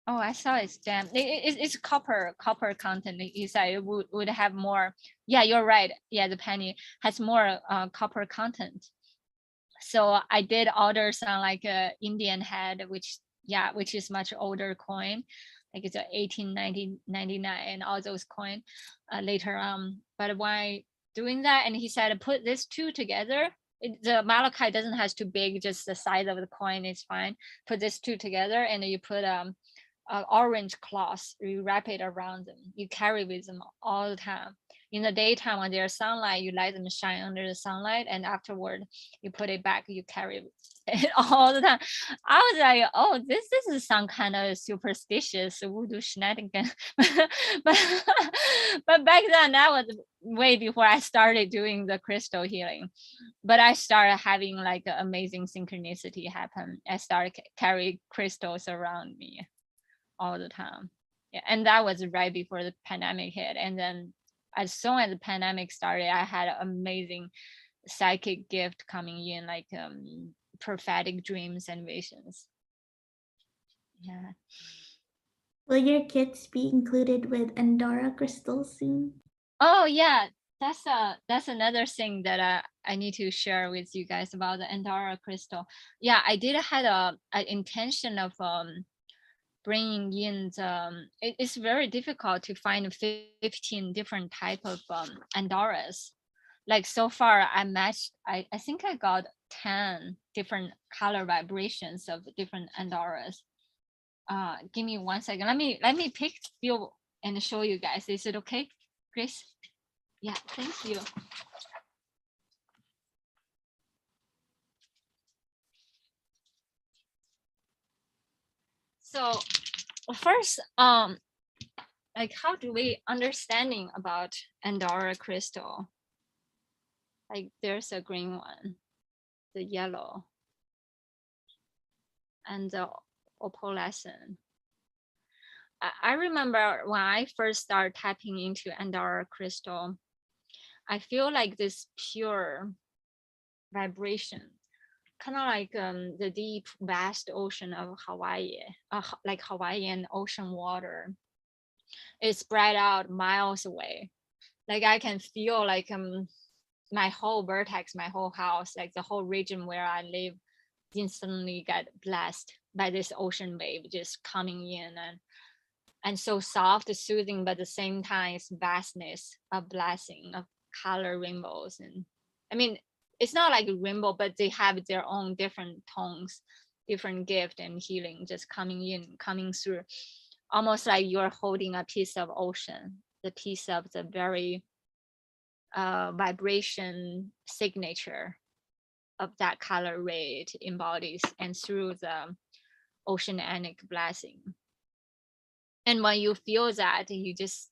Oh, I saw it's jam. It's copper content. You said it would have more. Yeah, you're right. Yeah, the penny has more copper content. So I did order some like Indian head, which is much older coin, like it's a 1899 and all those coin later on. But when doing that, and he said put these two together. The malachite doesn't have to big, just the size of the coin is fine. Put these two together, and you put orange cloth, you wrap it around them. You carry with them all the time. In the daytime, when there's sunlight, you let them shine under the sunlight, and afterward, you put it back. You carry it all the time. I was like, oh, this is some kind of superstitious voodoo shenanigan. but back then, that was way before I started doing the crystal healing. But I started having like amazing synchronicity happen. I started carry crystals around me all the time. Yeah, and that was right before the pandemic hit. And then as soon as the pandemic started, I had an amazing psychic gift coming in, like prophetic dreams and visions. Yeah. Will your kits be included with Andorra crystals soon? Oh yeah, that's another thing that I need to share with you guys about the Andorra crystal. Yeah, I did had an intention of bringing in it's very difficult to find 15 different type of Andorras. Like so far I matched, I think I got 10 different color vibrations of different Andorras. Give me 1 second. Let me pick few and show you guys. Is it okay, Grace? Yeah, thank you. So first, like how do we understanding about Andorra crystal? Like there's a green one, the yellow, and the opalescent. I remember when I first started tapping into Andorra crystal, I feel like this pure vibration, kind of like the deep, vast ocean of Hawaii, like Hawaiian ocean water. It's spread out miles away. Like I can feel like my whole vertex, my whole house, like the whole region where I live, instantly get blessed by this ocean wave just coming in and so soft, soothing, but at the same time, it's vastness, a blessing of color rainbows. And I mean, it's not like a rainbow, but they have their own different tones, different gift and healing just coming in, coming through, almost like you're holding a piece of ocean, the piece of the very vibration signature of that color ray it embodies, and through the oceanic blessing. And when you feel that, you just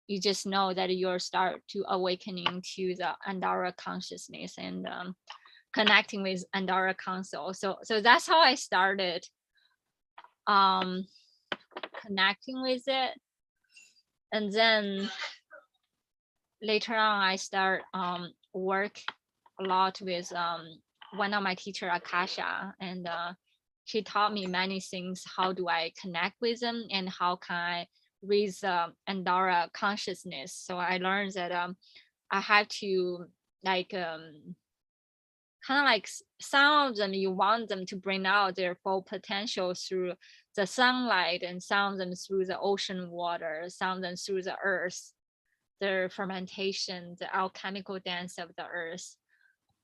you just know that you'll start to awakening to the Andara consciousness and connecting with Andara Council. So that's how I started connecting with it. And then later on, I start work a lot with one of my teacher, Akasha, and she taught me many things. How do I connect with them, and how can I raise Andara consciousness? So I learned that I have to like kind of like some of them you want them to bring out their full potential through the sunlight, and some of them through the ocean water, some of them through the earth, the fermentation, the alchemical dance of the earth.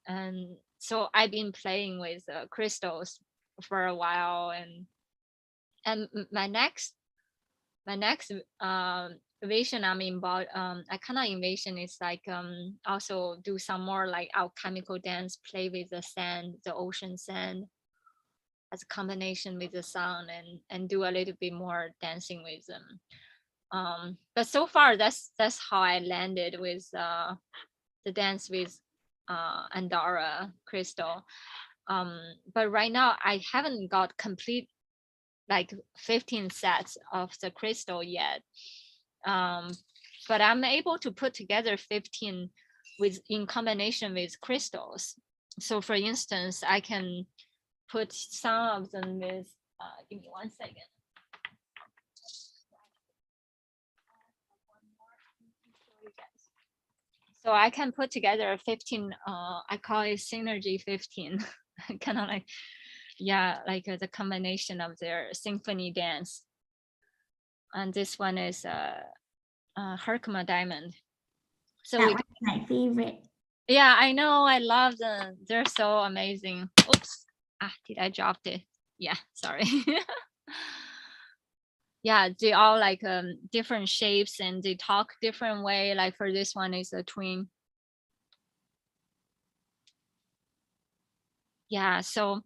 And so I've been playing with crystals for a while, and my next vision I'm involved, I kind of envision is like also do some more like alchemical dance, play with the sand, the ocean sand, as a combination with the sun, and do a little bit more dancing with them. But so far that's how I landed with the dance with Andara crystal. But right now I haven't got complete like 15 sets of the crystal yet. But I'm able to put together 15 in combination with crystals. So for instance, I can put some of them with, give me 1 second. So I can put together 15, I call it synergy 15, kind of like, yeah, like the combination of their symphony dance. And this one is Herkimer diamond. So That was my favorite. yeah, I know, I love them. They're so amazing. Oops, did I drop it? Yeah, sorry. Yeah, they all like different shapes, and they talk different way. Like for this one is a twin. Yeah, so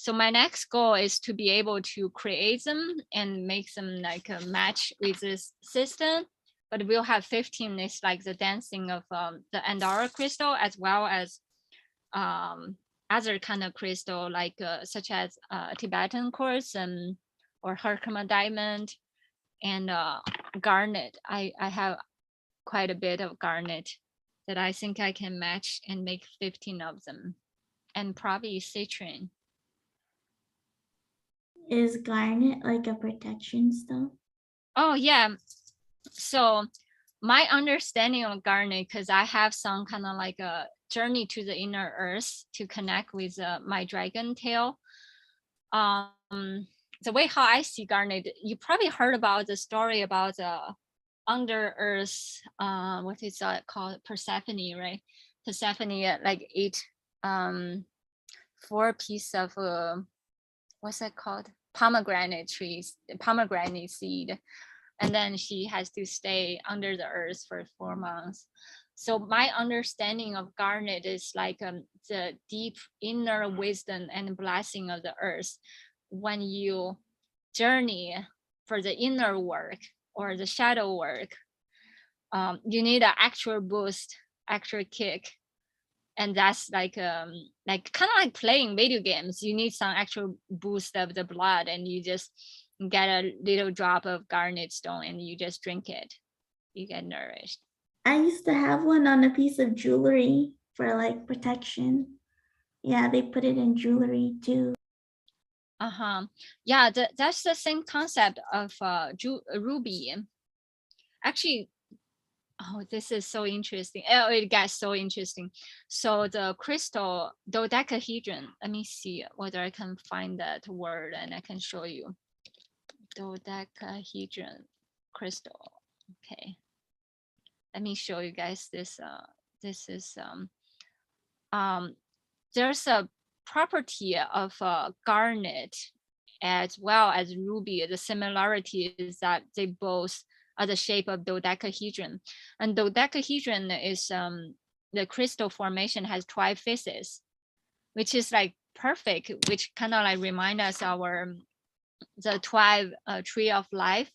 my next goal is to be able to create them and make them like a match with this system. But we'll have 15 is like the dancing of the Andara crystal, as well as other kind of crystal, like such as Tibetan quartz or Herkimer diamond, and garnet. I have quite a bit of garnet that I think I can match and make 15 of them, and probably citrine. Is garnet like a protection stone? Oh yeah. So my understanding of garnet, because I have some kind of like a journey to the inner earth to connect with my dragon tail. The way how I see garnet, you probably heard about the story about the under earth, what is that called, Persephone, right? Persephone like ate 4 pieces of what's that called, pomegranate seed, and then she has to stay under the earth for 4 months. So my understanding of garnet is like the deep inner wisdom and blessing of the earth. When you journey for the inner work or the shadow work, you need an actual boost, actual kick. And that's like kind of like playing video games. You need some actual boost of the blood, and you just get a little drop of garnet stone and you just drink it. You get nourished. I used to have one on a piece of jewelry for like protection. Yeah, they put it in jewelry too. Yeah, that's the same concept of ruby. Actually, oh, this is so interesting. Oh, it gets so interesting. So the crystal dodecahedron, let me see whether I can find that word and I can show you. Dodecahedron crystal. Okay, let me show you guys this. This is there's a property of garnet as well as ruby. The similarity is that they both are the shape of dodecahedron, and dodecahedron is the crystal formation has 12 faces, which is like perfect, which kind of like remind us the 12 tree of life.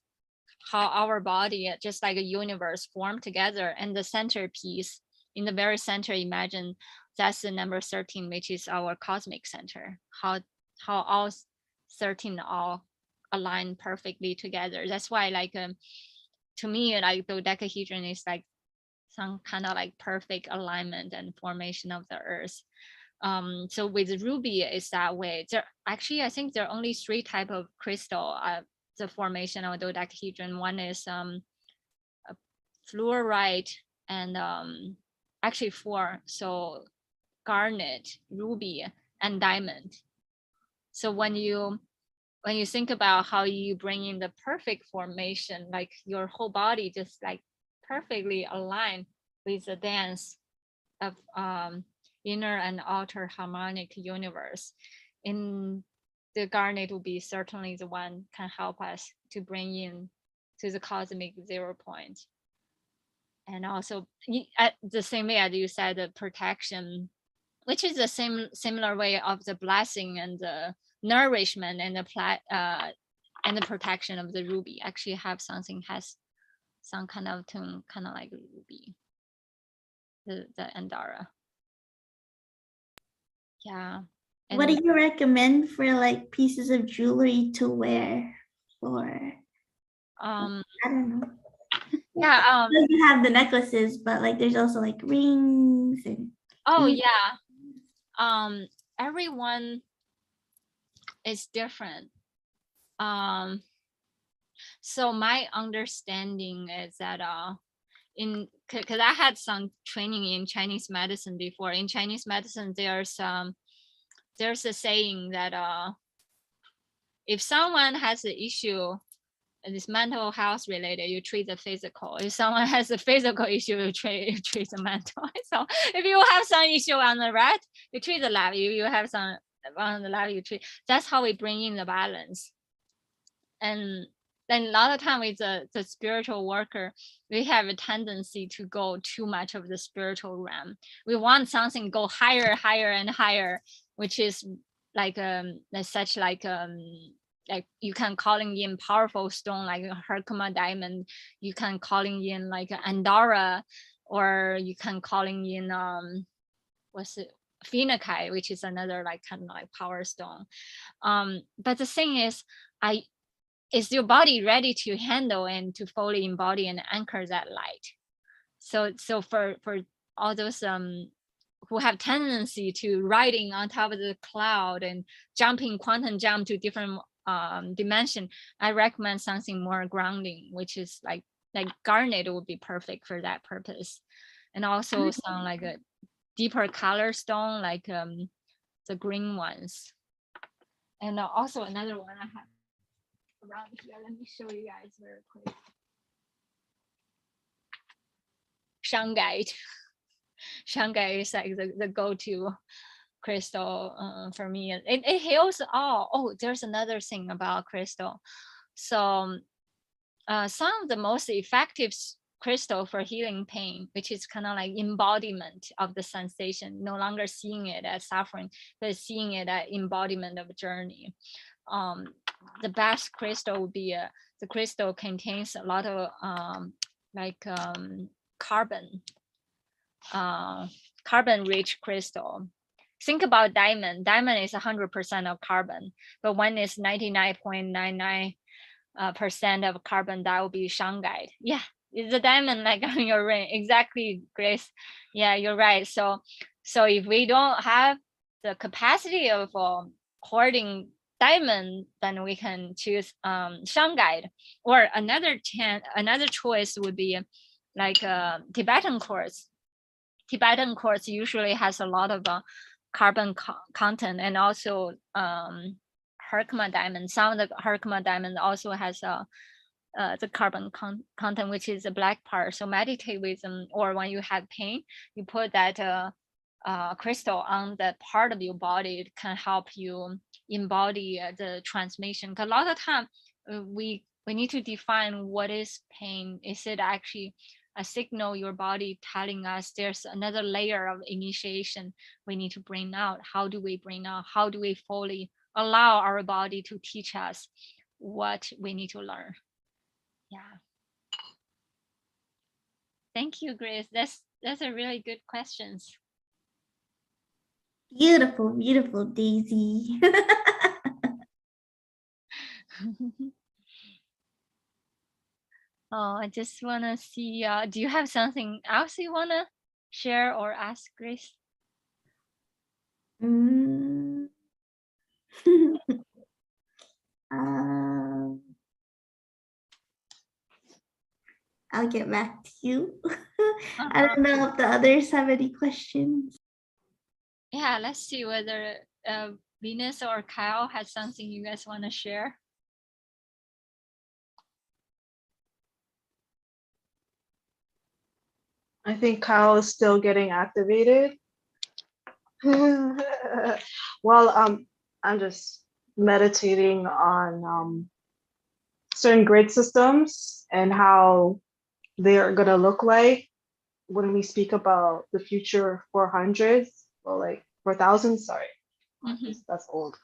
how our body, just like a universe, formed together, and the centerpiece in the very center, imagine that's the number 13, which is our cosmic center. How all 13 all align perfectly together. That's why, like, to me, like the dodecahedron is like some kind of like perfect alignment and formation of the earth. So with ruby, it's that way. There actually, I think there are only 3 type of crystal, the formation of dodecahedron. One is fluorite, and actually 4. So garnet, ruby, and diamond. So when you think about how you bring in the perfect formation, like your whole body just like perfectly aligned with the dance of inner and outer harmonic universe, in the garnet will be certainly the one can help us to bring in to the cosmic 0 point. And also at the same way as you said, the protection, which is the similar way of the blessing and the nourishment and the protection of the ruby, actually have something, has some kind of tone, kind of like ruby, the Andara. Yeah. What do you recommend for like pieces of jewelry to wear? Or I don't know. Yeah. You have the necklaces, but like there's also like rings and. Oh yeah. Everyone is different. So my understanding is that because I had some training in Chinese medicine before. In Chinese medicine, there's a saying that if someone has an issue and it's mental health related, you treat the physical. If someone has a physical issue, you treat the mental. So if you have some issue on the right, you treat the left. You have some on the left, you treat. That's how we bring in the balance. And then a lot of time with the spiritual worker, we have a tendency to go too much of the spiritual realm. We want something go higher, higher, and higher, which is like such like you can calling in powerful stone like Herkimer diamond, you can calling in like Andara, or you can calling in what's it, phenakite, which is another like kind of like power stone. But the thing is your body ready to handle and to fully embody and anchor that light? So for all those who have tendency to riding on top of the cloud and jumping quantum jump to different dimension, I recommend something more grounding, which is like garnet would be perfect for that purpose. And also some like a deeper color stone, like the green ones. And also another one I have around here, let me show you guys very quick. Shungite. Shungite is like the go-to crystal for me. It heals all. Oh, there's another thing about crystal. So some of the most effective crystal for healing pain, which is kind of like embodiment of the sensation, no longer seeing it as suffering, but seeing it as embodiment of a journey. The best crystal would be the crystal contains a lot of carbon rich crystal. Think about diamond. Diamond is 100% of carbon, but when it's 99.99% of carbon, that will be shungite. Yeah, it's a diamond like on your ring. Exactly, Grace. Yeah, you're right. So if we don't have the capacity of hoarding diamond, then we can choose shungite. Or another choice would be like Tibetan quartz. Tibetan quartz usually has a lot of carbon content, and also Herkimer diamond. Some of the Herkimer diamond also has the carbon content, which is the black part. So meditate with them, or when you have pain, you put that crystal on the part of your body. It can help you embody the transmission. Because a lot of time we need to define what is pain. Is it actually a signal your body telling us there's another layer of initiation we need to bring out? How do we bring out? How do we fully allow our body to teach us what we need to learn? Yeah. Thank you, Grace. That's a really good questions. Beautiful, beautiful, Daisy. Oh, I just wanna see. Do you have something else you wanna share or ask, Grace? Mm. Um, I'll get back to you. I don't know if the others have any questions. Yeah, let's see whether Venus or Kyle has something you guys want to share. I think Kyle is still getting activated. Well, I'm just meditating on certain grid systems and how they are gonna look like when we speak about the future 400s or like 4,000. Sorry, that's old.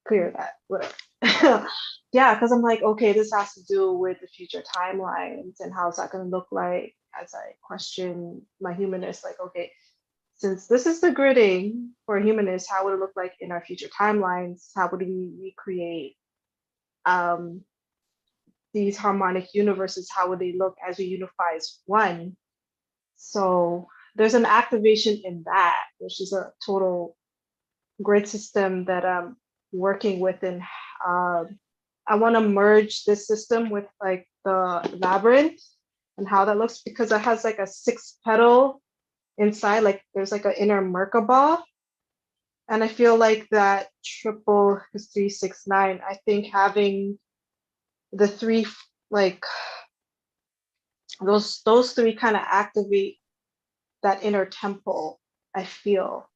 Clear that. Whatever. Yeah, because I'm like, okay, this has to do with the future timelines and how's that gonna look like as I question my humanness. Like, okay, since this is the gridding for humanists, how would it look like in our future timelines? How would we recreate these harmonic universes? How would they look as we unify as one? So there's an activation in that, which is a total grid system that I'm working with. And I want to merge this system with like the labyrinth and how that looks, because it has like a 6 petal inside, like there's like an inner Merkaba. And I feel like that triple is 369. I think having the three, like those three kind of activate that inner temple. I feel.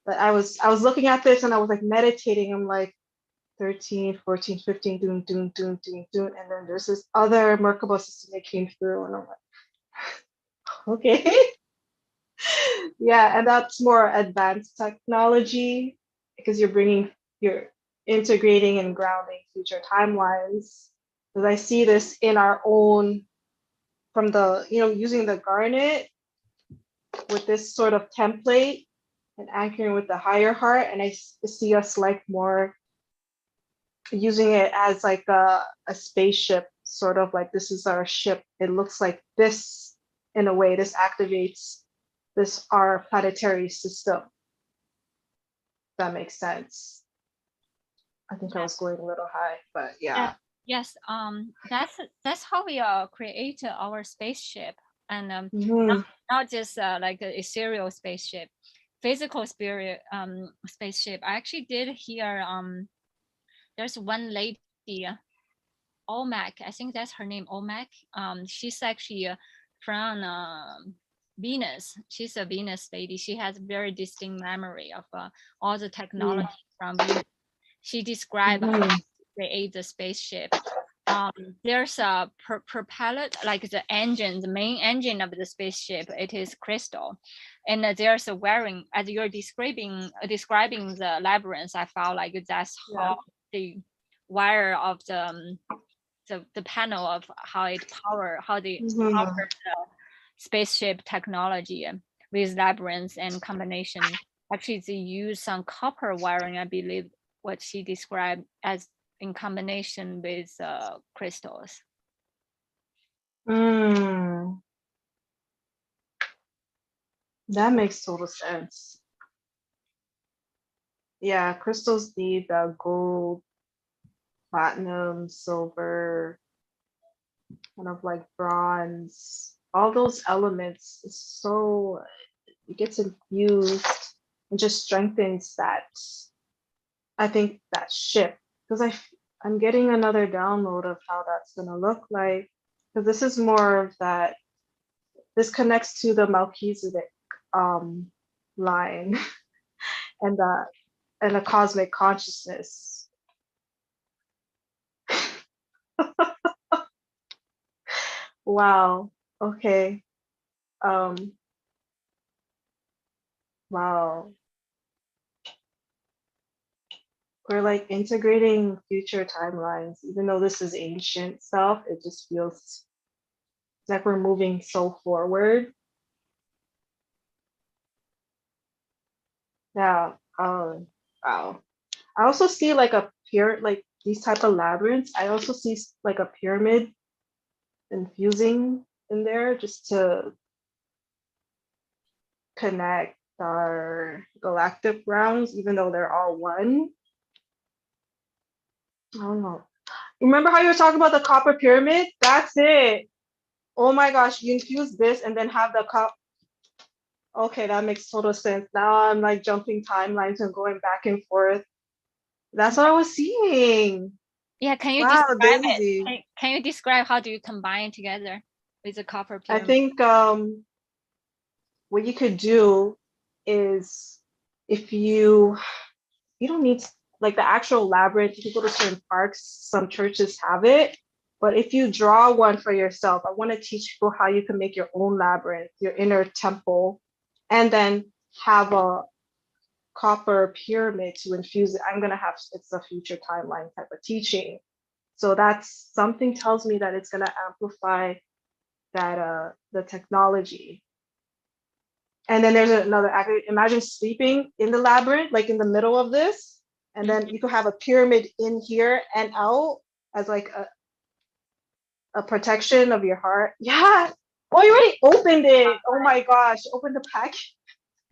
But I was looking at this and I was like meditating. I'm like 13, 14, 15, doing, and then there's this other Merkaba system that came through, and I'm like, okay. Yeah, and that's more advanced technology because you're integrating and grounding future timelines. Because I see this in our own, from the, using the garnet with this sort of template and anchoring with the higher heart. And I see us like more using it as like a spaceship, sort of like this is our ship. It looks like this in a way. This activates this our planetary system. If that makes sense. I think I was going a little high, but yeah. Yes. That's how we create our spaceship, and Mhm. not just like a ethereal spaceship, physical spirit spaceship. I actually did hear there's one lady, Olmec, I think that's her name, Olmec. She's actually from Venus. She's a Venus lady. She has very distinct memory of all the technology from Venus. She described how to create the spaceship. There's a propeller, like the engine, the main engine of the spaceship. It is crystal, and there's a wiring. As you're describing the labyrinth, I felt like that's how the wire of the panel of how they power the spaceship technology with labyrinths and combination. Actually, they use some copper wiring, I believe, what she described as in combination with crystals. That makes total sense. Yeah, crystals need gold, platinum, silver, kind of like bronze, all those elements. So it gets infused and just strengthens that. I think that ship, because I'm getting another download of how that's gonna look like. Because this is more of that. This connects to the Melchizedek line and the cosmic consciousness. Wow. Okay. Wow. we're like integrating future timelines. Even though this is ancient stuff, it just feels like we're moving so forward. Yeah. Wow. I also see like a like these type of labyrinths. I also see like a pyramid infusing in there just to connect our galactic realms, even though they're all one. I don't know. Remember how you were talking about the copper pyramid? That's it. Oh my gosh, you infuse this and then have the cup. Okay, that makes total sense. Now I'm like jumping timelines and going back and forth. That's what I was seeing. Yeah, can you Wow, describe it? Daisy. Can you describe how do you combine together with the copper I pyramid? think what you could do is if you don't need like the actual labyrinth, you can go to certain parks, some churches have it. But if you draw one for yourself, I want to teach people how you can make your own labyrinth, your inner temple, and then have a copper pyramid to infuse it. I'm gonna have it's a future timeline type of teaching. So that's something tells me that it's gonna amplify that the technology. And then there's another imagine sleeping in the labyrinth, like in the middle of this, and then you could have a pyramid in here and out as like a protection of your heart. Yeah. Oh, you already opened it. Oh my gosh. Open the package.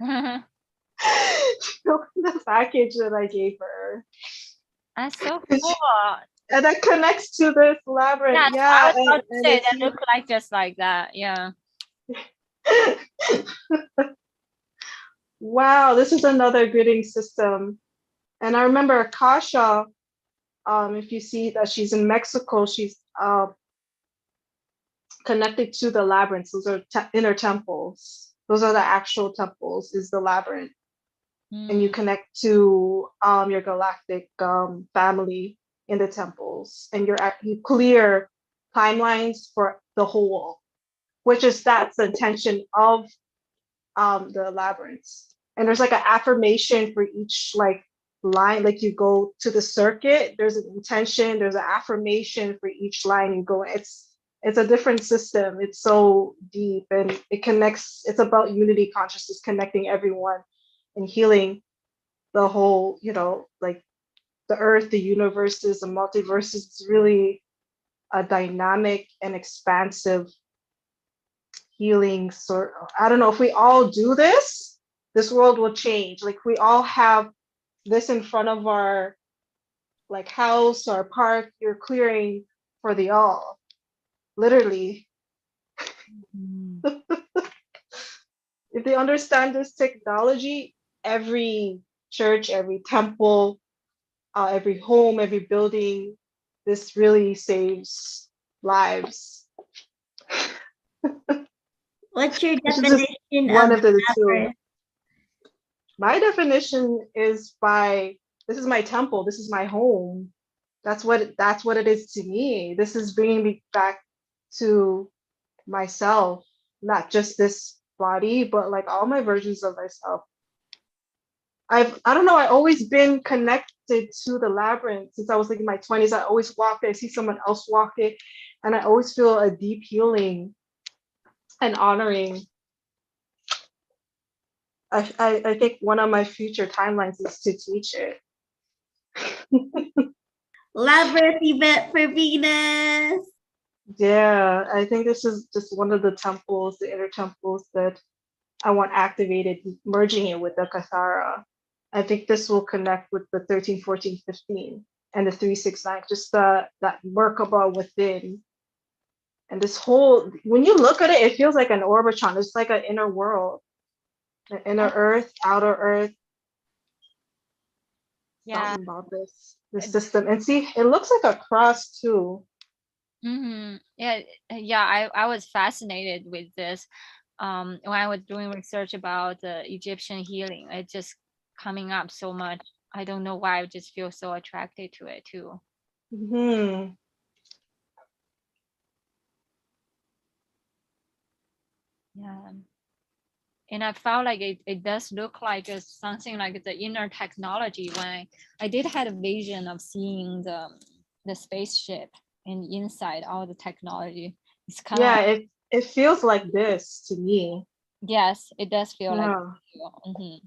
Open the package that I gave her. That's so cool. And that connects to this labyrinth. Yeah, Yeah. I was about to say it's that looks like just like that. Yeah. Wow, this is another gridding system. And I remember Akasha, if you see that she's in Mexico, she's connected to the labyrinths. Those are inner temples. Those are the actual temples, is the labyrinth. And you connect to your galactic family in the temples. And you clear timelines for the whole, which is that's the intention of the labyrinths. And there's like an affirmation for each like line. Like you go to the circuit, there's an intention, there's an affirmation for each line you go. It's a different system. It's so deep and it connects. It's about unity consciousness, connecting everyone and healing the whole, like the earth, the universes, the multiverses. It's really a dynamic and expansive healing sort of, I don't know, if we all do this world will change. Like we all have this in front of our like house or park, you're clearing for the all, literally. If they understand this technology, every church, every temple, every home, every building, this really saves lives. What's your This is just definition one of of the two. labyrinth? My definition is this is my temple, this is my home. That's what it is to me. This is bringing me back to myself, not just this body, but like all my versions of myself. I don't know, I've always been connected to the labyrinth since I was like in my 20s. I always walk it, I see someone else walk it, and I always feel a deep healing and honoring. I think one of my future timelines is to teach it. Labyrinth event for Venus. Yeah, I think this is just one of the temples, the inner temples that I want activated, merging it with the Kathara. I think this will connect with the 13, 14, 15, and the 3, 6, 9, just that Merkaba within. And this whole, when you look at it, it feels like an orbitron. It's like an inner world, an inner earth, outer earth. Yeah. Something about this system. And see, it looks like a cross too. Yeah, I was fascinated with this when I was doing research about the Egyptian healing. It just coming up so much. I don't know why, I just feel so attracted to it too. Yeah, And I felt like it does look like something like the inner technology when I did had a vision of seeing the spaceship and inside all the technology. It's kind of Yeah, it feels like this to me. yes, it does feel like Yeah. mhm.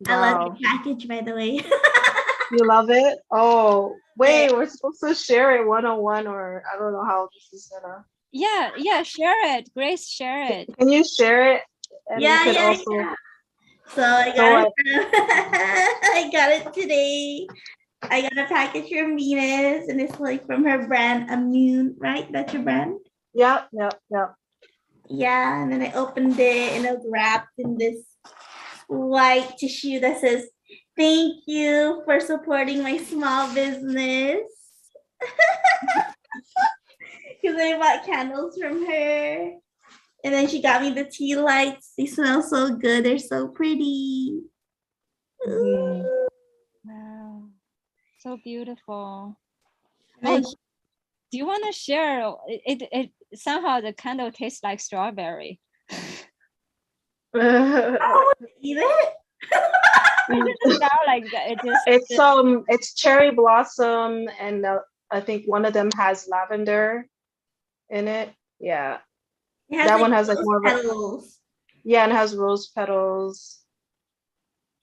I love Wow. your package, by the way. You love it? Oh, wait, we're supposed to share it one-on-one, or I don't know how this is gonna. Yeah, share it. Grace, share it. Can you share it? And Yeah, you could yeah, also yeah. So I show got it. it. I got it today. I got a package from Venus, and it's like from her brand Immune, right? That's your brand. Yeah. Yeah, and then I opened it, and it was wrapped in this white tissue that says, "Thank you for supporting my small business." Because I bought candles from her. And then she got me the tea lights. They smell so good. They're so pretty. Mhm. Wow, so beautiful. And Oh, do you want to share? It somehow the candle tastes like strawberry. I want to eat it. It doesn't sound like that. It just It's cherry blossom, and I think one of them has lavender in it. Yeah, It has that like one has like rose more of a, petals. yeah, and it has rose petals,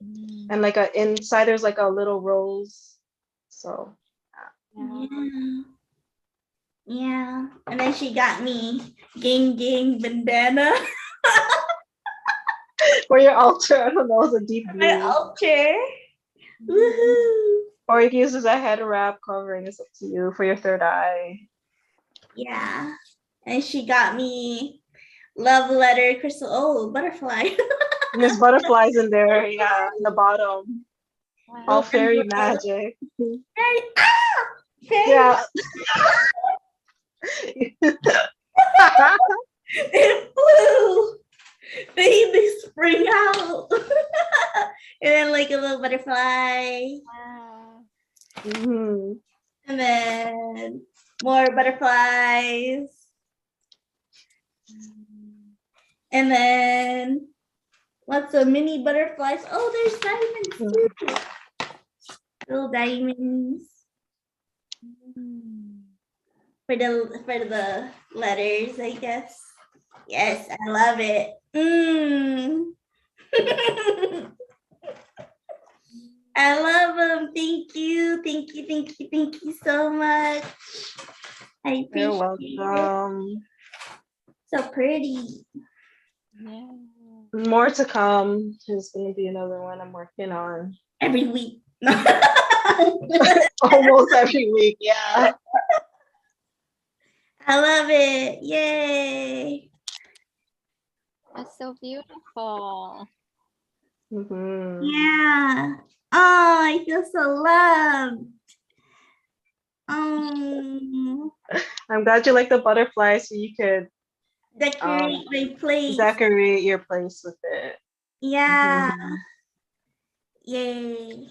and like inside there's like a little rose. So Yeah. Yeah. And then she got me gang bandana for your altar, I don't know, it's a deep for my blue. altar. Woohoo. Or you can use it as a head wrap covering. It's up to you for your third eye. Yeah. And she got me love letter crystal. Oh, butterfly. There's butterflies in there, yeah, in the bottom. All fairy magic. Fairy. Ah! Fairy. Yeah. It flew. They spring out. And then like a little butterfly. wow. Mhm. And then more butterflies. And then lots of mini butterflies. Oh, there's diamonds too. Little diamonds for the letters, I guess. Yes, I love it. I love them. Thank you. Thank you. Thank you. Thank you so much. I You're appreciate it. welcome. So pretty. Yeah. More to come. There's gonna be another one I'm working on. Every week. Almost every week, yeah. I love it. Yay. That's so beautiful. Mhm. Yeah. Oh, I feel so loved. I'm glad you like the butterfly, so you could Decorate my place. decorate your place with it. Yeah. Mhm. Yay.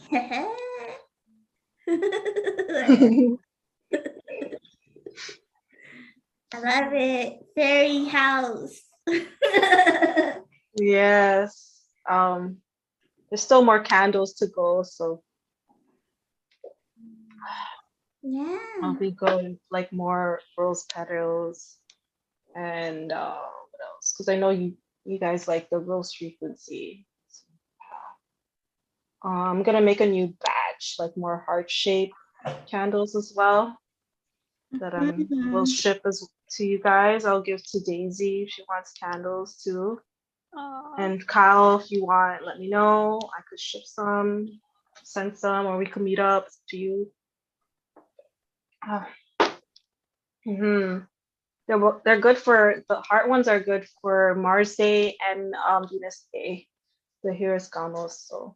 I love it. Fairy house. Yes. There's still more candles to go, so Yeah. I'll be going like more rose petals and what else? Because I know you guys like the rose frequency. I'm gonna make a new batch, like more heart-shaped candles as well that will ship as to you guys. I'll give to Daisy if she wants candles too. And Kyle, if you want, let me know. I could ship some, send some, or we could meet up. It's up to you. They're good for the heart ones are good for Mars Day and Venus Day, the Hiroscanos. So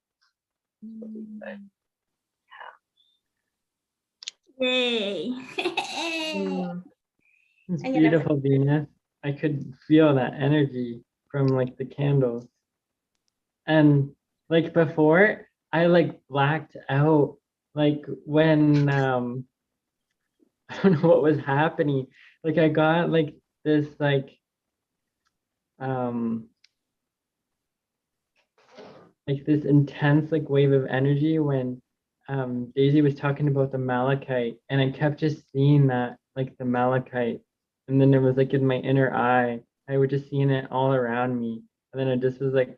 Yay. It's I'm gonna- beautiful, Venus. I could feel that energy from like the candles. And like before, I like blacked out like when I don't know what was happening. Like I got like this like this intense like wave of energy when Daisy was talking about the malachite, and I kept just seeing that like the malachite, and then it was like in my inner eye, I was just seeing it all around me, and then I just was like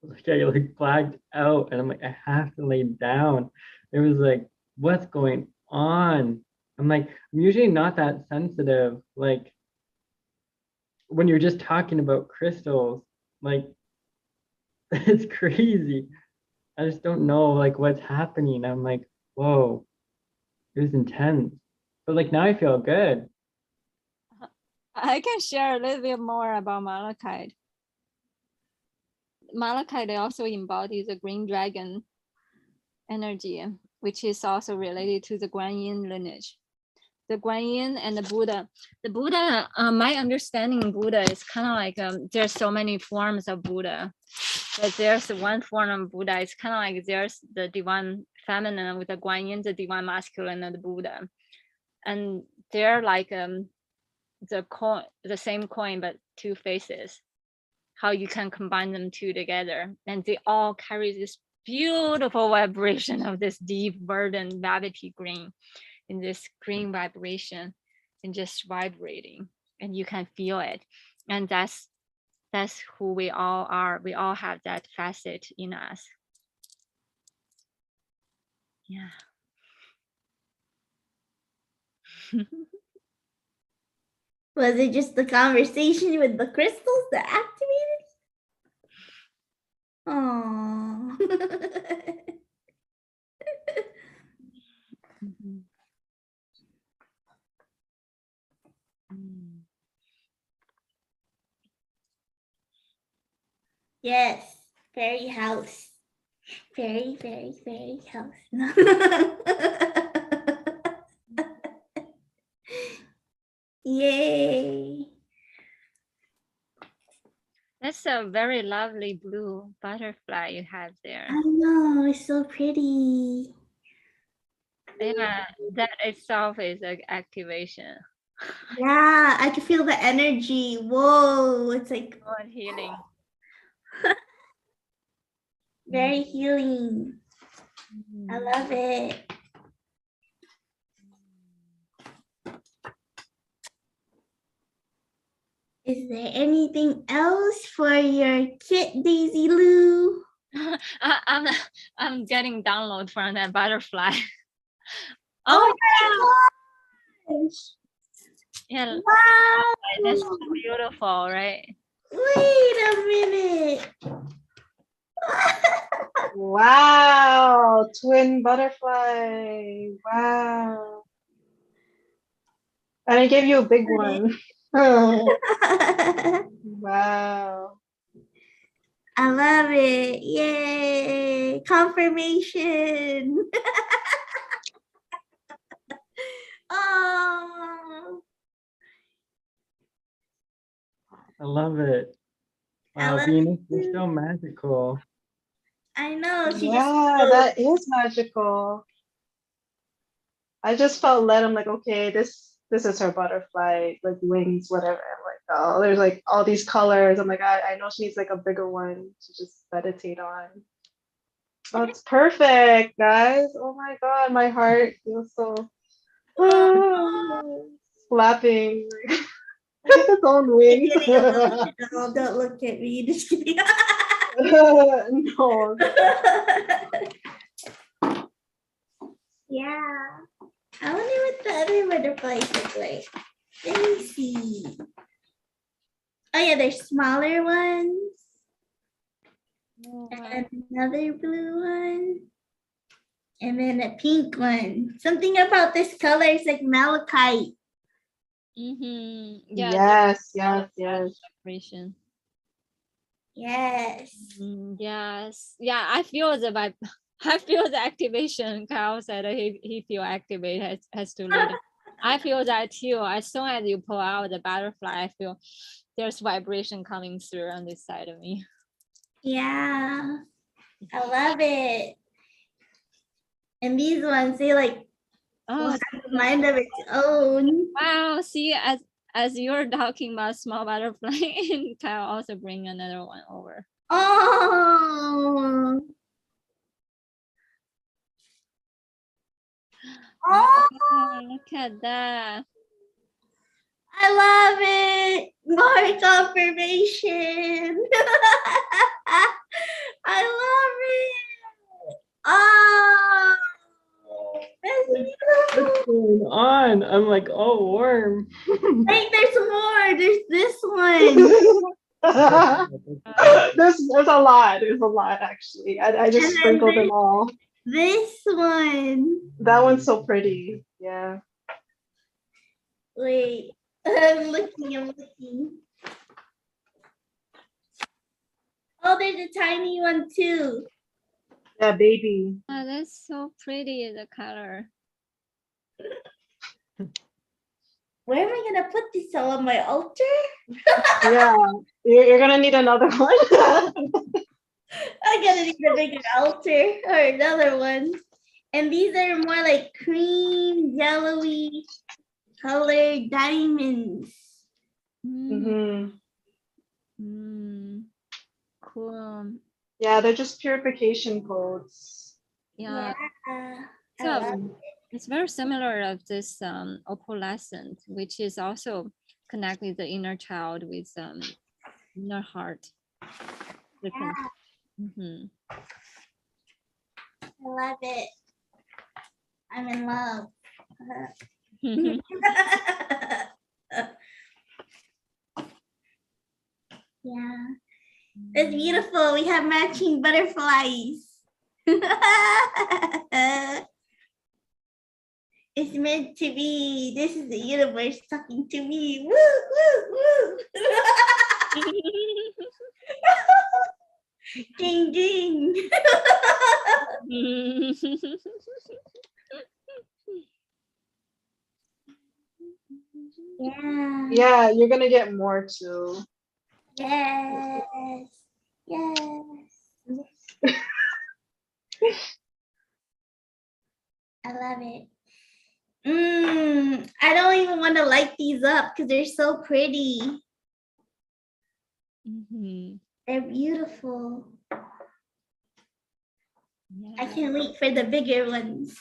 like I like blacked out, and I'm like I have to lay down. It was like what's going on? I'm like I'm usually not that sensitive, like when you're just talking about crystals, like it's crazy. I just don't know like what's happening. I'm like, whoa, it was intense. But like now I feel good. I can share a little bit more about malachite. Malachite also embodies the green dragon energy, which is also related to the Guanyin lineage. The Guanyin and the Buddha, my understanding Buddha is kind of like there's so many forms of Buddha, but there's one form of Buddha. It's kind of like there's the divine feminine with the Guanyin, the divine masculine, and the Buddha, and they're like the same coin but two faces. How you can combine them two together, and they all carry this beautiful vibration of this deep verdant velvety green, in this green vibration, and just vibrating, and you can feel it. And that's who we all are. We all have that facet in us. Yeah. Was it just the conversation with the crystals that activated? Oh. Yes, fairy house. Fairy, fairy, fairy house. Yay. That's a very lovely blue butterfly you have there. I know, it's so pretty. Yeah, that itself is an activation. Yeah, I can feel the energy. Whoa, it's like God healing. very healing. I love it. Is there anything else for your kit, Daisy Lou? I'm getting download from that butterfly. Oh my gosh! Yeah, Wow! that's so beautiful, right? Wait a minute. Wow, twin butterfly. Wow. And I gave you a big one. Wow. I love it. Yay. Confirmation. Oh, I love it. I Wow, love Venus it is too. so magical. I know. She just Yeah, that is magical. I just felt led. I'm like, okay, this is her butterfly, like wings, whatever. I'm like, oh, there's like all these colors. I'm like, I know she needs like a bigger one to just meditate on. That's perfect, guys. Oh my God, my heart feels so slapping its own wings. getting emotional. Don't look at me. Just kidding. No. Yeah. I wonder what the other butterflies look like. Let me see. Oh yeah, there's smaller ones. And another blue one. And then a pink one. Something about this color is like malachite. Yeah. Yes, yes, yes. Vibration. Yes. Yes. Yeah, I feel the vibe. I feel the activation. Kyle said he feel activated has to lead. I feel that too. As soon as you pull out the butterfly, I feel there's vibration coming through on this side of me. Yeah. I love it. And these ones, they like Oh, have a mind of its own. wow. See, as you're talking about small butterfly, and Kyle also bring another one over. Oh. Oh, Oh, look at that. I love it. More confirmation. I love it. Oh, that's What's beautiful. going on? I'm like, oh, worm. Wait, there's more. There's this one. There's a lot. There's a lot actually. I just And then sprinkled them all. This one. That one's so pretty. Yeah. Wait, I'm looking. Oh, there's a tiny one too. Yeah, baby. Oh, that's so pretty, the color. Where am I gonna put this on my altar? Yeah. You're gonna need another one. I'm gonna need a bigger altar or another one. And these are more like cream, yellowy colored diamonds. Mm, hmm cool. Yeah, they're just purification codes. Yeah. I So love it's very similar of this opalescent, which is also connect with the inner child with inner heart. Mm-hmm. I love it. I'm in love. Yeah, it's beautiful. We have matching butterflies. It's meant to be. This is the universe talking to me. Woo, woo, woo. Ding, ding. Yeah. Yeah, you're gonna get more too. Yes. Yes. I love it. I don't even want to light these up because they're so pretty. Mm-hmm. They're beautiful. Yeah. I can't wait for the bigger ones.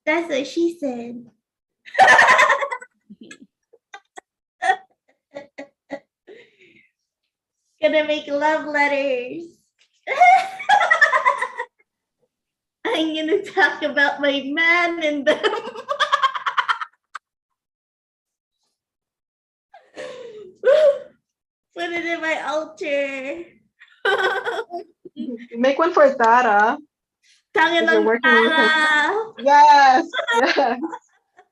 That's what she said. Gonna make love letters. I'm gonna talk about my man and them. Put it in my altar. Make one for Tara. You're working with her. Yes, yes.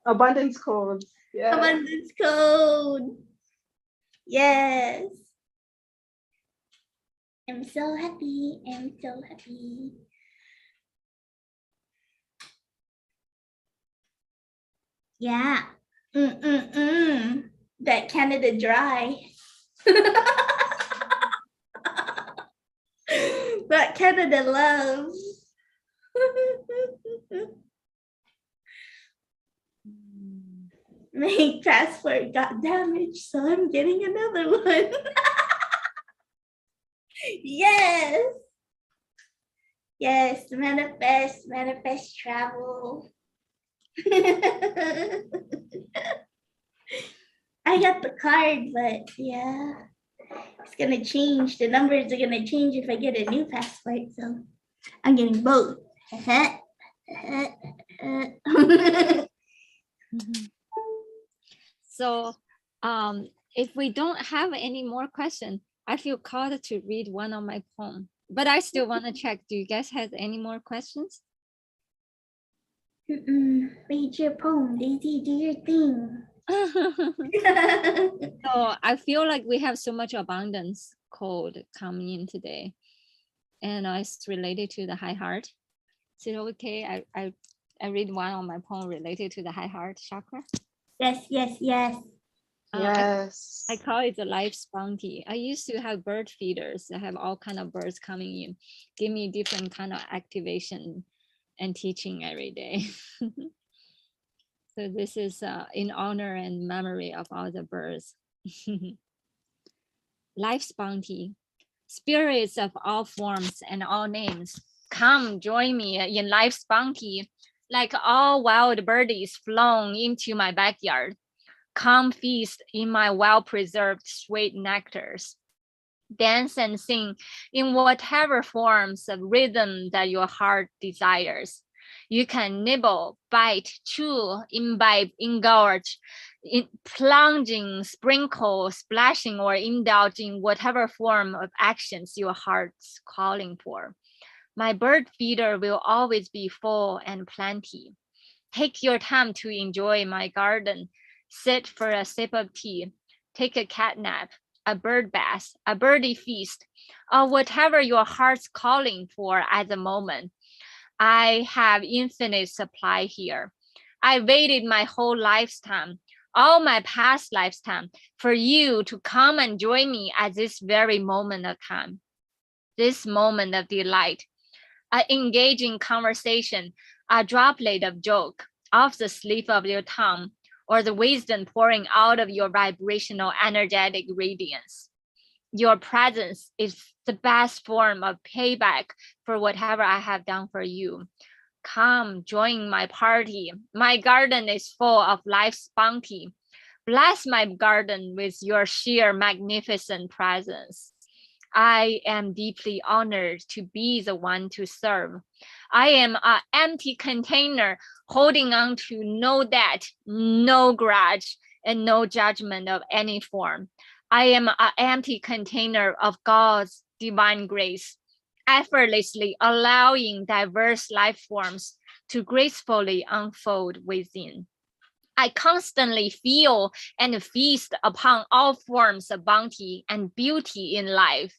Abundance codes. Yeah. Abundance code. Yes. I'm so happy. I'm so happy. Yeah. That Canada Dry. That Canada Love. My passport got damaged, so I'm getting another one. Yes. Yes, manifest travel. I got the card, but yeah, it's gonna change. The numbers are gonna change if I get a new passport, so I'm getting both. So if we don't have any more questions, I feel called to read one of my poems, but I still want to check. Do you guys have any more questions? Read your poem, Daisy. Do your thing. So I feel like we have so much abundance code coming in today, and it's related to the high heart. Is it okay? I read one of my poem related to the high heart chakra. Yes, yes, yes. Yes. I call it the life bounty. I used to have bird feeders. I have all kind of birds coming in, give me different kind of activation and teaching every day. So this is in honor and memory of all the birds. Life's bounty. Spirits of all forms and all names, come join me in life's bounty. Like all wild birdies flown into my backyard, come feast in my well-preserved sweet nectars. Dance and sing in whatever forms of rhythm that your heart desires. You can nibble, bite, chew, imbibe, engorge, plunging, sprinkle, splashing, or indulge in whatever form of actions your heart's calling for. My bird feeder will always be full and plenty. Take your time to enjoy my garden. Sit for a sip of tea. Take a cat nap, a bird bath, a birdie feast, or whatever your heart's calling for at the moment. I have infinite supply here. I waited my whole lifetime, all my past lifetime, for you to come and join me at this very moment of time, this moment of delight, an engaging conversation, a droplet of joke off the sleeve of your tongue, or the wisdom pouring out of your vibrational energetic radiance. Your presence is the best form of payback for whatever I have done for you. Come, join my party. My garden is full of life's bounty. Bless my garden with your sheer magnificent presence. I am deeply honored to be the one to serve. I am an empty container holding on to no debt, no grudge, and no judgment of any form. I am an empty container of God's divine grace, effortlessly allowing diverse life forms to gracefully unfold within. I constantly feel and feast upon all forms of bounty and beauty in life.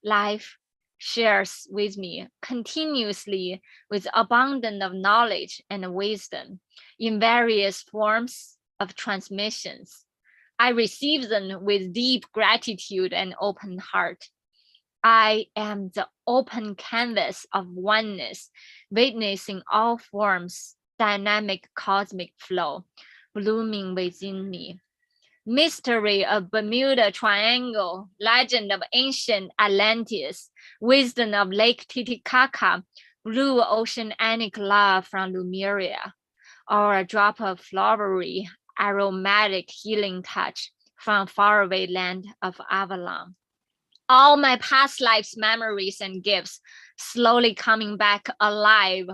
Life shares with me continuously with abundance of knowledge and wisdom in various forms of transmissions. I receive them with deep gratitude and open heart. I am the open canvas of oneness, witnessing all forms, dynamic cosmic flow, blooming within me. Mystery of Bermuda Triangle, legend of ancient Atlantis, wisdom of Lake Titicaca, blue oceanic love from Lemuria, or a drop of flowery, aromatic healing touch from faraway land of Avalon. All my past lives' memories and gifts slowly coming back alive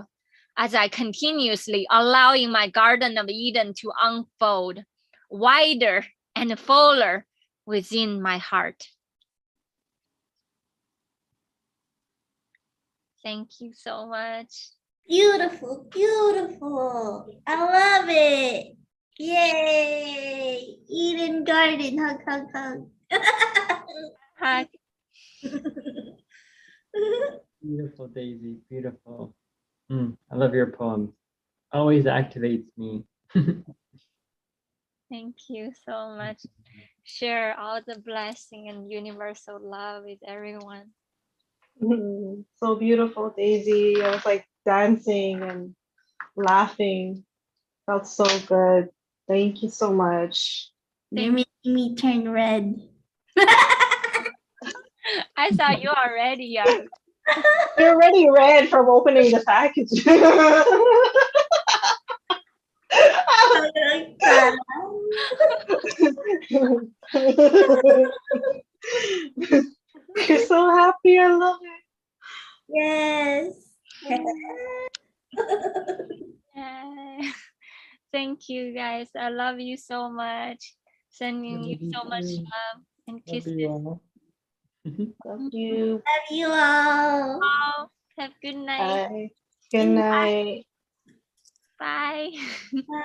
as I continuously allowing my Garden of Eden to unfold wider and fuller within my heart. Thank you so much. Beautiful, beautiful. I love it. Yay. Eden Garden. Hug, hug, hug. Hug. Beautiful, Daisy. Beautiful. I love your poems. Always activates me. Thank you so much. Share all the blessing and universal love with everyone. So beautiful, Daisy. I was like dancing and laughing. Felt so good. Thank you so much. You're making me turn red. I thought you already are. You're already red from opening the package. You're so happy. I love it. Yes. Yay. Thank you guys. I love you so much. Sending you so much love and kisses. Love Love you. Love you all. Oh, have a good night. Bye. Good night. Bye. Bye.